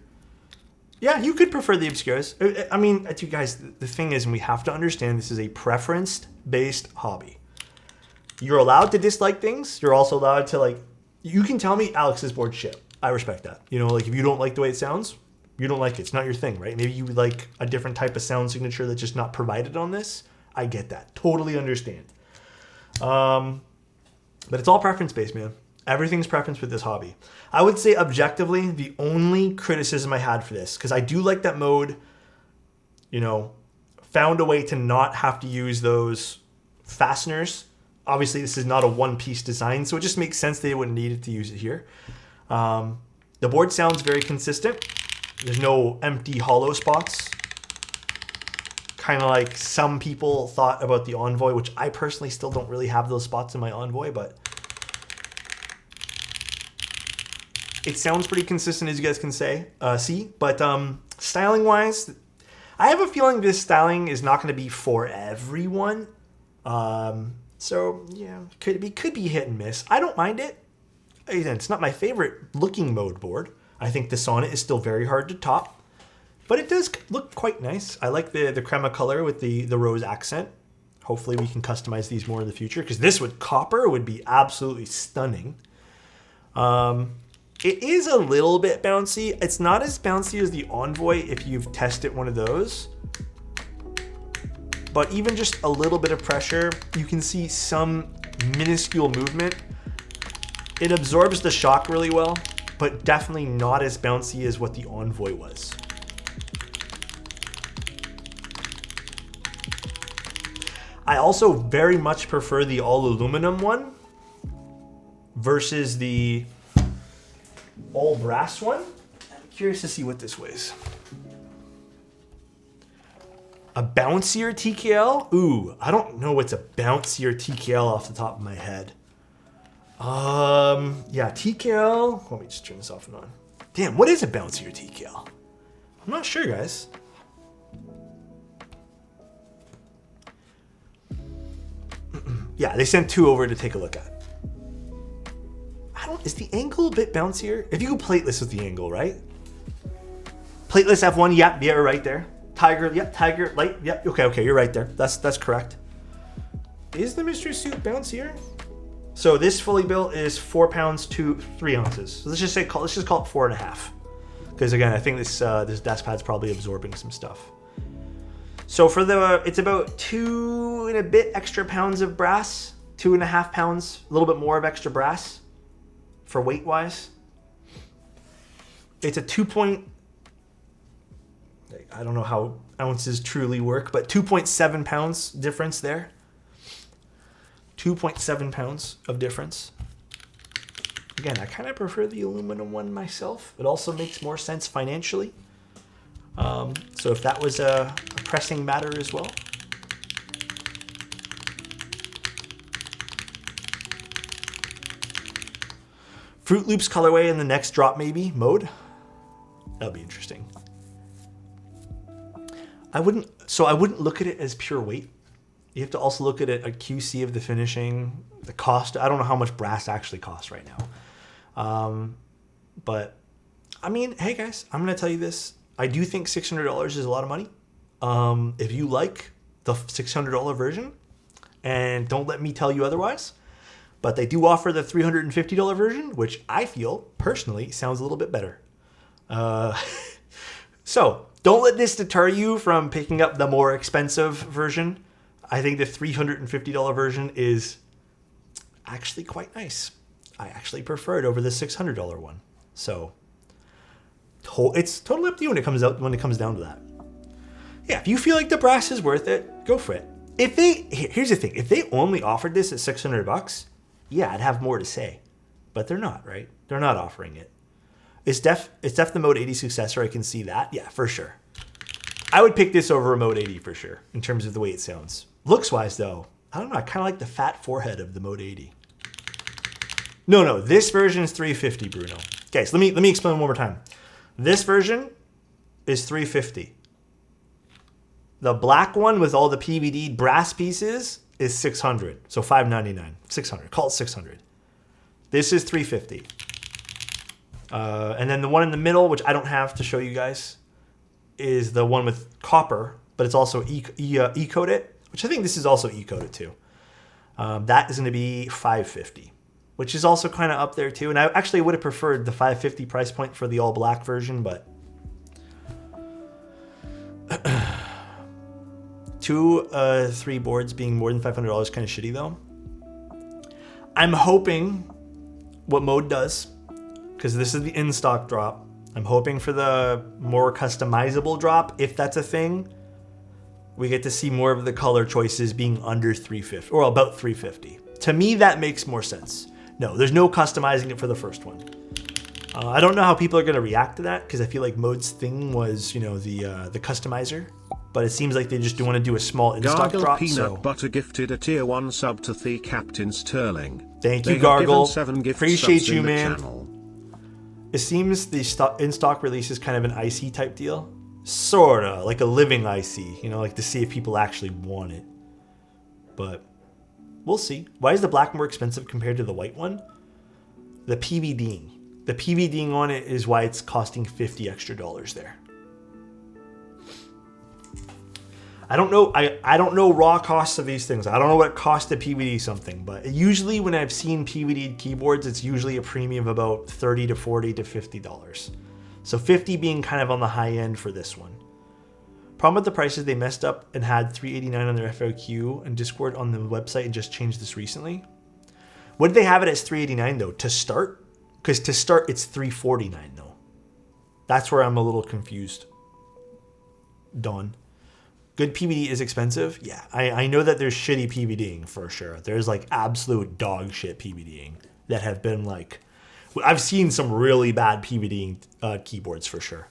Yeah, you could prefer the Obscuras. I mean, you guys, the thing is, and we have to understand, this is a preference-based hobby. You're allowed to dislike things. You're also allowed to, like, you can tell me Alex's board shit. I respect that. You know, like, if you don't like the way it sounds, you don't like it. It's not your thing, right? Maybe you like a different type of sound signature that's just not provided on this. I get that. Totally understand. But it's all preference-based, man. Everything's preference with this hobby. I would say objectively, the only criticism I had for this, because I do like that mode, you know, found a way to not have to use those fasteners. Obviously, this is not a one-piece design, so it just makes sense they wouldn't need it to use it here. The board sounds very consistent. There's no empty hollow spots. Kind of like some people thought about the Envoy, which I personally still don't really have those spots in my Envoy, but it sounds pretty consistent, as you guys can see. But styling-wise, I have a feeling this styling is not going to be for everyone. So yeah, could be hit and miss. I don't mind it. Again, it's not my favorite looking mode board. I think the Sonnet is still very hard to top, but it does look quite nice. I like the crema color with the rose accent. Hopefully we can customize these more in the future, because this with copper would be absolutely stunning. It is a little bit bouncy. It's not as bouncy as the Envoy if you've tested one of those. But even just a little bit of pressure, you can see some minuscule movement. It absorbs the shock really well, but definitely not as bouncy as what the Envoy was. I also very much prefer the all aluminum one versus the all brass one. I'm curious to see what this weighs. A bouncier TKL? Ooh, I don't know what's a bouncier TKL off the top of my head. Yeah, TKL. Let me just turn this off and on. Damn, what is a bouncier TKL? I'm not sure, guys. Yeah, they sent two over to take a look at. Is the angle a bit bouncier? If you go plateless with the angle, right? Plateless F1, yep, yeah, right there. Tiger, yep, Tiger, light, yep, okay, you're right there. That's correct. Is the Mystery Suit bouncier? So this fully built is 4 pounds to 3 ounces. So let's just call it 4.5. Because again, I think this desk pad's probably absorbing some stuff. So for it's about 2 and a bit extra pounds of brass, 2.5 pounds, a little bit more of extra brass for weight wise. It's a 2 point, I don't know how ounces truly work, but 2.7 pounds difference there. 2.7 pounds of difference. Again, I kind of prefer the aluminum one myself. It also makes more sense financially. So if that was a pressing matter as well. Fruit Loops colorway in the next drop maybe mode. That'll be interesting. I wouldn't look at it as pure weight. You have to also look at it, a QC of the finishing, the cost. I don't know how much brass actually costs right now. But I mean, hey guys, I'm going to tell you this. I do think $600 is a lot of money. If you like the $600 version, and don't let me tell you otherwise, but they do offer the $350 version, which I feel personally sounds a little bit better. So Don't let this deter you from picking up the more expensive version. I think the $350 version is actually quite nice. I actually prefer it over the $600 one. So it's totally up to you when it comes down to that. Yeah, if you feel like the brass is worth it, go for it. Here's the thing, if they only offered this at $600, yeah, I'd have more to say. But they're not, right? They're not offering it. It's def the Mode 80 successor. I can see that. Yeah, for sure. I would pick this over a Mode 80 for sure in terms of the way it sounds. Looks wise though, I don't know. I kind of like the fat forehead of the Mode 80. No, this version is $350, Bruno. Okay, so let me explain one more time. This version is $350. The black one with all the PVD brass pieces is $600. So $599, $600. Call it $600. This is $350. And then the one in the middle, which I don't have to show you guys, is the one with copper, but it's also E-coated, which I think this is also E-coated too. That is going to be $550, which is also kind of up there too. And I actually would have preferred the $550 price point for the all black version, but 3 boards being more than $500 is kind of shitty though. I'm hoping what Mode does, because this is the in-stock drop, I'm hoping for the more customizable drop, if that's a thing. We get to see more of the color choices being under $350 or about $350. To me, that makes more sense. No, there's no customizing it for the first one. I don't know how people are going to react to that, because I feel like Mode's thing was, the customizer. But it seems like they just want to do a small in-stock
Gargle
drop.
Peanut Butter gifted a tier 1 sub to the Captain Sterling.
Thank you, Gargle. Appreciate you, man. It seems the in-stock release is kind of an IC type deal. Sorta, like a living IC, like to see if people actually want it. But we'll see. Why is the black more expensive compared to the white one? The PVDing. The PVDing on it is why it's costing $50 extra there. I don't know. I don't know raw costs of these things. I don't know what it costs to PVD something, but usually when I've seen PVD keyboards, it's usually a premium of about $30 to $40 to $50. So 50 being kind of on the high end for this one. Problem with the prices, they messed up and had $389 on their FAQ and Discord on the website and just changed this recently. What did they have it as $389 though to start? Because to start it's $349 though. That's where I'm a little confused. Dawn. Good PVD is expensive. Yeah, I know that there's shitty PVDing for sure. There's like absolute dog shit PVDing that have been like, I've seen some really bad PVDing keyboards for sure.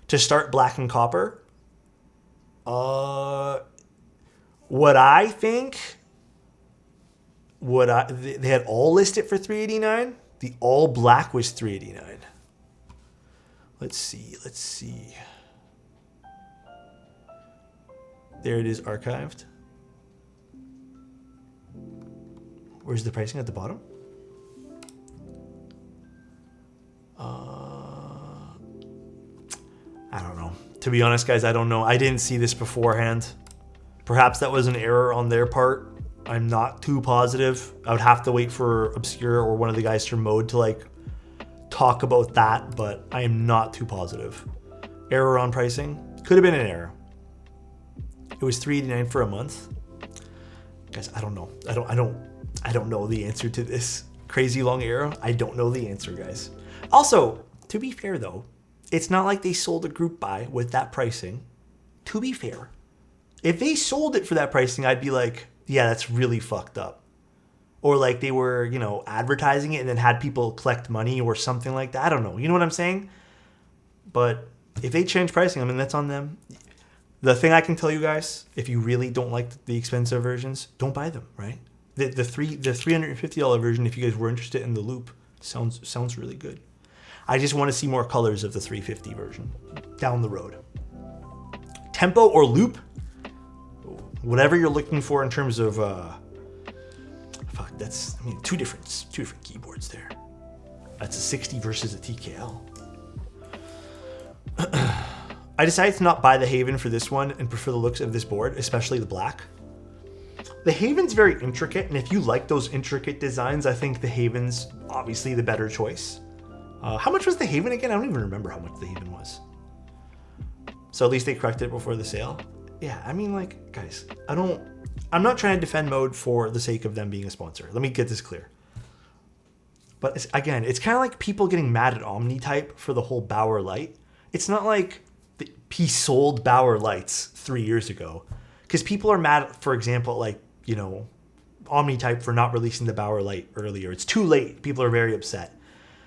To start black and copper, what I think, they had all listed for $389. The all black was $389. Let's see. There it is, archived. Where's the pricing at the bottom? I don't know. To be honest, guys, I don't know. I didn't see this beforehand. Perhaps that was an error on their part. I'm not too positive. I would have to wait for Obscure or one of the guys from Mode to talk about that, but I am not too positive. Error on pricing? Could have been an error. It was $389 for a month. Guys, I don't know. I don't know the answer to this crazy long error. I don't know the answer, guys. Also, to be fair though, it's not like they sold a group buy with that pricing. To be fair, if they sold it for that pricing, I'd be like, yeah, that's really fucked up. Or like they were, advertising it and then had people collect money or something like that. I don't know. You know what I'm saying? But if they change pricing, that's on them. The thing I can tell you guys, if you really don't like the expensive versions, don't buy them, right? The $350 version, if you guys were interested in the loop, sounds really good. I just want to see more colors of the $350 version down the road. Tempo or loop, whatever you're looking for in terms of two different keyboards there. That's a 60 versus a TKL. I decided to not buy the Haven for this one and prefer the looks of this board, especially the black. The Haven's very intricate, and if you like those intricate designs, I think the Haven's obviously the better choice. How much was the Haven again? I don't even remember how much the Haven was. So at least they corrected it before the sale. Yeah, I mean, like, guys, I'm not trying to defend Mode for the sake of them being a sponsor. Let me get this clear. But it's kind of like people getting mad at Omnitype for the whole Bauer light. It's not like he sold Bauer lights 3 years ago. Because people are mad, for example, like, you know, Omnitype for not releasing the Bauer light earlier. It's too late. People are very upset.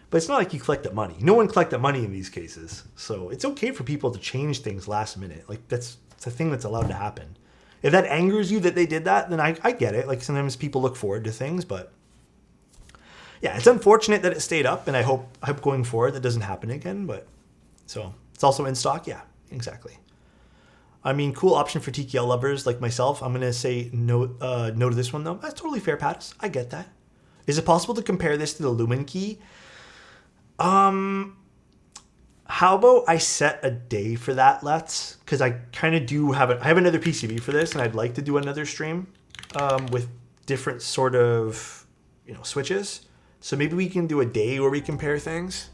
But it's not like you collect that money. No one collect that money in these cases. So it's okay for people to change things last minute. Like, it's a thing that's allowed to happen. If that angers you that they did that, then I get it. Like, sometimes people look forward to things, but yeah, it's unfortunate that it stayed up, and I hope going forward that doesn't happen again. But so it's also in stock. Yeah, exactly. I mean, cool option for TKL lovers like myself. I'm gonna say no to this one though. That's totally fair, Pattis. I get that. Is it possible to compare this to the Lumen key? How about I set a day for that, Let's? Because I kind of do have I have another PCB for this, and I'd like to do another stream with different sort of, you know, switches. So maybe we can do a day where we compare things.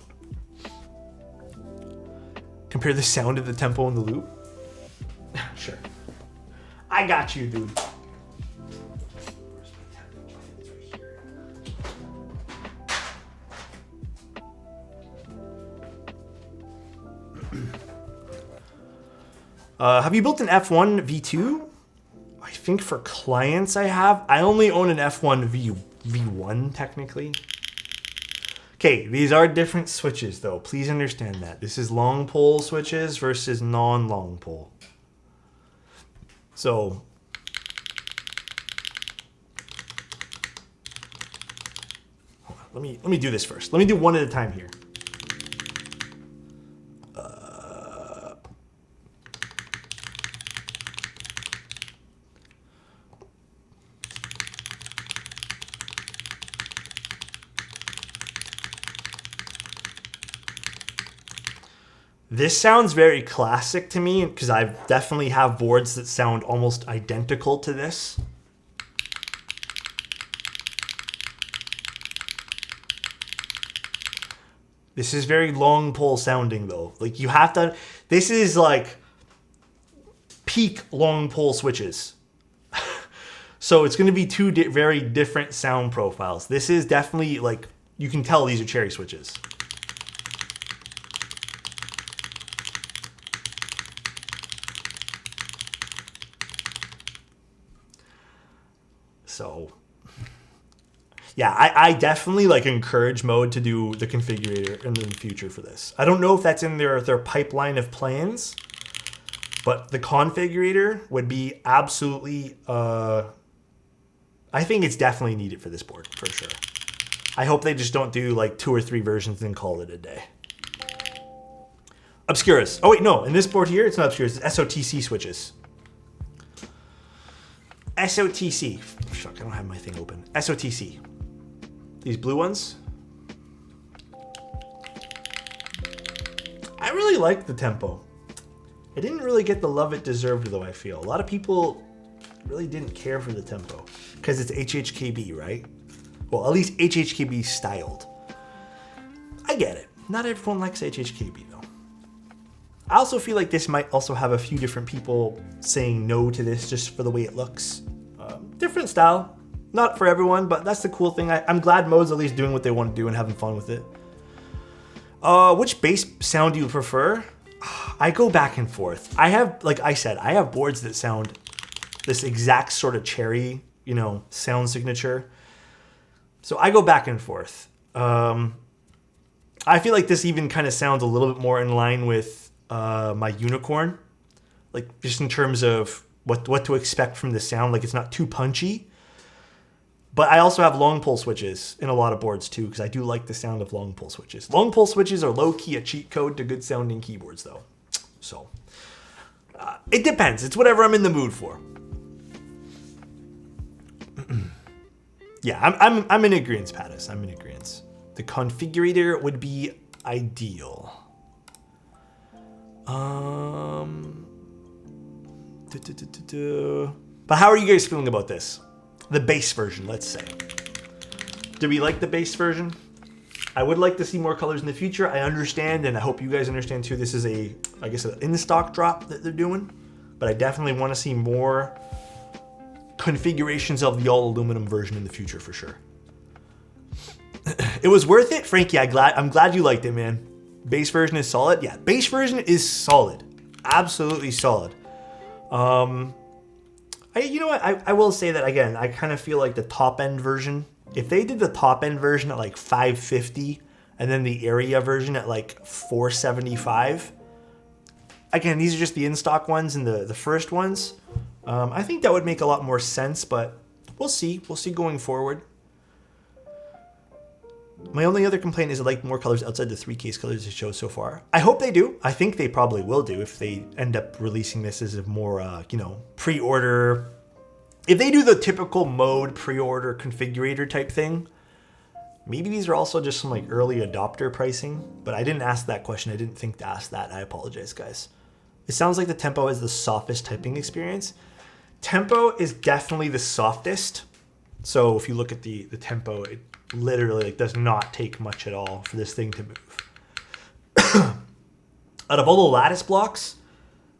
Compare the sound of the tempo and the loop. Sure. I got you, dude. Have you built an F1 V2? I think for clients I have. I only own an F1 V1 technically. Okay, these are different switches though. Please understand that. This is long pole switches versus non-long pole. So hold on, let me do this first. Let me do one at a time here. This sounds very classic to me because I definitely have boards that sound almost identical to this. This is very long pole sounding though. Like you have to, this is like peak long pole switches. So it's going to be two very different sound profiles. This is definitely like, you can tell these are cherry switches. So, yeah, I definitely like encourage Mode to do the configurator in the future for this. I don't know if that's in their pipeline of plans, but the configurator would be absolutely, I think it's definitely needed for this board, for sure. I hope they just don't do like 2 or 3 versions and call it a day. Obscuras. Oh wait, no, in this board here, it's not Obscuras, it's SOTC switches. SOTC. Fuck, I don't have my thing open. SOTC. These blue ones. I really like the tempo. It didn't really get the love it deserved though, I feel. A lot of people really didn't care for the tempo because it's HHKB, right? Well, at least HHKB styled. I get it. Not everyone likes HHKB though. I also feel like this might also have a few different people saying no to this just for the way it looks. Different style. Not for everyone, but that's the cool thing. I'm glad Mode's at least doing what they want to do and having fun with it. Which bass sound do you prefer? I go back and forth. I have, like I said, I have boards that sound this exact sort of cherry, you know, sound signature. So I go back and forth. I feel like this even kind of sounds a little bit more in line with my Unicorn, like just in terms of what to expect from the sound. Like it's not too punchy, but I also have long pole switches in a lot of boards too, because I do like the sound of long pole switches. Long pole switches are low key a cheat code to good sounding keyboards though. So it depends. It's whatever I'm in the mood for. Yeah, I'm in agreement, Pattis. I'm in agreement. The configurator would be ideal. But how are you guys feeling about this? The base version, let's say. Do we like the base version? I would like to see more colors in the future. I understand, and I hope you guys understand too, this is a, I guess, an in-stock drop that they're doing. But I definitely want to see more configurations of the all-aluminum version in the future for sure. It was worth it, Frankie. I'm glad you liked it, man. Base version is solid. Yeah, base version is solid, absolutely solid. You know what? I will say that again. I kind of feel like the top end version. If they did the top end version at like 550, and then the area version at like 475. Again, these are just the in-stock ones and the first ones. I think that would make a lot more sense, but we'll see. We'll see going forward. My only other complaint is I like more colors outside the 3 case colors they showed so far. I hope they do. I think they probably will do if they end up releasing this as a more, pre-order. If they do the typical mode pre-order configurator type thing, maybe these are also just some like early adopter pricing. But I didn't ask that question. I didn't think to ask that. I apologize, guys. It sounds like the Tempo is the softest typing experience. Tempo is definitely the softest. So if you look at the Tempo, it literally does not take much at all for this thing to move. Out of all the lattice blocks,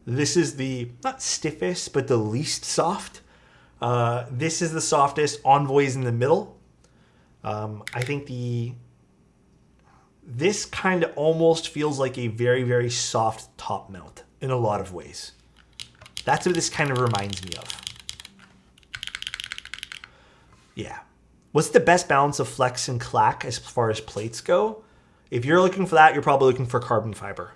this is the, not stiffest, but the least soft. This is the softest. Envoy's in the middle. I think this kind of almost feels like a very, very soft top mount in a lot of ways. That's what this kind of reminds me of. Yeah. What's the best balance of flex and clack as far as plates go? If you're looking for that, you're probably looking for carbon fiber.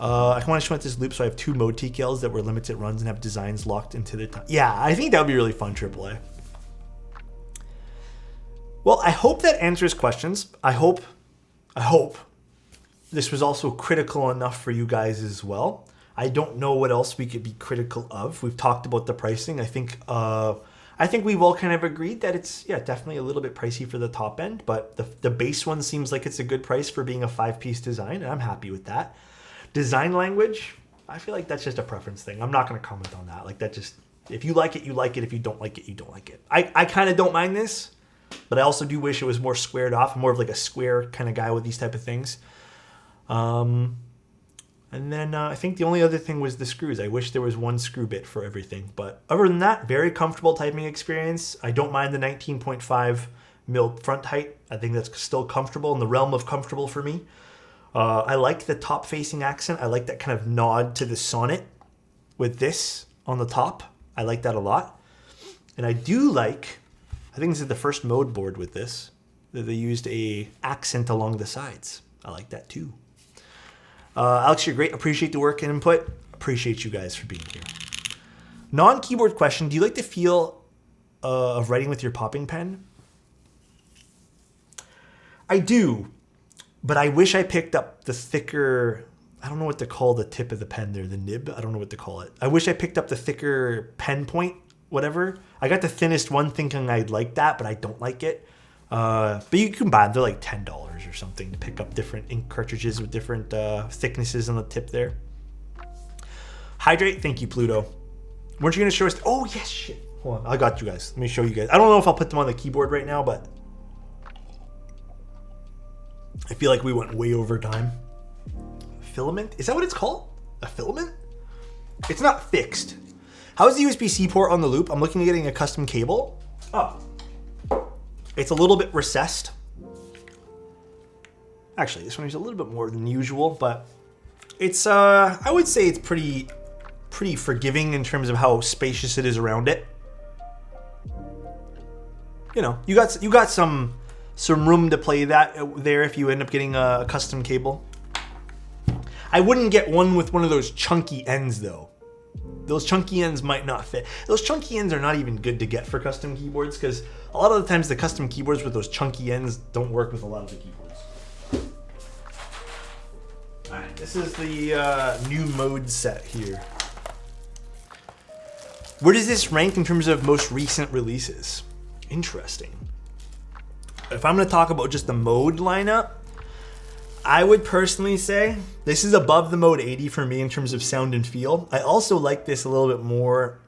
I want to show this loop, so I have 2 mode TKLs that were limited runs and have designs locked into the time. Yeah, I think that would be really fun, AAA. Well, I hope that answers questions. I hope this was also critical enough for you guys as well. I don't know what else we could be critical of. We've talked about the pricing. I think we've all kind of agreed that it's, definitely a little bit pricey for the top end, but the base one seems like it's a good price for being a 5-piece design, and I'm happy with that. Design language, I feel like that's just a preference thing. I'm not going to comment on that. Like that just, if you like it, you like it. If you don't like it, you don't like it. I kind of don't mind this, but I also do wish it was more squared off. I'm more of like a square kind of guy with these type of things. And then I think the only other thing was the screws. I wish there was one screw bit for everything. But other than that, very comfortable typing experience. I don't mind the 19.5 mil front height. I think that's still comfortable, in the realm of comfortable for me. I like the top-facing accent. I like that kind of nod to the sonnet with this on the top. I like that a lot. And I do like, I think this is the first mode board with this, that they used a accent along the sides. I like that too. Alex, you're great. Appreciate the work and input. Appreciate you guys for being here. Non-keyboard question. Do you like the feel of writing with your popping pen? I do, but I wish I picked up the thicker, I don't know what to call the tip of the pen there, the nib. I don't know what to call it. I wish I picked up the thicker pen point, whatever. I got the thinnest one thinking I'd like that, but I don't like it. But you can buy them. They're like $10 or something to pick up different ink cartridges with different thicknesses on the tip there. Hydrate. Thank you, Pluto. Weren't you going to show us? Oh, yes, shit. Hold on. I got you guys. Let me show you guys. I don't know if I'll put them on the keyboard right now, but I feel like we went way over time. Filament? Is that what it's called? A filament? It's not fixed. How is the USB-C port on the loop? I'm looking at getting a custom cable. Oh. It's a little bit recessed. Actually, this one is a little bit more than usual, but it's I would say it's pretty forgiving in terms of how spacious it is around it. You know, you got some room to play that there if you end up getting a custom cable. I wouldn't get one with one of those chunky ends though. Those chunky ends might not fit. Those chunky ends are not even good to get for custom keyboards because a lot of the times the custom keyboards with those chunky ends don't work with a lot of the keyboards. All right, this is the new mode set here. Where does this rank in terms of most recent releases? Interesting. If I'm going to talk about just the mode lineup, I would personally say this is above the Mode 80 for me in terms of sound and feel. I also like this a little bit more.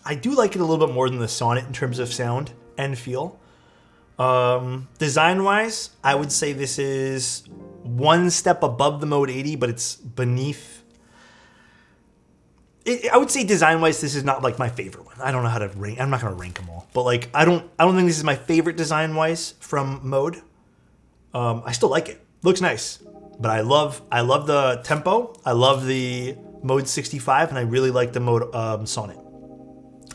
I do like it a little bit more than the Sonnet in terms of sound and feel. Design-wise, I would say this is one step above the Mode 80, but it's beneath. I would say design-wise, this is not like my favorite one. I don't know how to rank. I'm not going to rank them all, but like I don't think this is my favorite design-wise from Mode. I still like it. Looks nice, but I love the tempo. I love the Mode 65, and I really like the Mode Sonnet.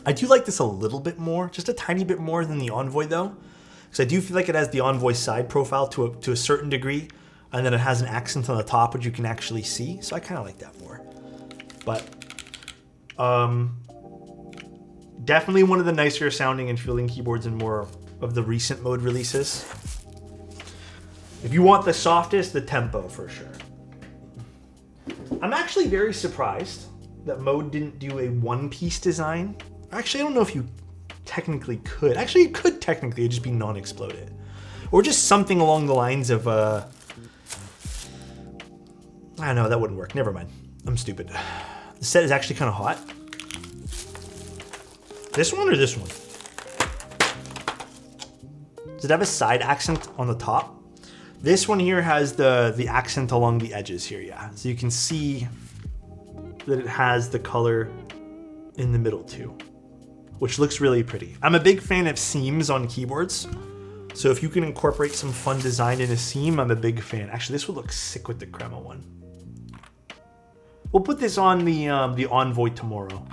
I do like this a little bit more, just a tiny bit more than the Envoy though, because I do feel like it has the Envoy side profile to a certain degree, and then it has an accent on the top which you can actually see. So I kind of like that more. But definitely one of the nicer sounding and feeling keyboards in more of the recent Mode releases. If you want the softest, the tempo for sure. I'm actually very surprised that Mode didn't do a one-piece design. Actually, I don't know if you technically could. Actually, you could technically, it'd just be non-exploded. Or just something along the lines of, I don't know, that wouldn't work. Never mind. I'm stupid. The set is actually kind of hot. This one or this one? Does it have a side accent on the top? This one here has the accent along the edges here, yeah. So you can see that it has the color in the middle too, which looks really pretty. I'm a big fan of seams on keyboards. So if you can incorporate some fun design in a seam, I'm a big fan. Actually, this would look sick with the Crema one. We'll put this on the Envoy tomorrow,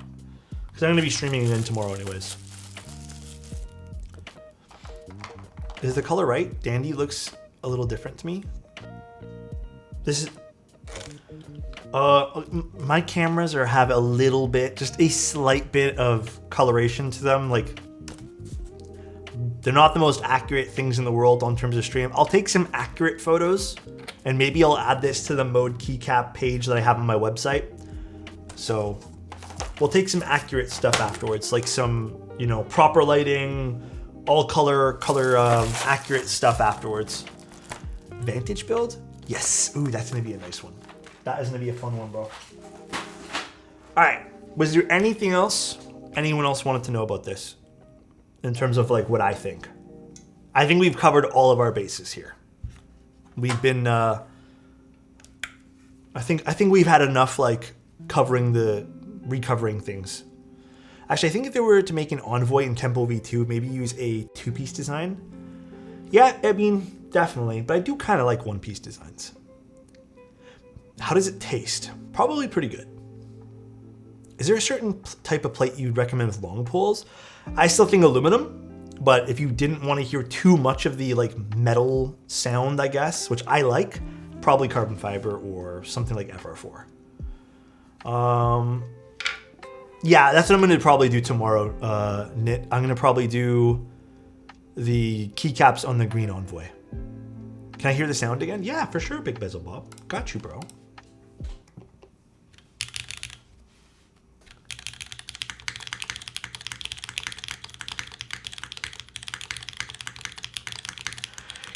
because I'm going to be streaming again tomorrow anyways. Is the color right? Dandy looks a little different to me. This is... my cameras have a little bit, just a slight bit of coloration to them. Like, they're not the most accurate things in the world on terms of stream. I'll take some accurate photos, and maybe I'll add this to the Mode keycap page that I have on my website. So we'll take some accurate stuff afterwards, like some, you know, proper lighting, all color accurate stuff afterwards. Vantage build? Yes. Ooh, that's gonna be a nice one. That is gonna be a fun one, bro. All right. Was there anything else anyone else wanted to know about this in terms of like what I think? I think we've covered all of our bases here. We've been, I think we've had enough like recovering things. Actually, I think if they were to make an Envoy in Tempo V2, maybe use a two-piece design. Yeah, I mean, definitely. But I do kind of like one-piece designs. How does it taste? Probably pretty good. Is there a certain type of plate you'd recommend with long pulls? I still think aluminum, but if you didn't want to hear too much of the like metal sound, I guess, which I like, probably carbon fiber or something like FR4. Yeah, that's what I'm going to probably do tomorrow, Knit. I'm going to probably do the keycaps on the green Envoy. Can I hear the sound again? Yeah, for sure, Big Bezel Bob. Got you, bro.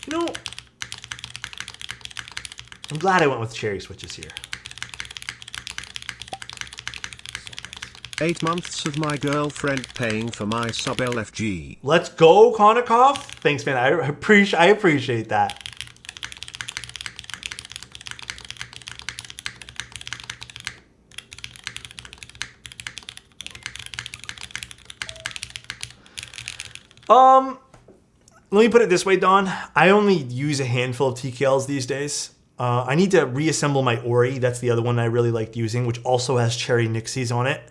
You know, I'm glad I went with cherry switches here.
8 months of my girlfriend paying for my sub LFG.
Let's go, Konnikov. Thanks, man. I appreciate that. Let me put it this way, Don. I only use a handful of TKLs these days. I need to reassemble my Ori. That's the other one I really liked using, which also has cherry Nixies on it.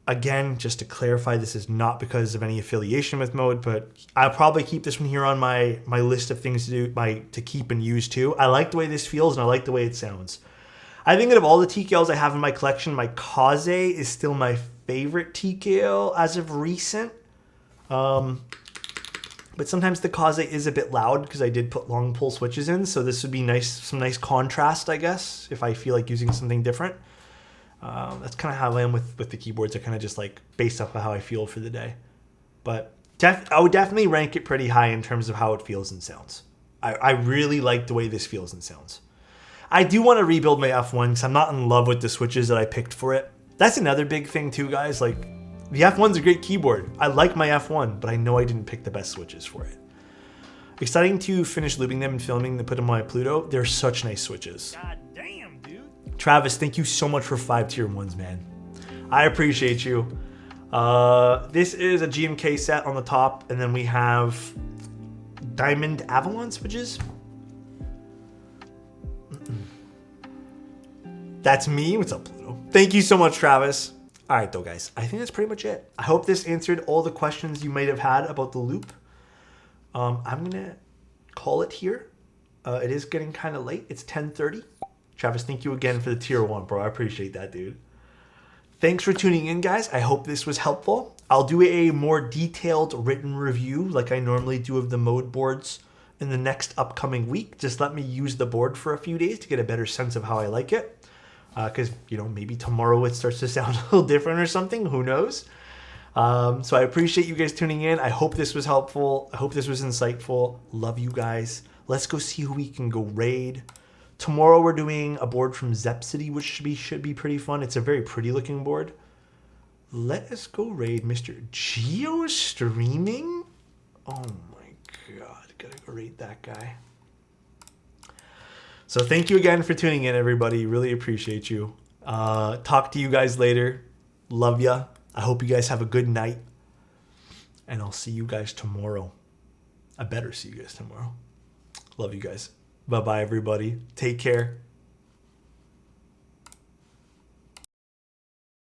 Again, just to clarify, this is not because of any affiliation with Mode, but I'll probably keep this one here on my list of things to do, to keep and use too. I like the way this feels and I like the way it sounds. I think that of all the TKLs I have in my collection, my Kaze is still my favorite TKL as of recent. But sometimes the Kaze is a bit loud because I did put long pull switches in, so this would be nice, some nice contrast, I guess, if I feel like using something different. That's kind of how I am with the keyboards. I kind of just like based off of how I feel for the day. But I would definitely rank it pretty high in terms of how it feels and sounds. I really like the way this feels and sounds. I do want to rebuild my F1 because I'm not in love with the switches that I picked for it. That's another big thing too, guys. Like, The F1's a great keyboard. I like my F1, but I know I didn't pick the best switches for it. Exciting to finish lubing them and filming and put them on my Pluto. They're such nice switches. God damn, dude. Travis, thank you so much for 5 tier 1s, man. I appreciate you. This is a GMK set on the top, and then we have Diamond Avalon switches. That's me. What's up, Pluto? Thank you so much, Travis. All right, though, guys. I think that's pretty much it. I hope this answered all the questions you might have had about the loop. I'm going to call it here. It is getting kind of late. It's 10:30. Travis, thank you again for the tier 1, bro. I appreciate that, dude. Thanks for tuning in, guys. I hope this was helpful. I'll do a more detailed written review like I normally do of the mode boards in the next upcoming week. Just let me use the board for a few days to get a better sense of how I like it. Because, you know, maybe tomorrow it starts to sound a little different or something. Who knows? So I appreciate you guys tuning in. I hope this was helpful. I hope this was insightful. Love you guys. Let's go see who we can go raid. Tomorrow we're doing a board from Zepsity, which should be pretty fun. It's a very pretty looking board. Let us go raid Mr. Geo Streaming. Oh my God. Gotta go raid that guy. So thank you again for tuning in, everybody. Really appreciate you. Talk to you guys later. Love ya. I hope you guys have a good night. And I'll see you guys tomorrow. I better see you guys tomorrow. Love you guys. Bye-bye, everybody. Take care.